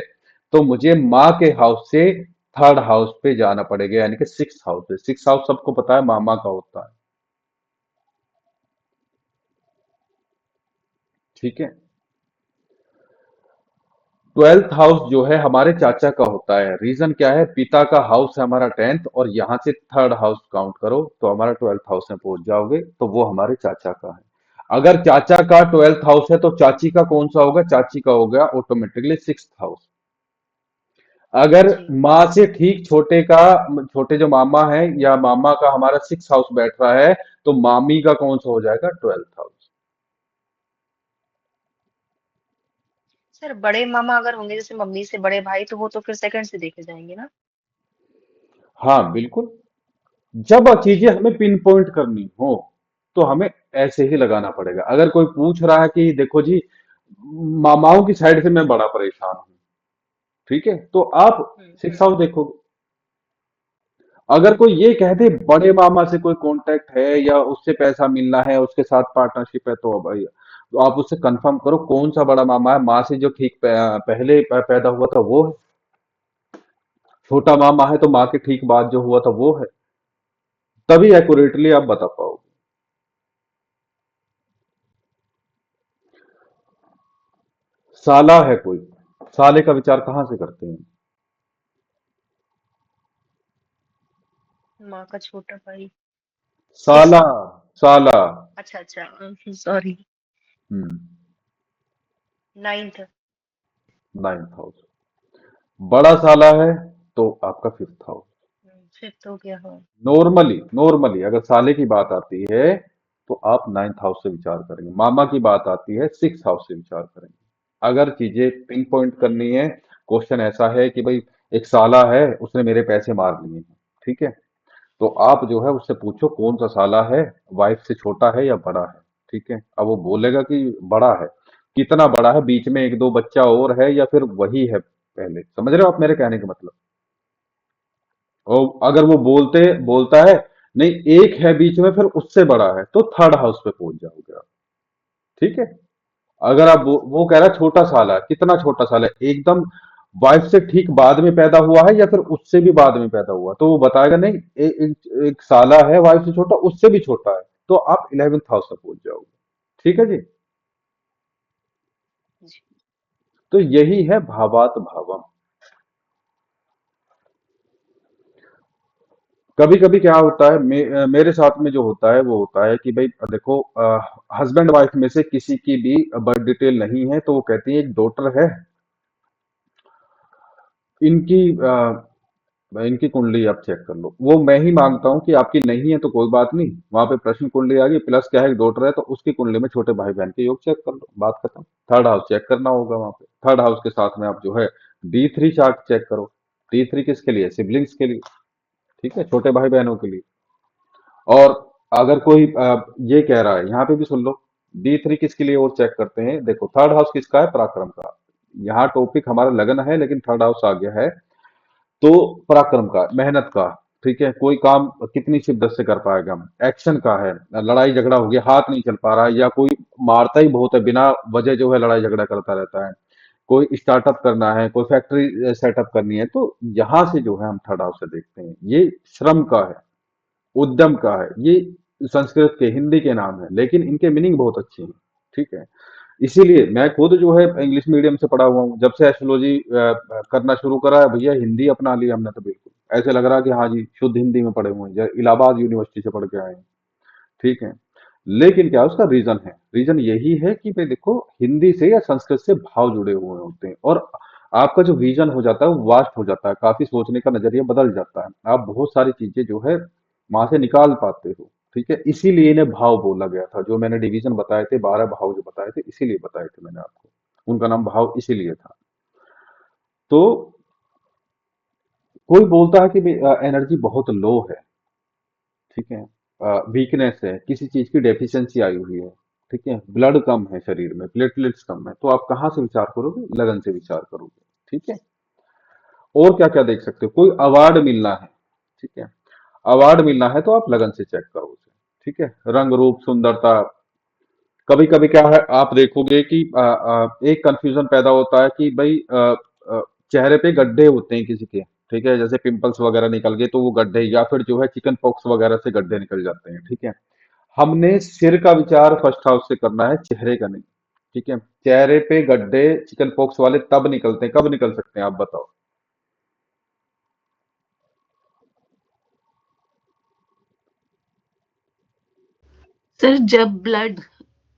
तो मुझे माँ के हाउस से 3rd हाउस पे जाना पड़ेगा, यानी कि 6th हाउस पे। 6th हाउस सबको पता है मामा का होता है। ठीक है। 12th हाउस जो है हमारे चाचा का होता है। रीजन क्या है? पिता का हाउस है हमारा 10th, और यहां से 3rd हाउस काउंट करो तो हमारा 12th हाउस में पहुंच जाओगे, तो वो हमारे चाचा का है। अगर चाचा का 12th हाउस है तो चाची का कौन सा होगा? चाची का होगा ऑटोमेटिकली 6th हाउस। अगर जी। माँ से ठीक छोटे का, छोटे जो मामा है या मामा का हमारा 6th हाउस बैठ रहा है तो मामी का कौन सा हो जाएगा? 12th house. सर बड़े मामा अगर होंगे जैसे मम्मी से बड़े भाई तो वो तो फिर सेकंड से देखे जाएंगे ना। हाँ बिल्कुल। जब चीजें हमें पिन पॉइंट करनी हो तो हमें ऐसे ही लगाना पड़ेगा। अगर कोई पूछ रहा है कि देखो जी मामाओं की साइड से मैं बड़ा परेशान हूं, ठीक है, तो आप हम्म। 6 हाउस देखोगे। अगर कोई ये कह दे बड़े मामा से कोई कांटेक्ट है या उससे पैसा मिलना है, उसके साथ पार्टनरशिप है, तो भाई तो आप उससे कंफर्म करो कौन सा बड़ा मामा है। माँ से जो ठीक पहले पैदा हुआ था वो है, छोटा मामा है तो माँ के ठीक बाद जो हुआ था वो है। तभी एक्यूरेटली आप बता पाओगे। साला है कोई, साले का विचार कहां से करते हैं? माँ का छोटा भाई। साला, सिक्स। साला। अच्छा अच्छा, सॉरी। हम्म। नाइन्थ। Ninth house. बड़ा साला है तो आपका फिफ्थ हाउस। फिफ्थ हो गया, हाँ। नॉर्मली नॉर्मली अगर साले की बात आती है तो आप नाइन्थ हाउस से विचार करेंगे। मामा की बात आती है सिक्स हाउस से विचार करेंगे। अगर चीजें पिन पॉइंट करनी है, क्वेश्चन ऐसा है कि भाई एक साला है उसने मेरे पैसे मार लिए हैं, ठीक है, तो आप जो है उससे पूछो कौन सा साला है, वाइफ से छोटा है या बड़ा है, ठीक है। अब वो बोलेगा कि बड़ा है। कितना बड़ा है, बीच में एक दो बच्चा और है या फिर वही है पहले, समझ रहे हो आप मेरे कहने का मतलब। और अगर वो बोलता है नहीं एक है बीच में फिर उससे बड़ा है, तो थर्ड हाउस पे पहुंच जाओगे आप, ठीक है। अगर आप वो कह रहा है छोटा साला है, कितना छोटा साला है, एकदम वाइफ से ठीक बाद में पैदा हुआ है या फिर उससे भी बाद में पैदा हुआ, तो वो बताएगा नहीं एक साला है वाइफ से छोटा, उससे भी छोटा है, तो आप 11th हाउस तक पहुंच जाओगे, ठीक है जी। जी। तो यही है भावात भावम। कभी कभी क्या होता है, मेरे साथ में जो होता है वो होता है कि भाई देखो, हस्बैंड वाइफ में से किसी की भी बर्थ डिटेल नहीं है, तो वो कहती है एक डॉटर है इनकी, इनकी कुंडली आप चेक कर लो। वो मैं ही मांगता हूँ कि आपकी नहीं है तो कोई बात नहीं, वहां पे प्रश्न कुंडली आ गई, प्लस क्या है डॉटर है तो उसकी कुंडली में छोटे भाई बहन के योग चेक कर लो, बात खत्म। थर्ड हाउस चेक करना होगा वहां पे, थर्ड हाउस के साथ में आप जो है D3 चार्ट चेक करो। D3 किसके लिए, सिबलिंग्स के लिए, ठीक है, छोटे भाई बहनों के लिए। और अगर कोई ये कह रहा है, यहाँ पे भी सुन लो, D3 किसके लिए और चेक करते हैं, देखो थर्ड हाउस किसका है, पराक्रम का। यहाँ टॉपिक हमारा लगन है लेकिन थर्ड हाउस आ गया है, तो पराक्रम का, मेहनत का, ठीक है, कोई काम कितनी शिद्दत से कर पाएगा, एक्शन का है, लड़ाई झगड़ा हो गया, हाथ नहीं चल पा रहा है, या कोई मारता ही बहुत है, बिना वजह जो है लड़ाई झगड़ा करता रहता है, कोई स्टार्टअप करना है, कोई फैक्ट्री सेटअप करनी है, तो यहां से जो है हम थर्ड हाउस से देखते हैं। ये श्रम का है, उद्यम का है, ये संस्कृत के हिंदी के नाम है लेकिन इनके मीनिंग बहुत अच्छे हैं, ठीक है। इसीलिए मैं खुद जो है इंग्लिश मीडियम से पढ़ा हुआ हूँ, जब से एस्ट्रोलॉजी करना शुरू करा है भैया हिंदी अपना लिया हमने, तो बिल्कुल ऐसे लग रहा है कि हाँ जी शुद्ध हिंदी में पढ़े हुए हैं, इलाहाबाद यूनिवर्सिटी से पढ़ के आए हैं, ठीक है। लेकिन क्या उसका रीजन है, रीजन यही है कि भाई देखो हिंदी से या संस्कृत से भाव जुड़े हुए होते हैं, और आपका जो विजन हो जाता है वो वास्ट हो जाता है, काफी सोचने का नजरिया बदल जाता है, आप बहुत सारी चीजें जो है वहां से निकाल पाते हो, ठीक है। इसीलिए इन्हें भाव बोला गया था, जो मैंने डिवीजन बताए थे, 12 भाव जो बताए थे इसीलिए बताए थे मैंने आपको, उनका नाम भाव इसीलिए था। तो कोई बोलता है कि एनर्जी बहुत लो है, ठीक है, वीकनेस है, किसी चीज की डेफिशिएंसी आई हुई है, ठीक है, ब्लड कम है शरीर में, प्लेटलेट्स कम है, तो आप कहाँ से विचार करोगे, लगन से विचार करोगे, ठीक है। और क्या क्या देख सकते हो, कोई अवार्ड मिलना है, ठीक है, अवार्ड मिलना है तो आप लगन से चेक करो उसे, ठीक है, रंग रूप सुंदरता। कभी कभी क्या है आप देखोगे कि एक कंफ्यूजन पैदा होता है कि भाई चेहरे पे गड्ढे होते हैं किसी के, ठीक है, जैसे पिंपल्स वगैरह निकल गए तो वो गड्ढे, या फिर जो है चिकन पॉक्स वगैरह से गड्ढे निकल जाते हैं, ठीक है। हमने सिर का विचार फर्स्ट हाउस से करना है, चेहरे का नहीं, ठीक है। चेहरे पे गड्ढे चिकन पॉक्स वाले तब निकलते हैं, कब निकल सकते हैं आप बताओ। सर जब ब्लड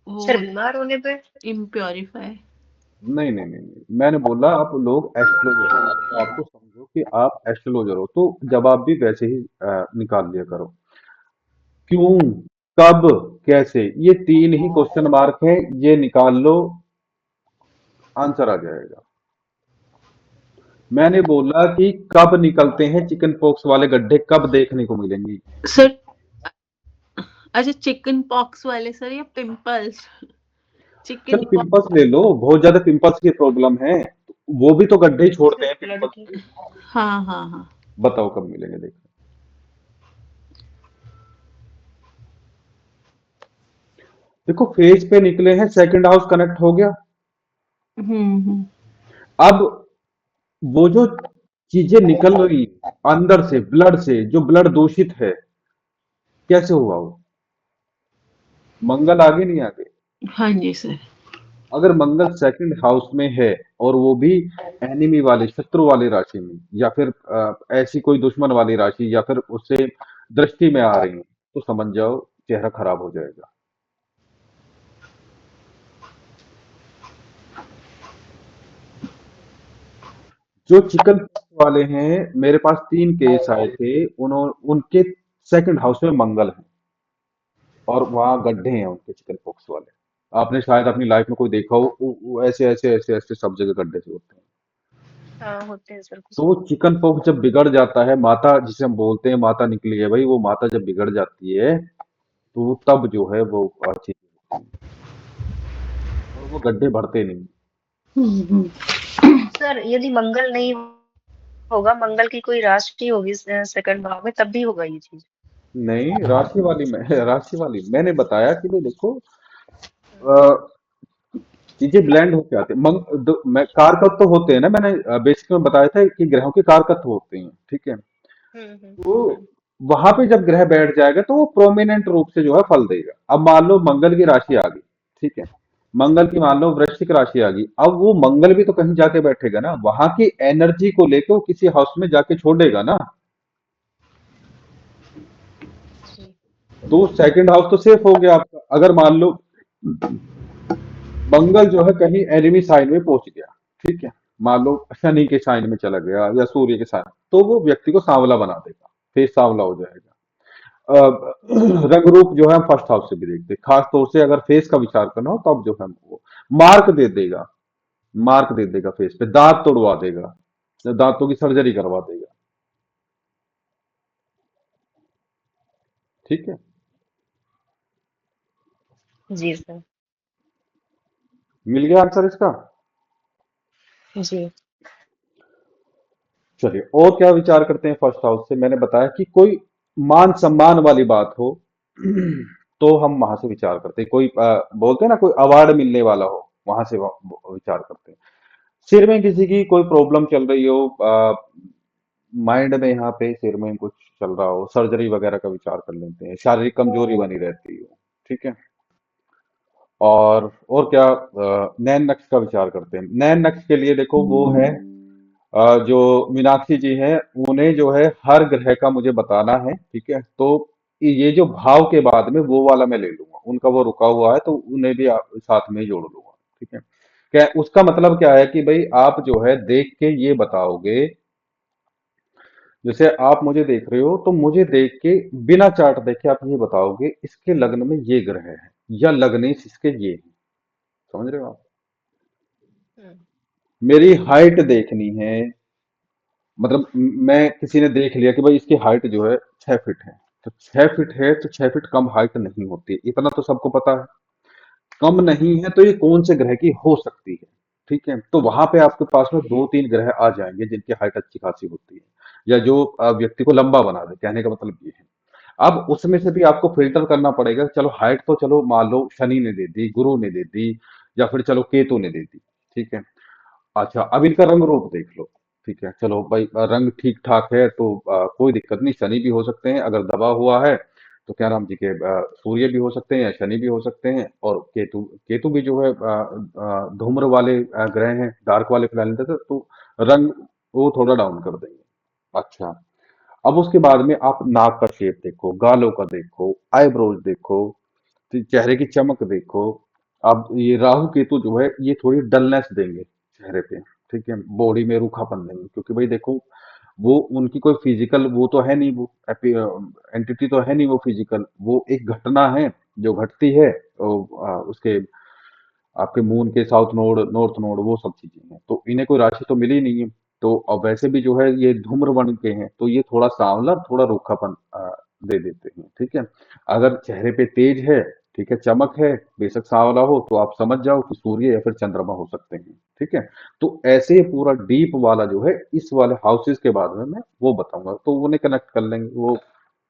वो सर बीमार होने पे। इम्प्योरिफाई। नहीं नहीं नहीं नहीं, मैंने बोला आप लोग एस्ट्रोलॉजर हो, तो आपको समझो कि आप एस्ट्रोलॉजर हो, तो जवाब भी वैसे ही निकाल लिया करो। क्यों, कब, कैसे, ये तीन ही क्वेश्चन मार्क है, ये निकाल लो, आंसर आ जाएगा। मैंने बोला कि कब निकलते हैं चिकन पॉक्स वाले गड्ढे, कब देखने को मिलेंगी। सर अच्छा चिकन पॉक्स वाले सर या पिंपल्स? चल चिकन पॉक्स। पिंपल्स ले लो, बहुत ज्यादा पिंपल्स की प्रॉब्लम है, वो भी तो गड्ढे ही छोड़ते सर हैं ब्लड पिंपल्स की। भी। हाँ हाँ हाँ। बताओ कब मिलेंगे, देखो। देखो फेज पे निकले हैं, सेकंड हाउस कनेक्ट हो गया। हम्म। अब वो जो चीजें निकल रही अंदर से, ब्लड से, जो ब्लड दूषित है, कैसे हुआ वो, मंगल आगे नहीं आगे। हाँ जी सर। अगर मंगल सेकंड हाउस में है और वो भी एनिमी वाले, शत्रु वाली राशि में, या फिर ऐसी कोई दुश्मन वाली राशि, या फिर उससे दृष्टि में आ रही है, तो समझ जाओ चेहरा खराब हो जाएगा। जो चिकन पॉक्स वाले हैं, मेरे पास 3 केस आए थे, उनके सेकंड हाउस में मंगल है और वहां गड्ढे हैं उनके चिकन पॉक्स वाले। आपने शायद अपनी लाइफ में कोई देखा हो, ऐसे ऐसे ऐसे ऐसे सब जगह गड्ढे से होते हैं। हाँ होते हैं सर कुछ तो वो लोग। चिकन पॉक्स जब बिगड़ जाता है, माता जिसे हम बोलते हैं माता निकली है भाई, वो माता जब बिगड़ जाती है तो वो तब जो है वो अच्छी होती है और वो गड्ढे भरते नहीं। सर यदि मंगल नहीं होगा, मंगल की कोई राशि होगी सेकंड भाव में, तब भी होगा ये चीज। नहीं, राशि वाली में राशि वाली मैंने बताया कि भाई देखो, हम्म चीजें ब्लेंड होके आती है। कारकत्व तो होते हैं ना, मैंने बेसिक में बताया था कि ग्रहों के कारकत्व होते हैं, ठीक है। तो हम्म। वहां पे जब ग्रह बैठ जाएगा तो वो प्रोमिनेंट रूप से जो है फल देगा। अब मान लो मंगल की राशि आ गई, ठीक है, मंगल की मान लो वृश्चिक राशि आ गई, अब वो मंगल भी तो कहीं जाके बैठेगा ना, वहां की एनर्जी को लेके वो किसी हाउस में जाके छोड़ेगा ना। जी। तो सेकंड हाउस तो सेफ हो गया आपका। अगर मान लो मंगल जो है कहीं एनिमी साइन में पहुंच गया, ठीक है, मान लो शनि के साइन में चला गया या सूर्य के साइन, तो वो व्यक्ति को सांवला बना देगा, फेस सांवला हो जाएगा। रंग रूप जो है हम फर्स्ट हाउस से भी देखते हैं, खास तौर से अगर फेस का विचार करना हो तब जो है वो मार्क दे देगा, मार्क दे देगा फेस पे, दांत तोड़वा देगा, दांतों की सर्जरी करवा देगा, ठीक है। जी सर। मिल गया आंसर इसका। जी। चलिए, और क्या विचार करते हैं फर्स्ट हाउस से। मैंने बताया कि कोई मान सम्मान वाली बात हो तो हम वहां से विचार करते हैं। कोई बोलते हैं ना, कोई अवार्ड मिलने वाला हो, वहां से विचार करते हैं। सिर में किसी की कोई प्रॉब्लम चल रही हो, माइंड में यहाँ पे सिर में कुछ चल रहा हो, सर्जरी वगैरह का विचार कर लेते हैं। शारीरिक कमजोरी बनी रहती हो, ठीक है। और क्या, नैन नक्श का विचार करते हैं। नैन नक्श के लिए देखो वो है, जो मीनाक्षी जी हैं, उन्हें जो है हर ग्रह का मुझे बताना है, ठीक है। तो ये जो भाव के बाद में वो वाला मैं ले लूंगा, उनका वो रुका हुआ है तो उन्हें भी साथ में ही जोड़ लूंगा, ठीक है। क्या उसका मतलब क्या है कि भाई आप जो है देख के ये बताओगे, जैसे आप मुझे देख रहे हो तो मुझे देख के, बिना चार्ट देखे आप ये बताओगे इसके लग्न में ये ग्रह है या लग्नेश इसके ये है। समझ रहे हो आप। हम्म मेरी हाइट देखनी है, मतलब मैं, किसी ने देख लिया कि भाई इसकी हाइट जो है 6 फीट है, तो 6 फीट है तो 6 फीट कम हाइट नहीं होती, इतना तो सबको पता है। कम नहीं है तो ये कौन से ग्रह की हो सकती है, ठीक है। तो वहां पे आपके पास में 2-3 ग्रह आ जाएंगे जिनकी हाइट अच्छी खासी होती है, या जो व्यक्ति को लंबा बना दे, कहने का मतलब ये है। अब उसमें से भी आपको फिल्टर करना पड़ेगा। चलो हाइट तो चलो मान लो शनि ने दे दी, गुरु ने दे दी, या फिर चलो केतु ने दे दी, ठीक है। अच्छा, अब इनका रंग रूप देख लो, ठीक है। चलो भाई, रंग ठीक ठाक है तो कोई दिक्कत नहीं, शनि भी हो सकते हैं। अगर दबा हुआ है तो क्या नाम जी के, सूर्य भी हो सकते हैं या शनि भी हो सकते हैं, और केतु, केतु भी जो है धूम्र वाले ग्रह हैं, डार्क वाले प्लैनेट है, तो रंग वो थोड़ा डाउन कर देंगे। अच्छा, अब उसके बाद में आप नाक का शेप देखो, गालों का देखो, आईब्रोज देखो, फिर चेहरे की चमक देखो। अब ये राहु केतु जो है ये थोड़ी डलनेस देंगे चेहरे पे, ठीक है, बॉडी में रूखापन देंगे, क्योंकि भाई देखो वो उनकी कोई फिजिकल वो तो है नहीं, वो एंटिटी तो है नहीं, वो फिजिकल, वो एक घटना है जो घटती है, उसके आपके मून के साउथ नोड, नॉर्थ नोड, वो सब चीजें हैं। तो इन्हें कोई राशि तो मिली नहीं है। तो अब वैसे भी जो है ये धूम्र वर्ण के हैं, तो ये थोड़ा सांवला, थोड़ा रूखापन दे देते हैं, ठीक है। अगर चेहरे पे तेज है, ठीक है, चमक है, बेशक सांवला हो, तो आप समझ जाओ कि सूर्य या फिर चंद्रमा हो सकते हैं, ठीक है। तो ऐसे ही पूरा डीप वाला जो है इस वाले हाउसेस के बाद में मैं वो बताऊंगा, तो उन्हें कनेक्ट कर लेंगे, वो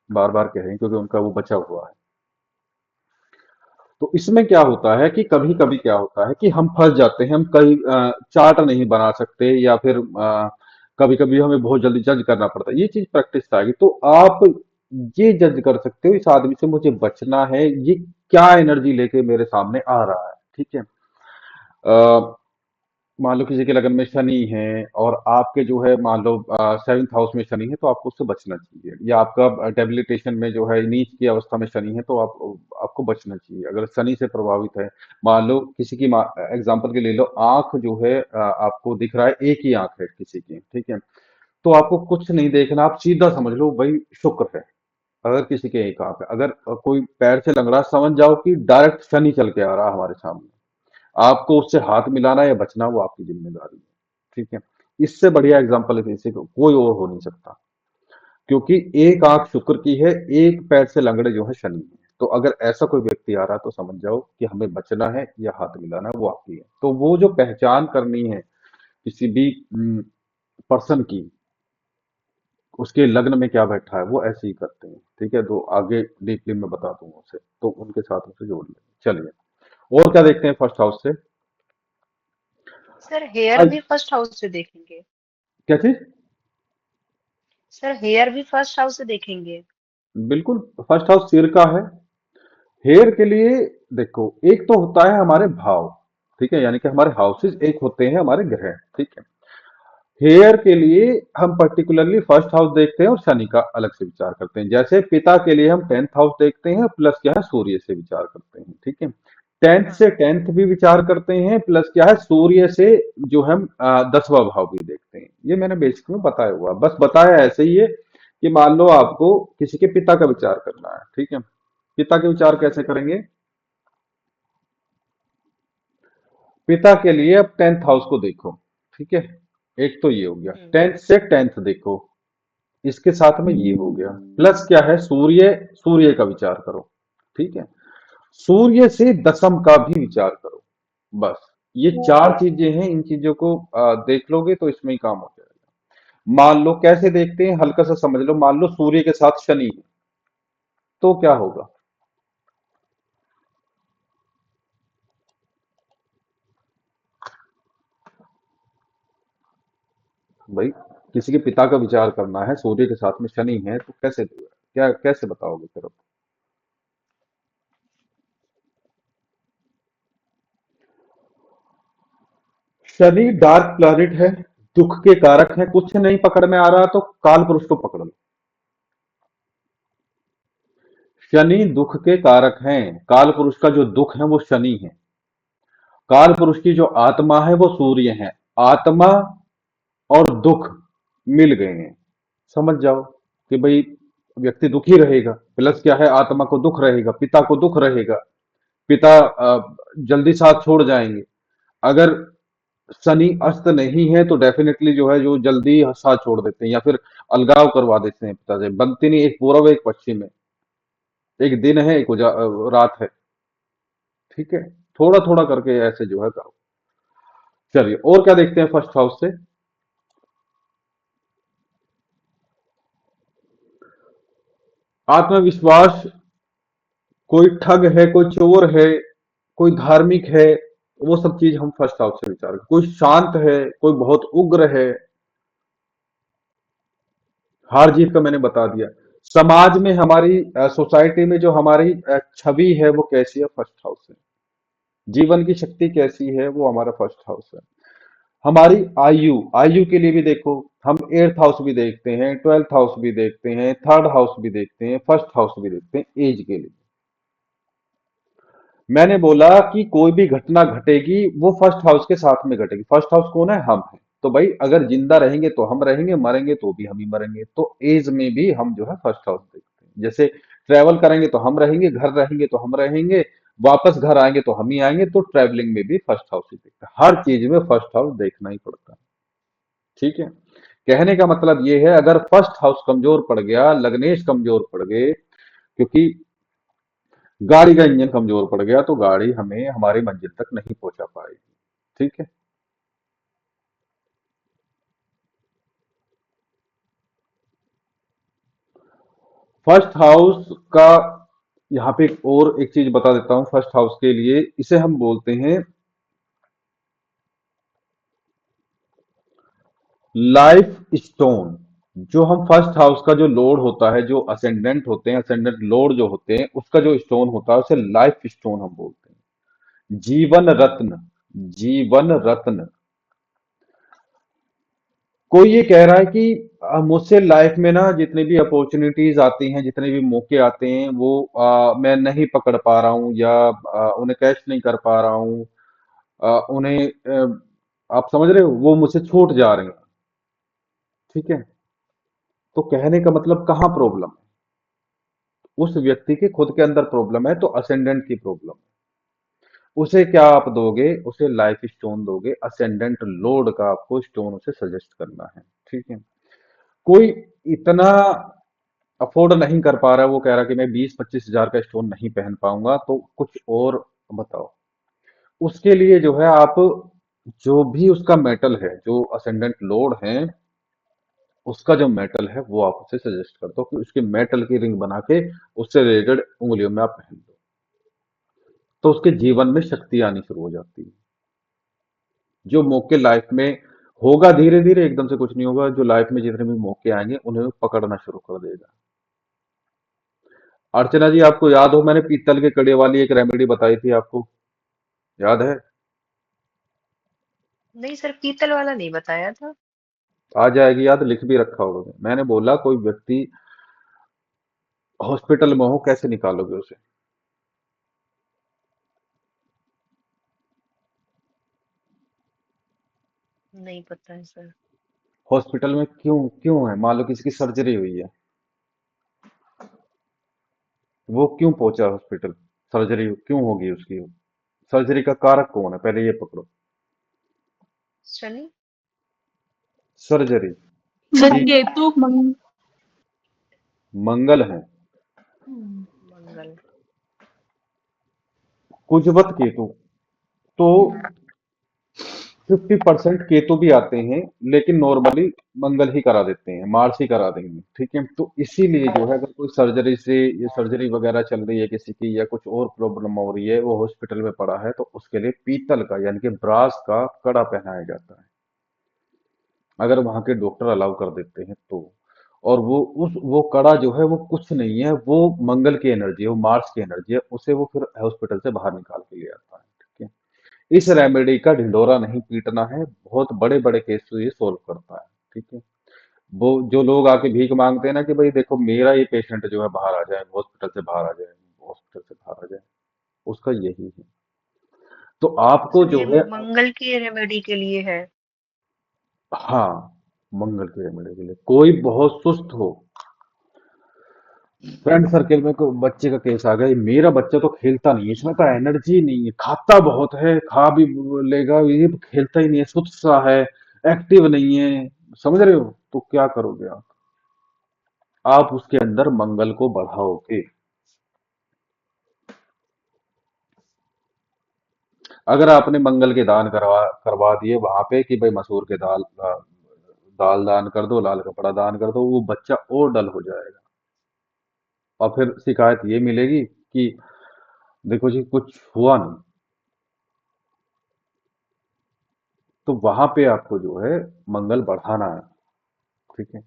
बार बार कह रहे हैं क्योंकि उनका वो बचा हुआ है। तो इसमें क्या होता है कि कभी कभी क्या होता है कि हम फंस जाते हैं, हम कहीं चार्ट नहीं बना सकते, या फिर कभी कभी हमें बहुत जल्दी जज करना पड़ता है। ये चीज प्रैक्टिस से आएगी तो आप ये जज कर सकते हो, इस आदमी से मुझे बचना है, ये क्या एनर्जी लेके मेरे सामने आ रहा है, ठीक है। मान लो किसी के लगन में शनि है और आपके जो है मान लो 7th हाउस में शनि है, तो आपको उससे बचना चाहिए। या आपका डेबिलिटेशन में जो है नीच की अवस्था में शनि है, तो आपको बचना चाहिए अगर शनि से प्रभावित है। मान लो किसी की एग्जांपल के ले लो, आंख जो है आपको दिख रहा है, एक ही आंख है किसी की, ठीक है। तो आपको कुछ नहीं देखना, आप सीधा समझ लो भाई शुक्र है। अगर किसी के एक आंख है, अगर कोई पैर से लंगड़ा, समझ जाओ कि डायरेक्ट शनि चल के आ रहा है हमारे सामने। आपको उससे हाथ मिलाना या बचना वो आपकी जिम्मेदारी है, ठीक है। इससे बढ़िया एग्जाम्पल इसे कोई और हो नहीं सकता, क्योंकि एक आंख शुक्र की है, एक पैर से लंगड़े जो है शनि है। तो अगर ऐसा कोई व्यक्ति आ रहा है तो समझ जाओ कि हमें बचना है या हाथ मिलाना है, वो आपकी है। तो वो जो पहचान करनी है किसी भी पर्सन की, उसके लग्न में क्या बैठा है, वो ऐसे ही करते हैं, ठीक है। तो आगे डीपली मैं बता दूंगा उसे, तो उनके साथ उसे जोड़ लेंगे। चलिए, और क्या देखते हैं फर्स्ट हाउस से। सर हेयर आज भी फर्स्ट हाउस से देखेंगे? क्या चीज? सर हेयर भी फर्स्ट हाउस से देखेंगे? बिल्कुल, फर्स्ट हाउस सिर का है। हेयर के लिए देखो, एक तो होता है हमारे भाव, ठीक है, यानी कि हमारे हाउसेस एक होते हैं हमारे ग्रह, ठीक है। हेयर के लिए हम पर्टिकुलरली फर्स्ट हाउस देखते हैं और शनि का अलग से विचार करते हैं। जैसे पिता के लिए हम 10th हाउस देखते हैं, प्लस क्या है सूर्य से विचार करते हैं, ठीक है। 10th हाँ। से 10th भी विचार करते हैं, प्लस क्या है सूर्य से जो हम 10वां भाव भी देखते हैं। ये मैंने बेसिक में बताया हुआ, बस बताया ऐसे ही है कि मान लो आपको किसी के पिता का विचार करना है, ठीक है। पिता के विचार कैसे करेंगे? पिता के लिए अब 10th हाउस को देखो, ठीक है। एक तो ये हो गया, हम्म। 10th से 10th देखो, इसके साथ में ये हो गया, प्लस क्या है सूर्य, सूर्य का विचार करो, ठीक है। सूर्य से दशम का भी विचार करो। बस ये चार चीजें हैं, इन चीजों को देख लोगे तो इसमें ही काम हो जाएगा। मान लो कैसे देखते हैं, हल्का सा समझ लो, मान लो सूर्य के साथ शनि है, तो क्या होगा? भाई किसी के पिता का विचार करना है, सूर्य के साथ में शनि है, तो कैसे क्या कैसे बताओगे फिर अब? शनि डार्क प्लैनेट है, दुख के कारक है। कुछ नहीं पकड़ में आ रहा तो काल पुरुष को पकड़ लो। शनि दुख के कारक हैं, काल पुरुष का जो दुख है वो शनि है। काल पुरुष की जो आत्मा है वो सूर्य है। आत्मा और दुख मिल गए हैं, समझ जाओ कि भाई व्यक्ति दुखी रहेगा, प्लस क्या है आत्मा को दुख रहेगा, पिता को दुख रहेगा। पिता जल्दी साथ छोड़ जाएंगे। अगर शनि अस्त नहीं है तो डेफिनेटली जो है जो जल्दी साथ छोड़ देते हैं या फिर अलगाव करवा देते हैं पिता से। बनती नहीं, एक पूरब एक पश्चिम है, एक दिन है एक रात है, ठीक है। थोड़ा थोड़ा करके ऐसे जो है करो। चलिए, और क्या देखते हैं फर्स्ट हाउस से। आत्मविश्वास, कोई ठग है, कोई चोर है, कोई धार्मिक है, वो सब चीज हम फर्स्ट हाउस से विचार करें। कोई शांत है, कोई बहुत उग्र है। हार जीत का मैंने बता दिया। समाज में हमारी सोसाइटी में जो हमारी छवि है वो कैसी है, फर्स्ट हाउस है। जीवन की शक्ति कैसी है, वो हमारा फर्स्ट हाउस है। हमारी आयु, आयु के लिए भी देखो, हम 8th हाउस भी देखते हैं, 12th हाउस भी देखते हैं, 3rd हाउस भी देखते हैं, फर्स्ट हाउस भी देखते हैं एज के लिए। मैंने बोला कि कोई भी घटना घटेगी वो फर्स्ट हाउस के साथ में घटेगी। फर्स्ट हाउस कौन है? हम हैं। तो भाई अगर जिंदा रहेंगे तो हम रहेंगे, मरेंगे तो भी हम ही मरेंगे। तो एज में भी हम जो है फर्स्ट हाउस देखते हैं। जैसे ट्रेवल करेंगे तो हम रहेंगे, घर रहेंगे तो हम रहेंगे, वापस घर आएंगे तो हम ही आएंगे। तो ट्रेवलिंग में भी फर्स्ट हाउस ही देखते हैं। हर चीज में फर्स्ट हाउस देखना ही पड़ता है, ठीक है। कहने का मतलब ये है, अगर फर्स्ट हाउस कमजोर पड़ गया, लग्नेश कमजोर पड़ गए, क्योंकि गाड़ी का इंजन कमजोर पड़ गया तो गाड़ी हमें हमारी मंजिल तक नहीं पहुंचा पाएगी, ठीक है। फर्स्ट हाउस का यहाँ पे एक और एक चीज बता देता हूँ फर्स्ट हाउस के लिए। इसे हम बोलते हैं लाइफ स्टोन। जो हम फर्स्ट हाउस का जो लॉर्ड होता है, जो असेंडेंट होते हैं, असेंडेंट लॉर्ड जो होते हैं, उसका जो स्टोन होता है उसे लाइफ स्टोन हम बोलते हैं। जीवन रत्न, जीवन रत्न, कोई ये कह रहा है कि मुझसे लाइफ में ना जितनी भी अपॉर्चुनिटीज आती हैं, जितने भी मौके आते हैं, वो मैं नहीं पकड़ पा रहा हूँ, या उन्हें कैच नहीं कर पा रहा हूँ। उन्हें आप समझ रहे हो, वो मुझसे छूट जा रही हैं। ठीक है। तो कहने का मतलब कहाँ प्रॉब्लम है? उस व्यक्ति के खुद के अंदर प्रॉब्लम है, तो असेंडेंट की प्रॉब्लम है। उसे क्या आप दोगे? उसे लाइफ स्टोन दोगे, असेंडेंट लॉर्ड का आपको स्टोन उसे सजेस्ट करना है। ठीक है। कोई इतना अफोर्ड नहीं कर पा रहा है, वो कह रहा है कि मैं 20-25 हजार का स्टोन नहीं पहन पाऊंगा, तो कुछ और बताओ। उसके लिए जो है आप, जो भी उसका मेटल है, जो असेंडेंट लॉर्ड है, उसका जो मेटल है वो आप उसे सजेस्ट कर दो कि उसके मेटल की रिंग बना के उससे रिलेटेड उंगलियों में आप पहन दो। तो उसके जीवन में शक्ति आनी शुरू हो जाती है। जो मौके लाइफ में होगा, धीरे धीरे, एकदम से कुछ नहीं होगा। जो लाइफ में जितने भी मौके आएंगे उन्हें वो पकड़ना शुरू कर देगा। अर्चना जी, आपको याद हो मैंने पीतल के कड़े वाली एक रेमेडी बताई थी आपको, याद है? नहीं सर, पीतल वाला नहीं बताया था। आ जाएगी याद, लिख भी रखा होगा। मैंने बोला कोई व्यक्ति हॉस्पिटल में हो, कैसे निकालोगे उसे? नहीं पता है सर। हॉस्पिटल में क्यों क्यों है? मान लो किसी की सर्जरी हुई है, वो क्यों पहुंचा हॉस्पिटल? सर्जरी क्यों होगी उसकी? सर्जरी का कारक कौन है, पहले ये पकड़ो। शनि। सर्जरी मंग, ठीक, केतु। मंग, मंगल है। हम्म। मंगल। कुजवत केतु। तो हम्म। 50% केतु भी आते हैं, लेकिन नॉर्मली मंगल ही करा देते हैं, मार्स ही करा देंगे। ठीक है। तो इसीलिए जो है, अगर कोई सर्जरी से, ये सर्जरी वगैरह चल रही है किसी की, या कुछ और प्रॉब्लम हो रही है, वो हॉस्पिटल में पड़ा है, तो उसके लिए पीतल का यानी कि ब्रास का कड़ा पहनाया जाता है, अगर वहां के डॉक्टर अलाउ कर देते हैं तो। और वो कड़ा जो है, वो कुछ नहीं है, वो मंगल की एनर्जी है, वो मार्स की एनर्जी है, उसे वो फिर हॉस्पिटल से बाहर निकाल के ले आता है। ठीक है। इस रेमेडी का ढिंढोरा नहीं पीटना है, बहुत बड़े बड़े केस तो ये सोल्व करता है। ठीक है। वो जो लोग आके भीख मांगते हैं ना कि भाई देखो मेरा ये पेशेंट जो है बाहर आ जाए, हॉस्पिटल से बाहर आ जाए, हॉस्पिटल से बाहर आ जाए, उसका यही है। तो आपको सर जो ये है, मंगल की रेमेडी के लिए है। हाँ, मंगल की रेमेडी के लिए कोई बहुत सुस्त हो, फ्रेंड सर्कल में कोई बच्चे का केस आ गया, मेरा बच्चा तो खेलता नहीं है, इसमें तो एनर्जी नहीं है, खाता बहुत है, खा भी लेगा, ये खेलता ही नहीं है, सुस्त सा है, एक्टिव नहीं है, समझ रहे हो? तो क्या करोगे आप उसके अंदर मंगल को बढ़ाओगे। अगर आपने मंगल के दान करवा करवा दिए वहां पे कि भाई मसूर के दाल दान कर दो, लाल कपड़ा दान कर दो, वो बच्चा और डल हो जाएगा। और फिर शिकायत ये मिलेगी कि देखो जी कुछ हुआ नहीं। तो वहां पे आपको जो है मंगल बढ़ाना है। ठीक है।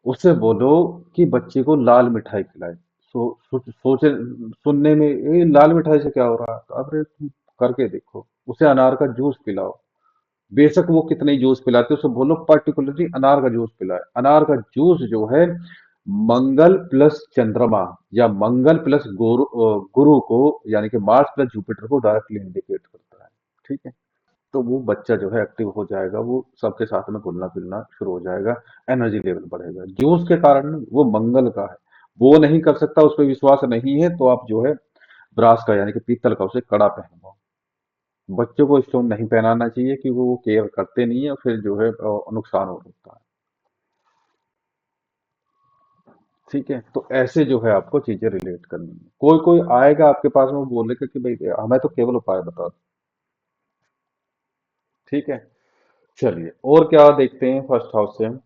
उससे बोलो कि बच्चे को लाल मिठाई खिलाए। सोचे सुनने में ये लाल मिठाई से क्या हो रहा है, तो अरे तुम करके देखो, उसे अनार का जूस पिलाओ। बेशक वो कितने ही जूस पिलाते हो, उसे बोलो पर्टिकुलरली अनार का जूस पिलाए। अनार का जूस जो है मंगल प्लस चंद्रमा, या मंगल प्लस गुरु को, यानी कि मार्स प्लस जुपिटर को डायरेक्टली इंडिकेट करता है। ठीक है। तो वो बच्चा जो है एक्टिव हो जाएगा, वो सबके साथ में घुलना फिरना शुरू हो जाएगा, एनर्जी लेवल बढ़ेगा, जो उसके कारण नहीं, वो मंगल का है। वो नहीं कर सकता, उस पर विश्वास नहीं है, तो आप जो है ब्रास का यानी कि पीतल का उसे कड़ा पहनाओ। बच्चों को स्टोन नहीं पहनाना चाहिए, क्योंकि वो केयर करते नहीं है, और फिर जो है नुकसान हो सकता है। ठीक है। तो ऐसे जो है आपको चीजें रिलेट करनी है। कोई कोई आएगा आपके पास में, वो बोलेगा कि भाई हमें तो केवल उपाय बता दो। ठीक है। चलिए, और क्या देखते हैं फर्स्ट हाउस से हम?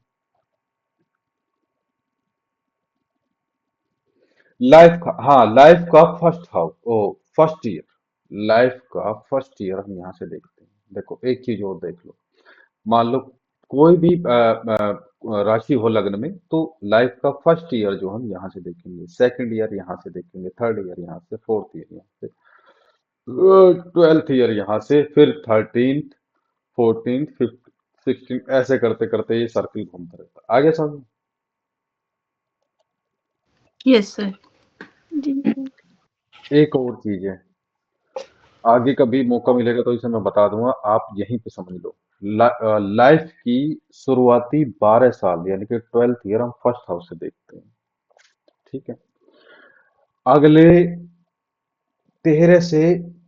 लाइफ का, हाँ, लाइफ का फर्स्ट हाउस, ओ, फर्स्ट ईयर, लाइफ का फर्स्ट ईयर हम यहाँ से देखते हैं। देखो एक चीज और देख लो। मान लो कोई भी राशि हो लग्न में, तो लाइफ का फर्स्ट ईयर जो हम यहाँ से देखेंगे, सेकंड ईयर यहाँ से देखेंगे, थर्ड ईयर यहाँ से, फोर्थ ईयर यहाँ से, ट्वेल्थ ईयर यहाँ से, फिर 13th 14th 15th 16 ऐसे करते करते ये सर्किल घूमता रहता है। आगे समझ में? Yes sir. जी सर। एक और चीज है, आगे कभी मौका मिलेगा तो इसे मैं बता दूंगा, आप यहीं पे समझ लो। लाइफ की शुरुआती 12 साल यानी कि 12th ईयर हम फर्स्ट हाउस से देखते हैं, ठीक है। अगले 13 से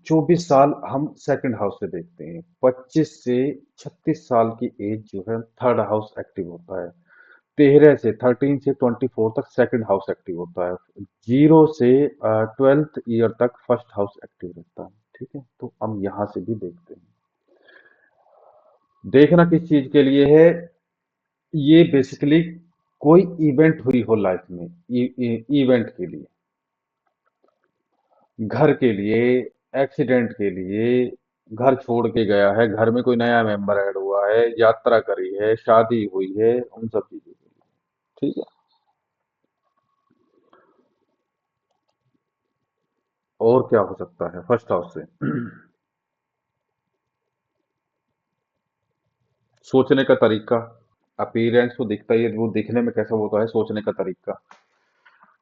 24 साल हम सेकंड हाउस से देखते हैं। 25 से 36 साल की एज जो है थर्ड हाउस एक्टिव होता है। 13 से 24 तक सेकंड हाउस एक्टिव होता है। 0 से 12th ईयर तक फर्स्ट हाउस एक्टिव रहता है, ठीक है। तो हम यहाँ से भी देखते हैं। देखना किस चीज के लिए है, ये बेसिकली कोई इवेंट हुई हो लाइफ में, इवेंट के लिए, घर के लिए, एक्सीडेंट के लिए, घर छोड़ के गया है, घर में कोई नया मेंबर ऐड हुआ है, यात्रा करी है, शादी हुई है, उन सब चीजों के लिए, ठीक है। और क्या हो सकता है फर्स्ट हाउस से? सोचने का तरीका, अपीयरेंस तो दिखता ही है, वो दिखने में कैसा होता है, सोचने का तरीका।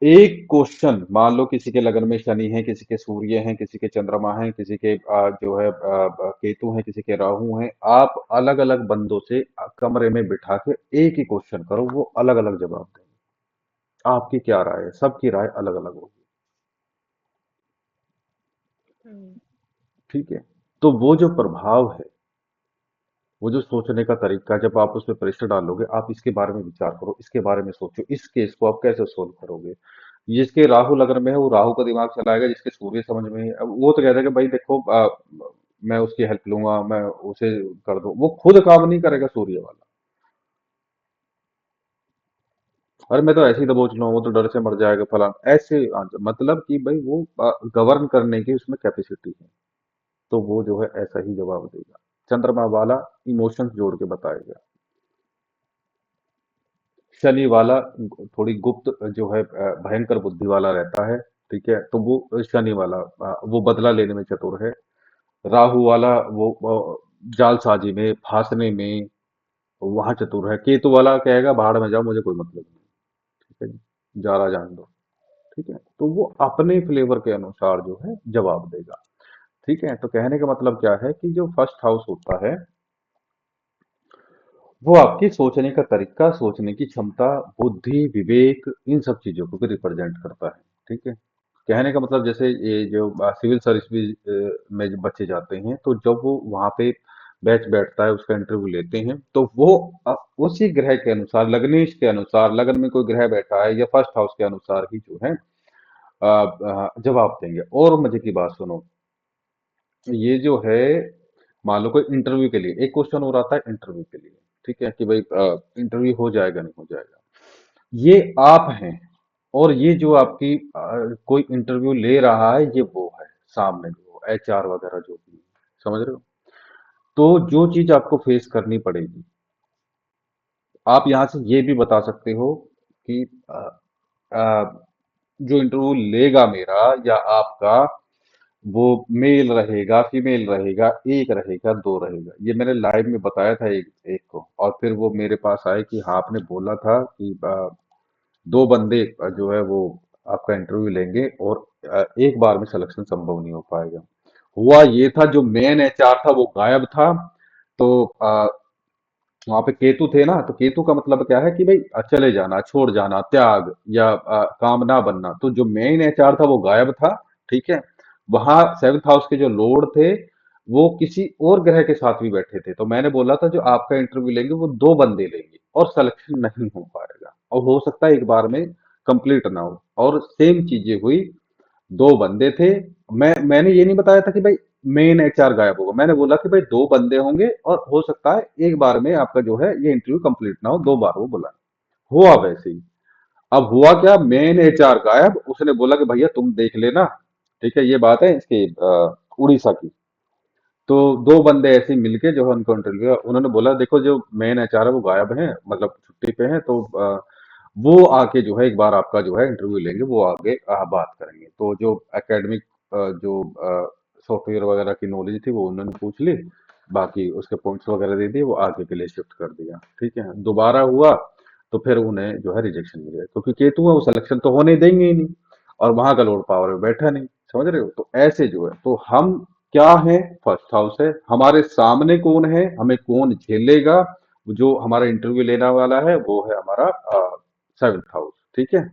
एक क्वेश्चन, मान लो किसी के लगन में शनि है, किसी के सूर्य हैं, किसी के चंद्रमा हैं, किसी के जो है केतु हैं, किसी के राहु हैं। आप अलग अलग बंदों से कमरे में बिठा के एक ही क्वेश्चन करो, वो अलग अलग जवाब देंगे। आपकी क्या राय है? सबकी राय अलग अलग होगी, हम्म। ठीक है। तो वो जो प्रभाव है, वो जो सोचने का तरीका, जब आप उसमें प्रेशर डालोगे, आप इसके बारे में विचार करो, इसके बारे में सोचो, इस केस को आप कैसे सोल्व करोगे। जिसके राहु लग्न में है वो राहु का दिमाग चलाएगा, जिसके सूर्य समझ में है अब वो तो कहता है कि भाई देखो, मैं उसकी हेल्प लूंगा, मैं उसे कर दूं। वो खुद काम नहीं करेगा सूर्य वाला। अरे मैं तो ऐसे ही दबोच लूंगा, वो तो डर से मर जाएगा फलाना, ऐसे आंसर, मतलब कि भाई वो गवर्न करने की उसमें कैपेसिटी है, तो वो जो है ऐसा ही जवाब देगा। चंद्रमा वाला इमोशंस जोड़ के बताएगा। शनि वाला थोड़ी गुप्त जो है, भयंकर बुद्धि वाला रहता है, ठीक है। तो वो शनि वाला वो बदला लेने में चतुर है। राहु वाला वो जालसाजी में, फांसने में वहां चतुर है। केतु वाला कहेगा भाड़ में जाओ, मुझे कोई मतलब नहीं, ठीक है जी, जा रहा जान दो, ठीक है। तो वो अपने फ्लेवर के अनुसार जो है जवाब देगा, ठीक है। तो कहने का मतलब क्या है कि जो फर्स्ट हाउस होता है वो आपकी सोचने का तरीका, सोचने की क्षमता, बुद्धि, विवेक, इन सब चीजों को भी रिप्रेजेंट करता है, ठीक है। कहने का मतलब जैसे ये जो सिविल सर्विस भी में जो बच्चे जाते हैं, तो जब वो वहां पे बैच बैठता है, उसका इंटरव्यू लेते हैं, तो वो उसी ग्रह के अनुसार, लग्नेश के अनुसार, लगन में कोई ग्रह बैठा है या फर्स्ट हाउस के अनुसार ही जो है जवाब देंगे। और मजे की बात सुनो, ये जो है, मान लो कोई इंटरव्यू के लिए एक क्वेश्चन हो रहा था, इंटरव्यू के लिए, ठीक है, कि भाई इंटरव्यू हो जाएगा नहीं हो जाएगा, ये आप हैं, और ये जो आपकी कोई इंटरव्यू ले रहा है, ये वो है सामने, जो एचआर वगैरह जो भी है, समझ रहे हो। तो जो चीज आपको फेस करनी पड़ेगी, आप यहाँ से ये भी बता सकते हो कि जो इंटरव्यू लेगा मेरा या आपका, वो मेल रहेगा, फीमेल रहेगा, एक रहेगा, दो रहेगा। ये मैंने लाइव में बताया था एक एक को, और फिर वो मेरे पास आए कि हाँ आपने बोला था कि दो बंदे जो है वो आपका इंटरव्यू लेंगे, और एक बार में सिलेक्शन संभव नहीं हो पाएगा। हुआ ये था, जो मेन एचआर था वो गायब था। तो वहां पे केतु थे ना, तो केतु का मतलब क्या है कि भाई चले जाना, छोड़ जाना, त्याग, या काम ना बनना। तो जो मेन एचआर था वो गायब था, ठीक है। वहां सेवंथ हाउस के जो लॉर्ड थे, वो किसी और ग्रह के साथ भी बैठे थे। तो मैंने बोला था जो आपका इंटरव्यू लेंगे वो दो बंदे लेंगे, और सिलेक्शन नहीं हो पाएगा, और हो सकता है एक बार में कंप्लीट ना हो। और सेम चीजें हुई, दो बंदे थे। मैंने ये नहीं बताया था कि भाई मेन एचआर गायब होगा, मैंने बोला कि भाई दो बंदे होंगे, और हो सकता है एक बार में आपका जो है ये इंटरव्यू कंप्लीट ना हो, दो बार वो बुलाए। हुआ वैसे ही। अब हुआ क्या, मेन एचआर गायब, उसने बोला कि भैया तुम देख लेना, ठीक है। ये बात है इसकी उड़ीसा की। तो दो बंदे ऐसे ही मिलके जो है उनको इंटरव्यू, उन्होंने बोला देखो जो मेन एचआर है वो गायब है, मतलब छुट्टी पे है, तो वो आके जो है एक बार आपका जो है इंटरव्यू लेंगे, वो आगे बात करेंगे। तो जो एकेडमिक जो सॉफ्टवेयर वगैरह की नॉलेज थी वो उन्होंने पूछ ली, बाकी उसके पॉइंट्स वगैरह दे दिए, वो आगे के लिए शिफ्ट कर दिया। ठीक है, दोबारा हुआ तो फिर उन्हें जो है रिजेक्शन मिल गया, क्योंकि केतु है वो सिलेक्शन तो होने देंगे ही नहीं, और वहां का लॉर्ड पावर में बैठा नहीं। समझ रहे हो? तो ऐसे जो है, तो हम क्या है, फर्स्ट हाउस है, हमारे सामने कौन है, हमें कौन झेलेगा, जो हमारा इंटरव्यू लेने वाला है वो है हमारा सेवन्थ हाउस। ठीक है,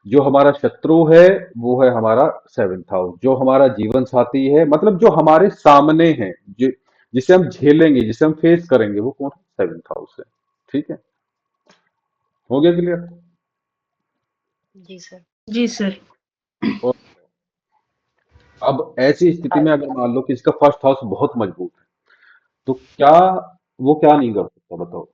जो हमारा शत्रु है वो है हमारा सेवन्थ हाउस, जो हमारा जीवन साथी है, मतलब जो हमारे सामने है, जिसे हम झेलेंगे, जिसे हम फेस करेंगे, वो कौन है, सेवन्थ हाउस है। ठीक है, हो गया क्लियर? जी सर। जी सर। और अब ऐसी स्थिति में अगर मान लो कि इसका फर्स्ट हाउस बहुत मजबूत है, तो क्या वो क्या नहीं कर सकता, बताओ?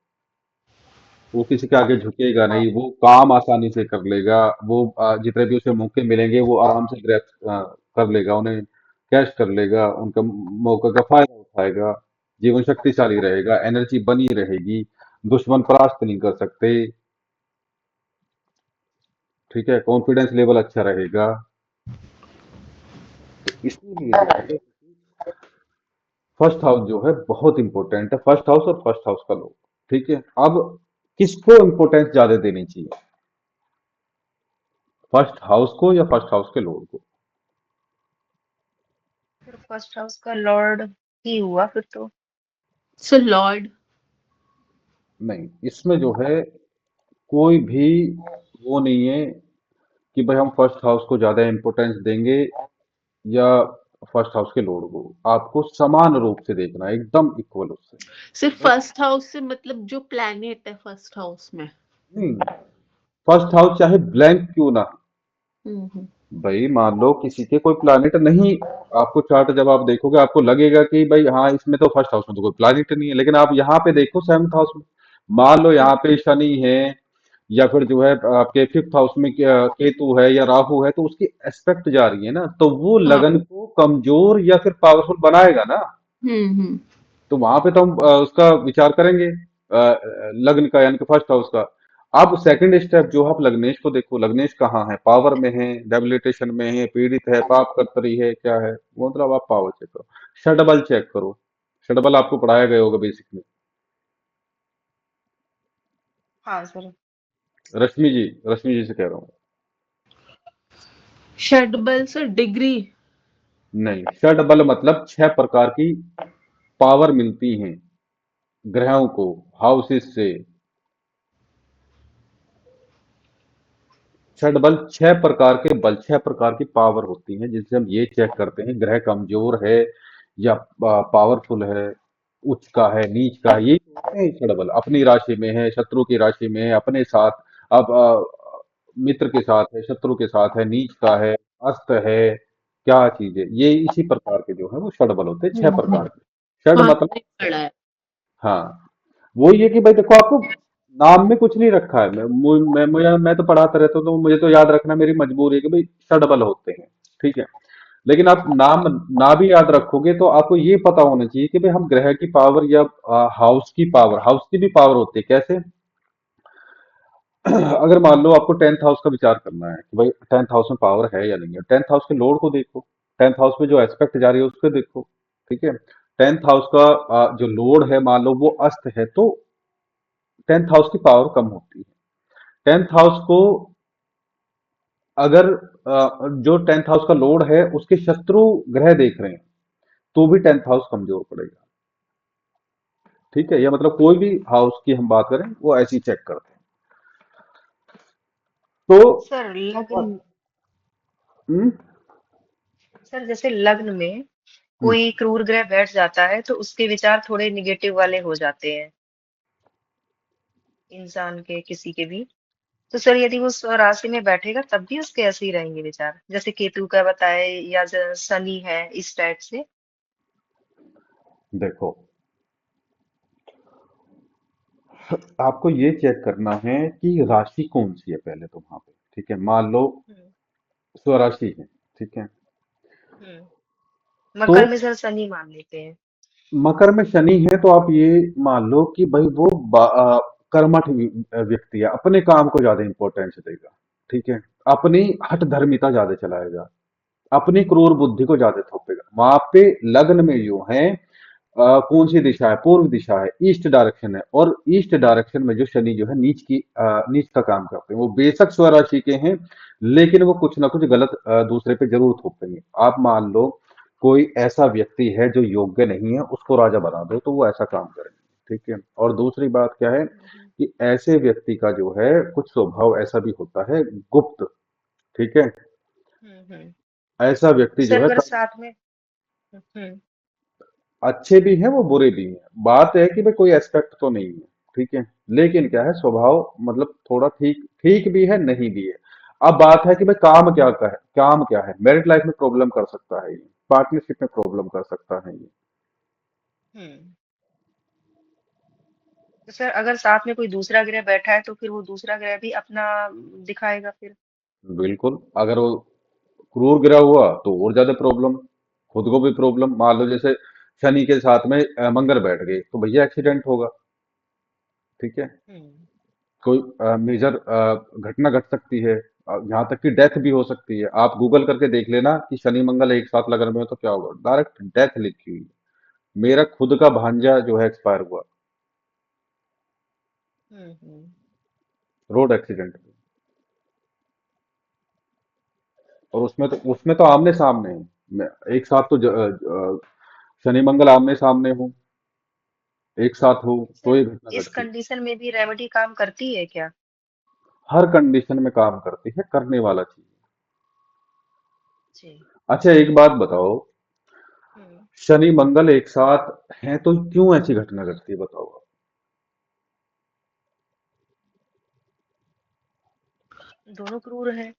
वो किसी के आगे झुकेगा हाँ नहीं, वो काम आसानी से कर लेगा, वो जितने भी उसे मौके मिलेंगे वो आराम से ग्रैब कर लेगा, उन्हें कैश कर लेगा, उनका मौके का फायदा उठाएगा, जीवन शक्तिशाली रहेगा, एनर्जी बनी रहेगी, दुश्मन परास्त नहीं कर सकते। ठीक है, कॉन्फिडेंस लेवल अच्छा रहेगा। तो इसीलिए जो है फर्स्ट हाउस जो है बहुत इंपॉर्टेंट है, फर्स्ट हाउस और फर्स्ट हाउस का लोग। ठीक है, अब किसको इंपॉर्टेंस ज्यादा देनी चाहिए, फर्स्ट हाउस को या फर्स्ट हाउस के लोग को? फिर फर्स्ट हाउस का लॉर्ड ही हुआ फिर तो। सो लॉर्ड। नहीं, इसमें जो है कोई भी वो नहीं है कि भाई हम फर्स्ट हाउस को ज्यादा इंपॉर्टेंस देंगे या फर्स्ट हाउस के लॉर्ड को। आपको समान रूप से देखना है, एकदम इक्वल उससे। सिर्फ भाई फर्स्ट हाउस से मतलब जो प्लैनेट है फर्स्ट हाउस में। नहीं, फर्स्ट हाउस चाहे ब्लैंक क्यों ना हो। हम्म। भाई मान लो किसी के कोई प्लैनेट नहीं, आपको चार्ट जब आप देखोगे आपको लगेगा कि भाई हाँ इसमें तो फर्स्ट हाउस में तो कोई प्लैनेट नहीं है, लेकिन आप यहाँ पे देखो सेवंथ हाउस में, मान लो यहाँ पे शनि है, या फिर जो है आपके फिफ्थ हाउस में केतु है या राहु है, तो उसकी एस्पेक्ट जा रही है ना, तो वो हाँ। लगन को कमजोर या फिर पावरफुल बनाएगा ना। हम्म। तो वहां पे तो हम उसका विचार करेंगे, लग्न का यानी कि फर्स्ट हाउस का। अब सेकंड स्टेप जो है, आप लग्नेश को देखो, लग्नेश कहाँ है, पावर में है, डेबिलिटेशन में है, पीड़ित है, पाप कर्तरी है, क्या है, मतलब आप पावर चेक करो, षडबल चेक करो। षडबल आपको पढ़ाया गया होगा बेसिक में। हाँ सर। रश्मि जी, रश्मि जी से कह रहा हूँ। षडबल से डिग्री। नहीं, षडबल मतलब 6 प्रकार की पावर मिलती हैं ग्रहों को, हाउसेस से। छठ बल 6 प्रकार के बल, 6 प्रकार की पावर होती हैं, जिससे हम ये चेक करते हैं ग्रह कमजोर है या पावरफुल है, उच्च का है, नीच का है। ये होते हैं छठ बल, अपनी राशि में है, शत्रु की राशि में है, अपने साथ, अब मित्र के साथ है, शत्रु के साथ है, नीच का है, अस्त है, क्या चीज है, ये इसी प्रकार के जो है वो षड बल होते हैं, 6 प्रकार के। षड हाँ मतलब, मैंने पढ़ा है। हाँ, वो ये कि भाई देखो, आपको नाम में कुछ नहीं रखा है, मैं तो पढ़ाता रहता हूँ, तो मुझे तो याद रखना मेरी मजबूरी है कि भाई षडबल होते हैं। ठीक है, लेकिन आप नाम ना भी याद रखोगे तो आपको ये पता होना चाहिए कि भाई हम ग्रह की पावर या हाउस की पावर, हाउस की भी पावर होती है कैसे। अगर मान लो आपको टेंथ हाउस का विचार करना है कि भाई टेंथ हाउस में पावर है या नहीं है, टेंथ हाउस के लॉर्ड को देखो, टेंथ हाउस में जो एस्पेक्ट जा रही है उसको देखो। ठीक है, टेंथ हाउस का जो लॉर्ड है मान लो वो अस्त है, तो टेंथ हाउस की पावर कम होती है। टेंथ हाउस को अगर जो टेंथ हाउस का लॉर्ड है उसके शत्रु ग्रह देख रहे हैं, तो भी टेंथ हाउस कमजोर पड़ेगा। ठीक है, या मतलब कोई भी हाउस की हम बात करें वो ऐसी चेक करते हैं। तो सर लग्न। हम्म, सर जैसे लग्न में हम्म, कोई क्रूर ग्रह बैठ जाता है तो उसके विचार थोड़े निगेटिव वाले हो जाते हैं, इंसान के किसी के भी। तो सर यदि वो स्वराशि में बैठेगा तब भी उसके ऐसे ही रहेंगे विचार, जैसे केतु का बताए या शनि है, इस टाइप से। देखो, आपको ये चेक करना है कि राशि कौन सी है पहले तो वहां पे। ठीक है, मान लो हम्म। स्वराशि है। ठीक है, तो मकर में सर शनि मान लेते हैं। मकर में शनि है, तो आप ये मान लो कि भाई वो कर्मठ व्यक्ति है, अपने काम को ज्यादा इंपॉर्टेंस देगा। ठीक है, अपनी हठ धर्मिता ज्यादा चलाएगा, अपनी क्रूर बुद्धि को ज्यादा थोपेगा। वहां पे लग्न में जो है कौन सी दिशा है? पूर्व दिशा है, ईस्ट डायरेक्शन है। और ईस्ट डायरेक्शन में जो शनि जो है नीच का काम करते हैं। वो बेशक स्वराशि के हैं, लेकिन वो कुछ ना कुछ गलत दूसरे पे जरूर थोपेंगे। आप मान लो कोई ऐसा व्यक्ति है जो योग्य नहीं है, उसको राजा बना दो तो वो ऐसा काम करेंगे, ठीक है। और दूसरी बात क्या है हम्म कि ऐसे व्यक्ति का जो है कुछ स्वभाव ऐसा भी होता है गुप्त, ठीक है। हम्म। ऐसा व्यक्ति जो सर है अगर साथ में अच्छे भी हैं वो बुरे भी हैं। बात है कि भाई कोई एस्पेक्ट तो नहीं है, ठीक है। लेकिन क्या है स्वभाव मतलब थोड़ा ठीक ठीक भी है नहीं भी है। अब बात है कि भाई काम क्या है। मैरिड लाइफ में प्रॉब्लम कर सकता है ये, पार्टनरशिप में प्रॉब्लम कर सकता है ये। हम्म। तो सर अगर साथ में कोई दूसरा ग्रह बैठा है तो फिर वो दूसरा ग्रह भी अपना दिखाएगा फिर। बिल्कुल, अगर वो क्रूर गिरा हुआ तो और ज्यादा प्रॉब्लम, खुद को भी प्रॉब्लम। मान लो जैसे शनि के साथ में मंगल बैठ गए तो भैया एक्सीडेंट होगा, ठीक है। हम्म कोई मेजर घटना घट सकती है, यहाँ तक कि डेथ भी हो सकती है। आप गूगल करके देख लेना कि शनि मंगल एक साथ लगन में हो तो क्या होगा, डायरेक्ट डेथ लिखी हुई है। मेरा खुद का भांजा जो है एक्सपायर हुआ हम्म। रोड एक्सीडेंट में। और उसमें तो आमने सामने है। एक साथ तो शनि मंगल आमने सामने हो, एक साथ हो तो सर ये घटना इस घटती है। कंडीशन में भी रेमेडी काम करती है क्या? हर कंडीशन में काम करती है, करने वाला चीज। जी। अच्छा एक बात बताओ, हम्म। शनि मंगल एक साथ हैं तो क्यों ऐसी घटना घटती है बताओ आप? दोनों क्रूर हैं।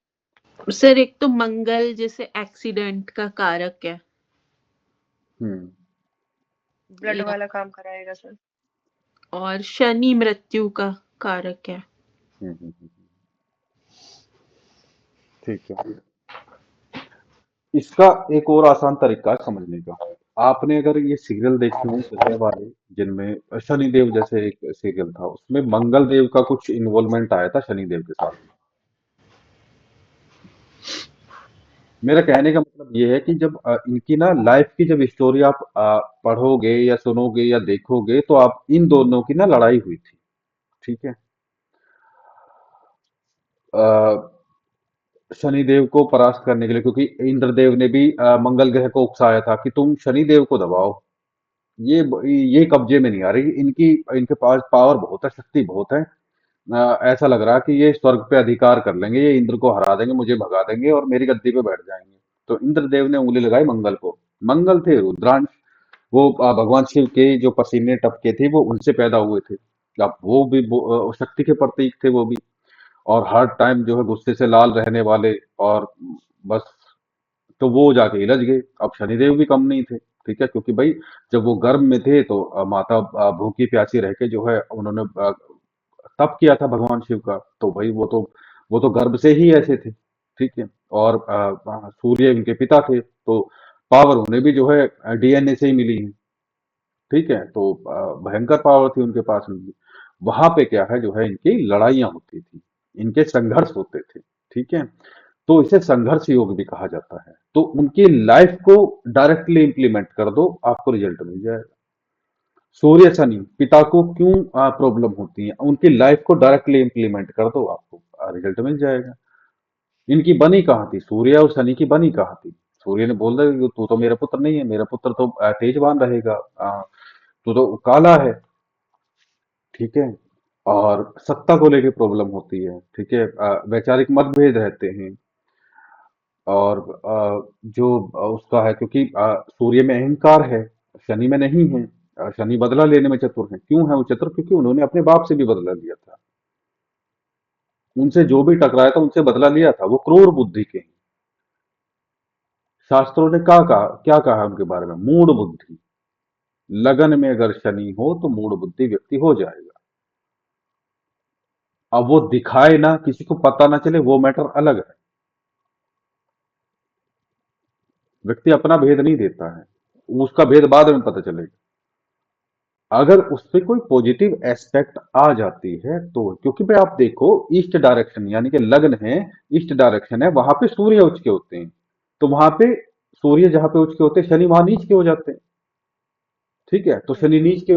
सर एक तो मंगल जैसे एक्सीडेंट का कारक है, हम्म ब्लड या वाला काम कराएगा सर। और शनि मृत्यु का कारक है। हम्म। ठीक है। इसका एक और आसान तरीका है समझने का। आपने अगर ये सीरियल देखे हो पहले वाले, जिनमें शनिदेव जैसे एक सीरियल था, उसमें मंगल देव का कुछ इन्वॉल्वमेंट आया था शनिदेव के साथ। मेरा कहने का मतलब ये है कि जब इनकी ना लाइफ की जब स्टोरी आप पढ़ोगे या सुनोगे या देखोगे तो आप इन दोनों की ना लड़ाई हुई थी, ठीक है। शनिदेव को परास्त करने के लिए, क्योंकि इंद्रदेव ने भी मंगल ग्रह को उकसाया था कि तुम शनिदेव को दबाओ, ये ये कब्जे में नहीं आ रही। इनकी इनके पास पावर बहुत है, शक्ति बहुत है। ऐसा लग रहा है कि ये स्वर्ग पे अधिकार कर लेंगे, ये इंद्र को हरा देंगे, मुझे भगा देंगे और मेरी गद्दी पे बैठ जाएंगे। तो इंद्रदेव ने उंगली लगाई मंगल को। मंगल थे रुद्रांश, वो भगवान शिव के जो पसीने टपके थे वो उनसे पैदा हुए थे। अब वो भी शक्ति के प्रतीक थे वो भी। और हर टाइम जो है गुस्से से लाल रहने वाले। और बस, तो वो जाके हिलज गए। अब शनिदेव भी कम नहीं थे, ठीक है। क्योंकि भाई जब वो गर्भ में थे तो माता भूखी प्यासी रह के जो है उन्होंने तप किया था भगवान शिव का। तो भाई वो तो गर्भ से ही ऐसे थे, ठीक है। और सूर्य इनके पिता थे तो पावर उन्हें भी जो है डीएनए से ही मिली है, ठीक है। तो भयंकर पावर थी उनके पास में भी। वहां पे क्या है जो है इनकी लड़ाइयाँ होती थी, इनके संघर्ष होते थे, ठीक है। तो इसे संघर्ष योग भी कहा जाता है। तो उनकी लाइफ को डायरेक्टली इंप्लीमेंट कर दो, आपको रिजल्ट मिल जाएगा। सूर्य शनि पिता को क्यों प्रॉब्लम होती है, उनकी लाइफ को डायरेक्टली इंप्लीमेंट कर दो, आपको रिजल्ट मिल जाएगा। इनकी बनी कहाँ थी, सूर्य और शनि की बनी कहाँ थी? सूर्य ने बोल दिया कि तू तो मेरा पुत्र नहीं है, मेरा पुत्र तो तेजवान रहेगा, तू तो काला है, ठीक है। और सत्ता को लेके प्रॉब्लम होती है, ठीक है। वैचारिक मतभेद रहते हैं। और जो उसका है, क्योंकि सूर्य में अहंकार है, शनि में नहीं है। शनि बदला लेने में चतुर है। क्यों है वो चतुर? क्योंकि उन्होंने अपने बाप से भी बदला लिया था। उनसे जो भी टकराया था उनसे बदला लिया था। वो क्रूर बुद्धि के हैं। शास्त्रों ने क्या कहा है उनके बारे में? मूढ़ बुद्धि। लगन में अगर शनि हो तो मूढ़ बुद्धि व्यक्ति हो जाएगा। अब वो दिखाए ना, किसी को पता ना चले, वो मैटर अलग है। व्यक्ति अपना भेद नहीं देता है, उसका भेद बाद में पता चलेगा। अगर उस पे कोई पॉजिटिव एस्पेक्ट आ जाती है तो, क्योंकि भाई आप देखो ईस्ट डायरेक्शन यानी कि लग्न है, ईस्ट डायरेक्शन है, वहां पे सूर्य उच्च के होते हैं। तो वहां पे सूर्य जहां पे उच्च के होते हैं, शनि वहां नीच के हो जाते हैं। ठीक है, तो शनि नीच के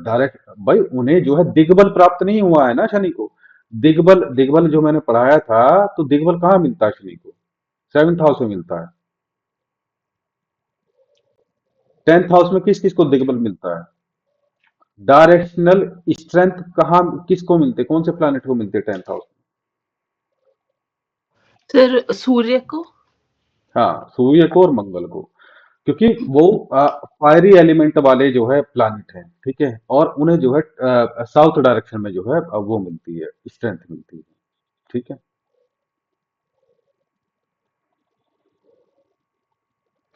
डायरेक्ट भाई उन्हें जो है दिग्बल प्राप्त नहीं हुआ है ना शनि को। दिग्बल दिग्बल जो मैंने पढ़ाया था, तो दिग्बल कहाँ मिलता है शनि को? 7th हाउस में मिलता है। 10th हाउस में किस किस को दिग्बल मिलता है? डायरेक्शनल स्ट्रेंथ कहाँ किसको मिलते, कौन से प्लैनेट को मिलते हैं 10th हाउस में? सर सूर्य को। हाँ, सूर्य को और मंगल को, क्योंकि वो फायरी एलिमेंट वाले जो है प्लैनेट हैं, ठीक है, और उन्हें जो है साउथ डायरेक्शन में जो है वो मिलती है, स्ट्रेंथ मिलती है, ठीक है।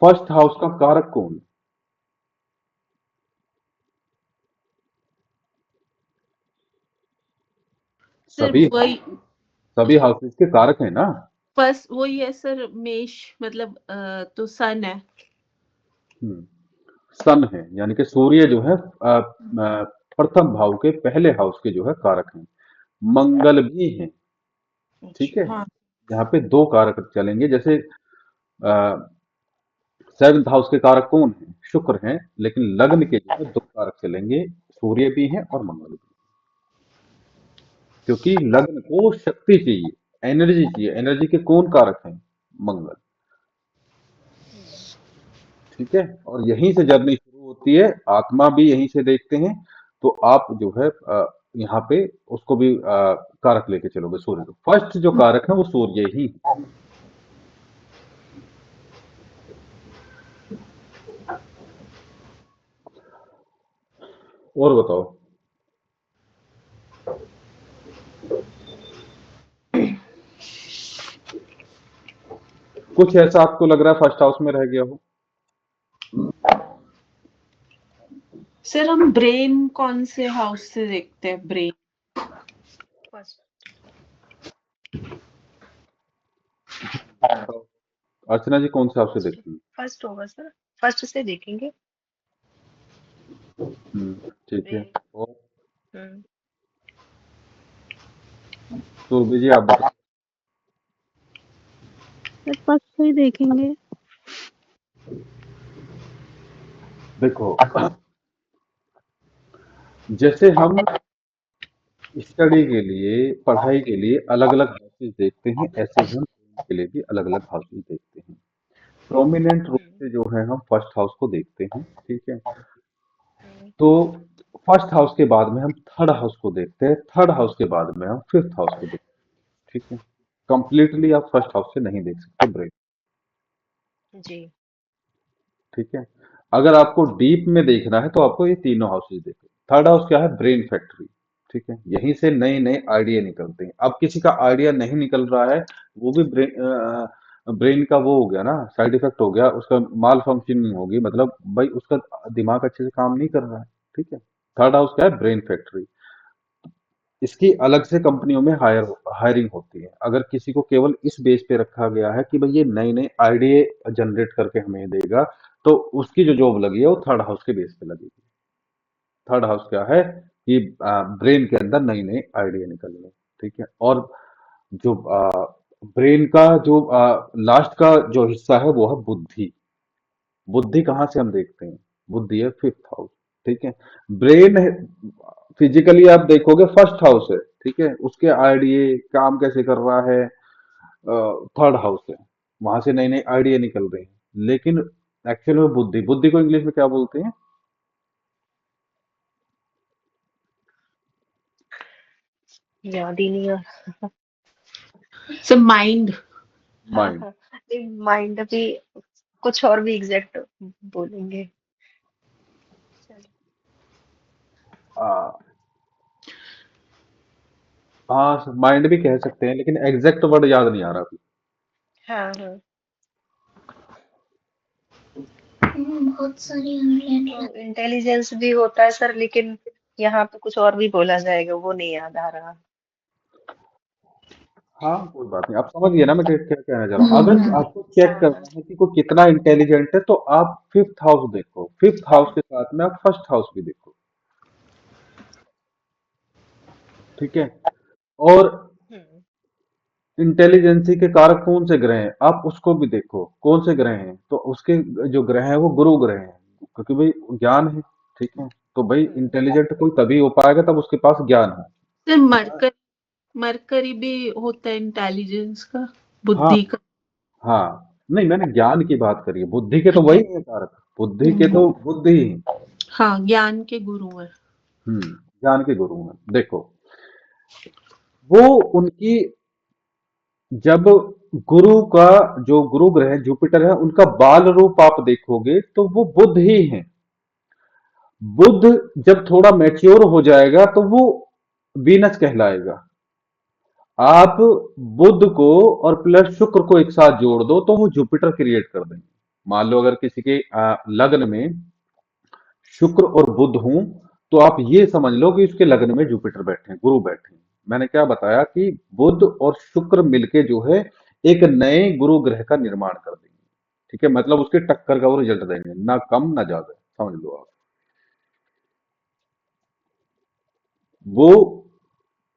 फर्स्ट हाउस का कारक कौन है? सर सभी वही सभी हाउसेस के कारक है ना। फर्स्ट वही है सर, मेष मतलब तो सन है। हम्म, सन है, यानी कि सूर्य जो है प्रथम भाव के पहले हाउस के जो है कारक हैं। मंगल भी है, ठीक अच्छा। है। हाँ यहाँ पे दो कारक चलेंगे, जैसे 7th हाउस के कारक कौन है? शुक्र हैं, लेकिन लग्न के जो है दो कारक चलेंगे, सूर्य भी है और मंगल भी, क्योंकि लग्न को शक्ति चाहिए, एनर्जी चाहिए। एनर्जी के कौन कारक हैं? मंगल, ठीक है। और यहीं से जर्नी शुरू होती है, आत्मा भी यहीं से देखते हैं। तो आप जो है यहाँ पे उसको भी कारक लेके चलोगे, सूर्य को। फर्स्ट जो कारक है वो सूर्य ही है। और बताओ, कुछ ऐसा आपको लग रहा है फर्स्ट हाउस में रह गया हो? सर, हम ब्रेन कौन से हाउस से देखते हैं? ब्रेन फर्स्ट अर्चना जी कौन से हाउस से फर्स्ट देखती हैं? फर्स्ट होगा सर, फर्स्ट से देखेंगे। ठीक है। ब्रेन। और हम्म। सुरभि जी आप बताओ। सर फर्स्ट से ही देखेंगे। देखो, जैसे हम स्टडी के लिए, पढ़ाई के लिए अलग अलग हाउसेस देखते हैं, ऐसे ही हम brain के लिए भी अलग अलग हाउसेस देखते हैं। प्रोमिनेंट रूप हम्म। से जो है हम फर्स्ट हाउस को देखते हैं, ठीक है। हम्म। तो फर्स्ट हाउस के बाद में हम थर्ड हाउस को देखते हैं, थर्ड हाउस के बाद में हम फिफ्थ हाउस को देखते हैं, ठीक है। कंप्लीटली आप फर्स्ट हाउस से नहीं देख सकते ब्रेन, जी। ठीक है। अगर आपको डीप में देखना है तो आपको ये तीनों हाउसेज देखो। थर्ड हाउस क्या है? ब्रेन फैक्ट्री, ठीक है। यहीं से नए नए आइडिया निकलते हैं। अब किसी का आइडिया नहीं निकल रहा है, वो भी ब्रेन का वो हो गया ना, साइड इफेक्ट हो गया, उसका माल फंक्शनिंग होगी, मतलब भाई उसका दिमाग अच्छे से काम नहीं कर रहा है, ठीक है। थर्ड हाउस क्या है? Brain factory. इसकी अलग से कंपनियों में हायरिंग होती है। अगर किसी को केवल इस बेस पे रखा गया है कि भाई ये नए नए आइडिया जनरेट करके हमें देगा, तो उसकी जो जॉब लगी है वो थर्ड हाउस के बेस पे लगेगी। थर्ड हाउस क्या है? कि ब्रेन के अंदर नई नई आइडिया निकलने, ठीक है। और जो ब्रेन का जो लास्ट का जो हिस्सा है वो है बुद्धि। बुद्धि कहाँ से हम देखते हैं? बुद्धि है फिफ्थ हाउस, ठीक है। ब्रेन फिजिकली आप देखोगे फर्स्ट हाउस है, ठीक है। उसके आइडिया काम कैसे कर रहा है, थर्ड हाउस है, वहां से नए नए आइडिया निकल रहे हैं। लेकिन एक्चुअल में बुद्धि, बुद्धि को इंग्लिश में क्या बोलते हैं? याद ही नहीं आ सर, माइंड। हाँ माइंड। हाँ। माइंड भी कुछ और भी एग्जैक्ट बोलेंगे। चलो। हाँ, माइंड भी कह सकते हैं, लेकिन एग्जैक्ट वर्ड याद नहीं आ रहा अभी। हाँ हाँ। तो इंटेलिजेंस भी होता है सर, लेकिन यहाँ पे कुछ और भी बोला जाएगा, वो नहीं याद आ रहा। हाँ, कोई बात नहीं, आप समझ गए ना मैं क्या क्या कहना चाह रहा हूँ। अगर आपको चेक हाँ हाँ। करना है कि कोई कितना इंटेलिजेंट है, तो आप फिफ्थ हाउस देखो, फिफ्थ हाउस के साथ में आप फर्स्ट हाउस भी देखो, ठीक है। और हम्म। इंटेलिजेंसी के कारक कौन से ग्रह हैं, आप उसको भी देखो, कौन से ग्रह हैं। तो उसके जो ग्रह हैं वो गुरु ग्रह हैं, क्योंकि भाई ज्ञान है, ठीक है, तो भाई इंटेलिजेंट कोई तभी हो पाएगा तब उसके पास ज्ञान हो। सर मरकरी मरकरी भी होता है इंटेलिजेंस का, हाँ बुद्धि का। हाँ, नहीं मैंने ज्ञान की बात करी है, बुद्धि के तो वही है कारक, बुद्धि के तो बुद्धि ही। हाँ, ज्ञान के गुरु है। ज्ञान के गुरु हैं। देखो वो उनकी, जब गुरु का, जो गुरु ग्रह जुपिटर है उनका बाल रूप आप देखोगे तो वो बुध ही है। बुध जब थोड़ा मैच्योर हो जाएगा तो वो वीनस कहलाएगा। आप बुध को और प्लस शुक्र को एक साथ जोड़ दो तो वो जुपिटर क्रिएट कर देंगे। मान लो अगर किसी के लग्न में शुक्र और बुध हूं, तो आप ये समझ लो कि उसके लग्न में जुपिटर बैठे हैं, गुरु बैठे हैं। मैंने क्या बताया कि बुध और शुक्र मिलके जो है एक नए गुरु ग्रह का निर्माण कर देंगे। ठीक है, मतलब उसके टक्कर का वो रिजल्ट देंगे, ना कम ना ज्यादा, समझ लो आप। वो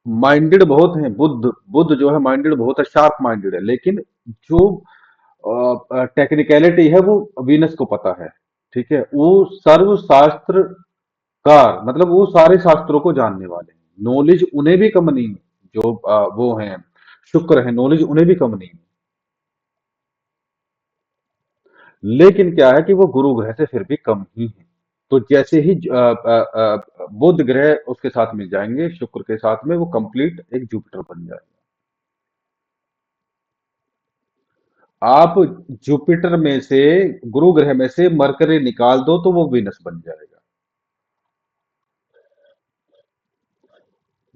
माइंडेड बहुत है, बुध बुध जो है माइंडेड बहुत है, शार्प माइंडेड है, लेकिन जो टेक्निकलिटी है वो वीनस को पता है। ठीक है, वो सर्वशास्त्र कार, मतलब वो सारे शास्त्रों को जानने वाले हैं, नॉलेज उन्हें भी कम नहीं है। जो वो हैं शुक्र है, नॉलेज उन्हें भी कम नहीं है। लेकिन क्या है कि वो गुरु ग्रह से फिर भी कम ही है। तो जैसे ही बुध ग्रह उसके साथ मिल जाएंगे शुक्र के साथ में, वो कंप्लीट एक जुपिटर बन जाएगा। आप जुपिटर में से, गुरु ग्रह में से मरकरी निकाल दो तो वो वीनस बन जाएगा।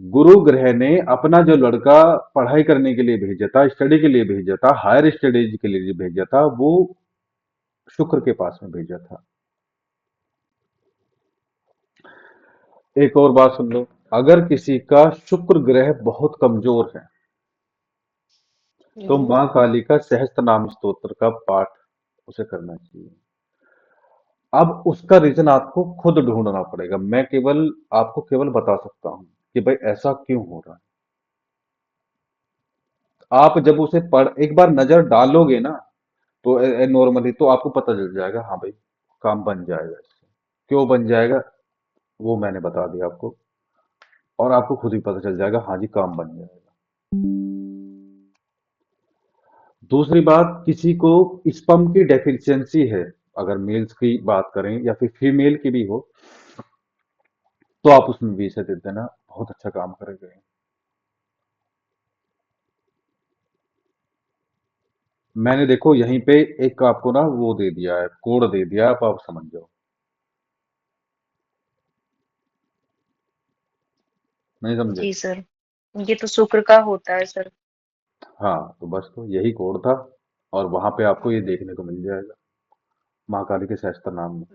गुरु ग्रह ने अपना जो लड़का पढ़ाई करने के लिए भेजा था, स्टडी के लिए भेजा था, हायर स्टडीज के लिए भेजा था, वो शुक्र के पास में भेजा था। एक और बात सुन लो, अगर किसी का शुक्र ग्रह बहुत कमजोर है तो हम्म। मां काली का सहस्त्र नाम स्तोत्र का पाठ उसे करना चाहिए। अब उसका रीजन आपको खुद ढूंढना पड़ेगा, मैं केवल आपको केवल बता सकता हूं कि भाई ऐसा क्यों हो रहा है। आप जब उसे पढ़ एक बार नजर डालोगे ना, तो नॉर्मली तो आपको पता चल जाएगा, हाँ भाई काम बन जाएगा इससे। क्यों बन जाएगा वो मैंने बता दिया आपको, और आपको खुद ही पता चल जाएगा, हाँ जी काम बन जाएगा। दूसरी बात, किसी को स्पर्म की डेफिशिएंसी है, अगर मेल्स की बात करें या फिर फीमेल की भी हो, तो आप उसमें भी इसे दे देना, बहुत अच्छा काम करेगा ये। मैंने देखो यहीं पे एक आपको ना वो दे दिया है, कोड दे दिया है, आप समझ जाओ। नहीं समझे? जी सर, ये तो शुक्र का होता है सर। हाँ तो बस, तो यही कोड था, और वहां पे आपको ये देखने को मिल जाएगा, माँ काली के सहस्त्र नाम में।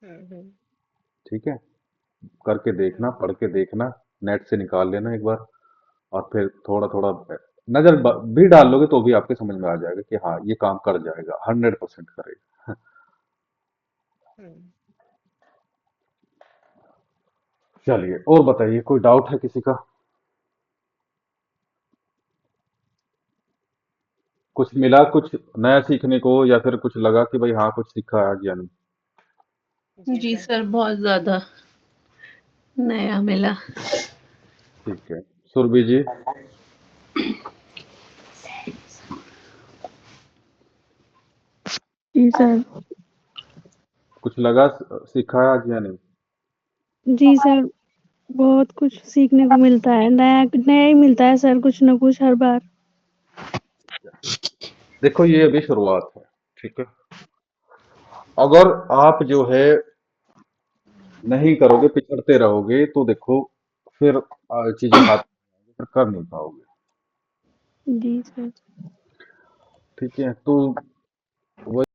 हम्म। हम्म। ठीक है, करके देखना, हम्म। पढ़ के देखना, नेट से निकाल लेना एक बार, और फिर थोड़ा थोड़ा नजर भी डाल लोगे तो भी आपके समझ में आ जाएगा कि हाँ ये काम कर जाएगा, 100% करेगा। हम्म। चलिए और बताइए, कोई डाउट है किसी का? कुछ मिला, कुछ नया सीखने को, या फिर कुछ लगा कि भाई हाँ कुछ सीखा आज या नहीं? जी जी सर। सर, बहुत ज्यादा नया मिला। ठीक है, सुरभि जी जी सर। कुछ लगा, सीखा है आज या नहीं? जी सर, बहुत कुछ सीखने को मिलता है, नया नया ही मिलता है सर, कुछ ना कुछ हर बार। देखो ये अभी शुरुआत है, ठीक है, अगर आप जो है नहीं करोगे, पिछड़ते रहोगे, तो देखो फिर चीजें हाथ में आएंगी, फिर कर नहीं पाओगे। जी सर। ठीक है, तो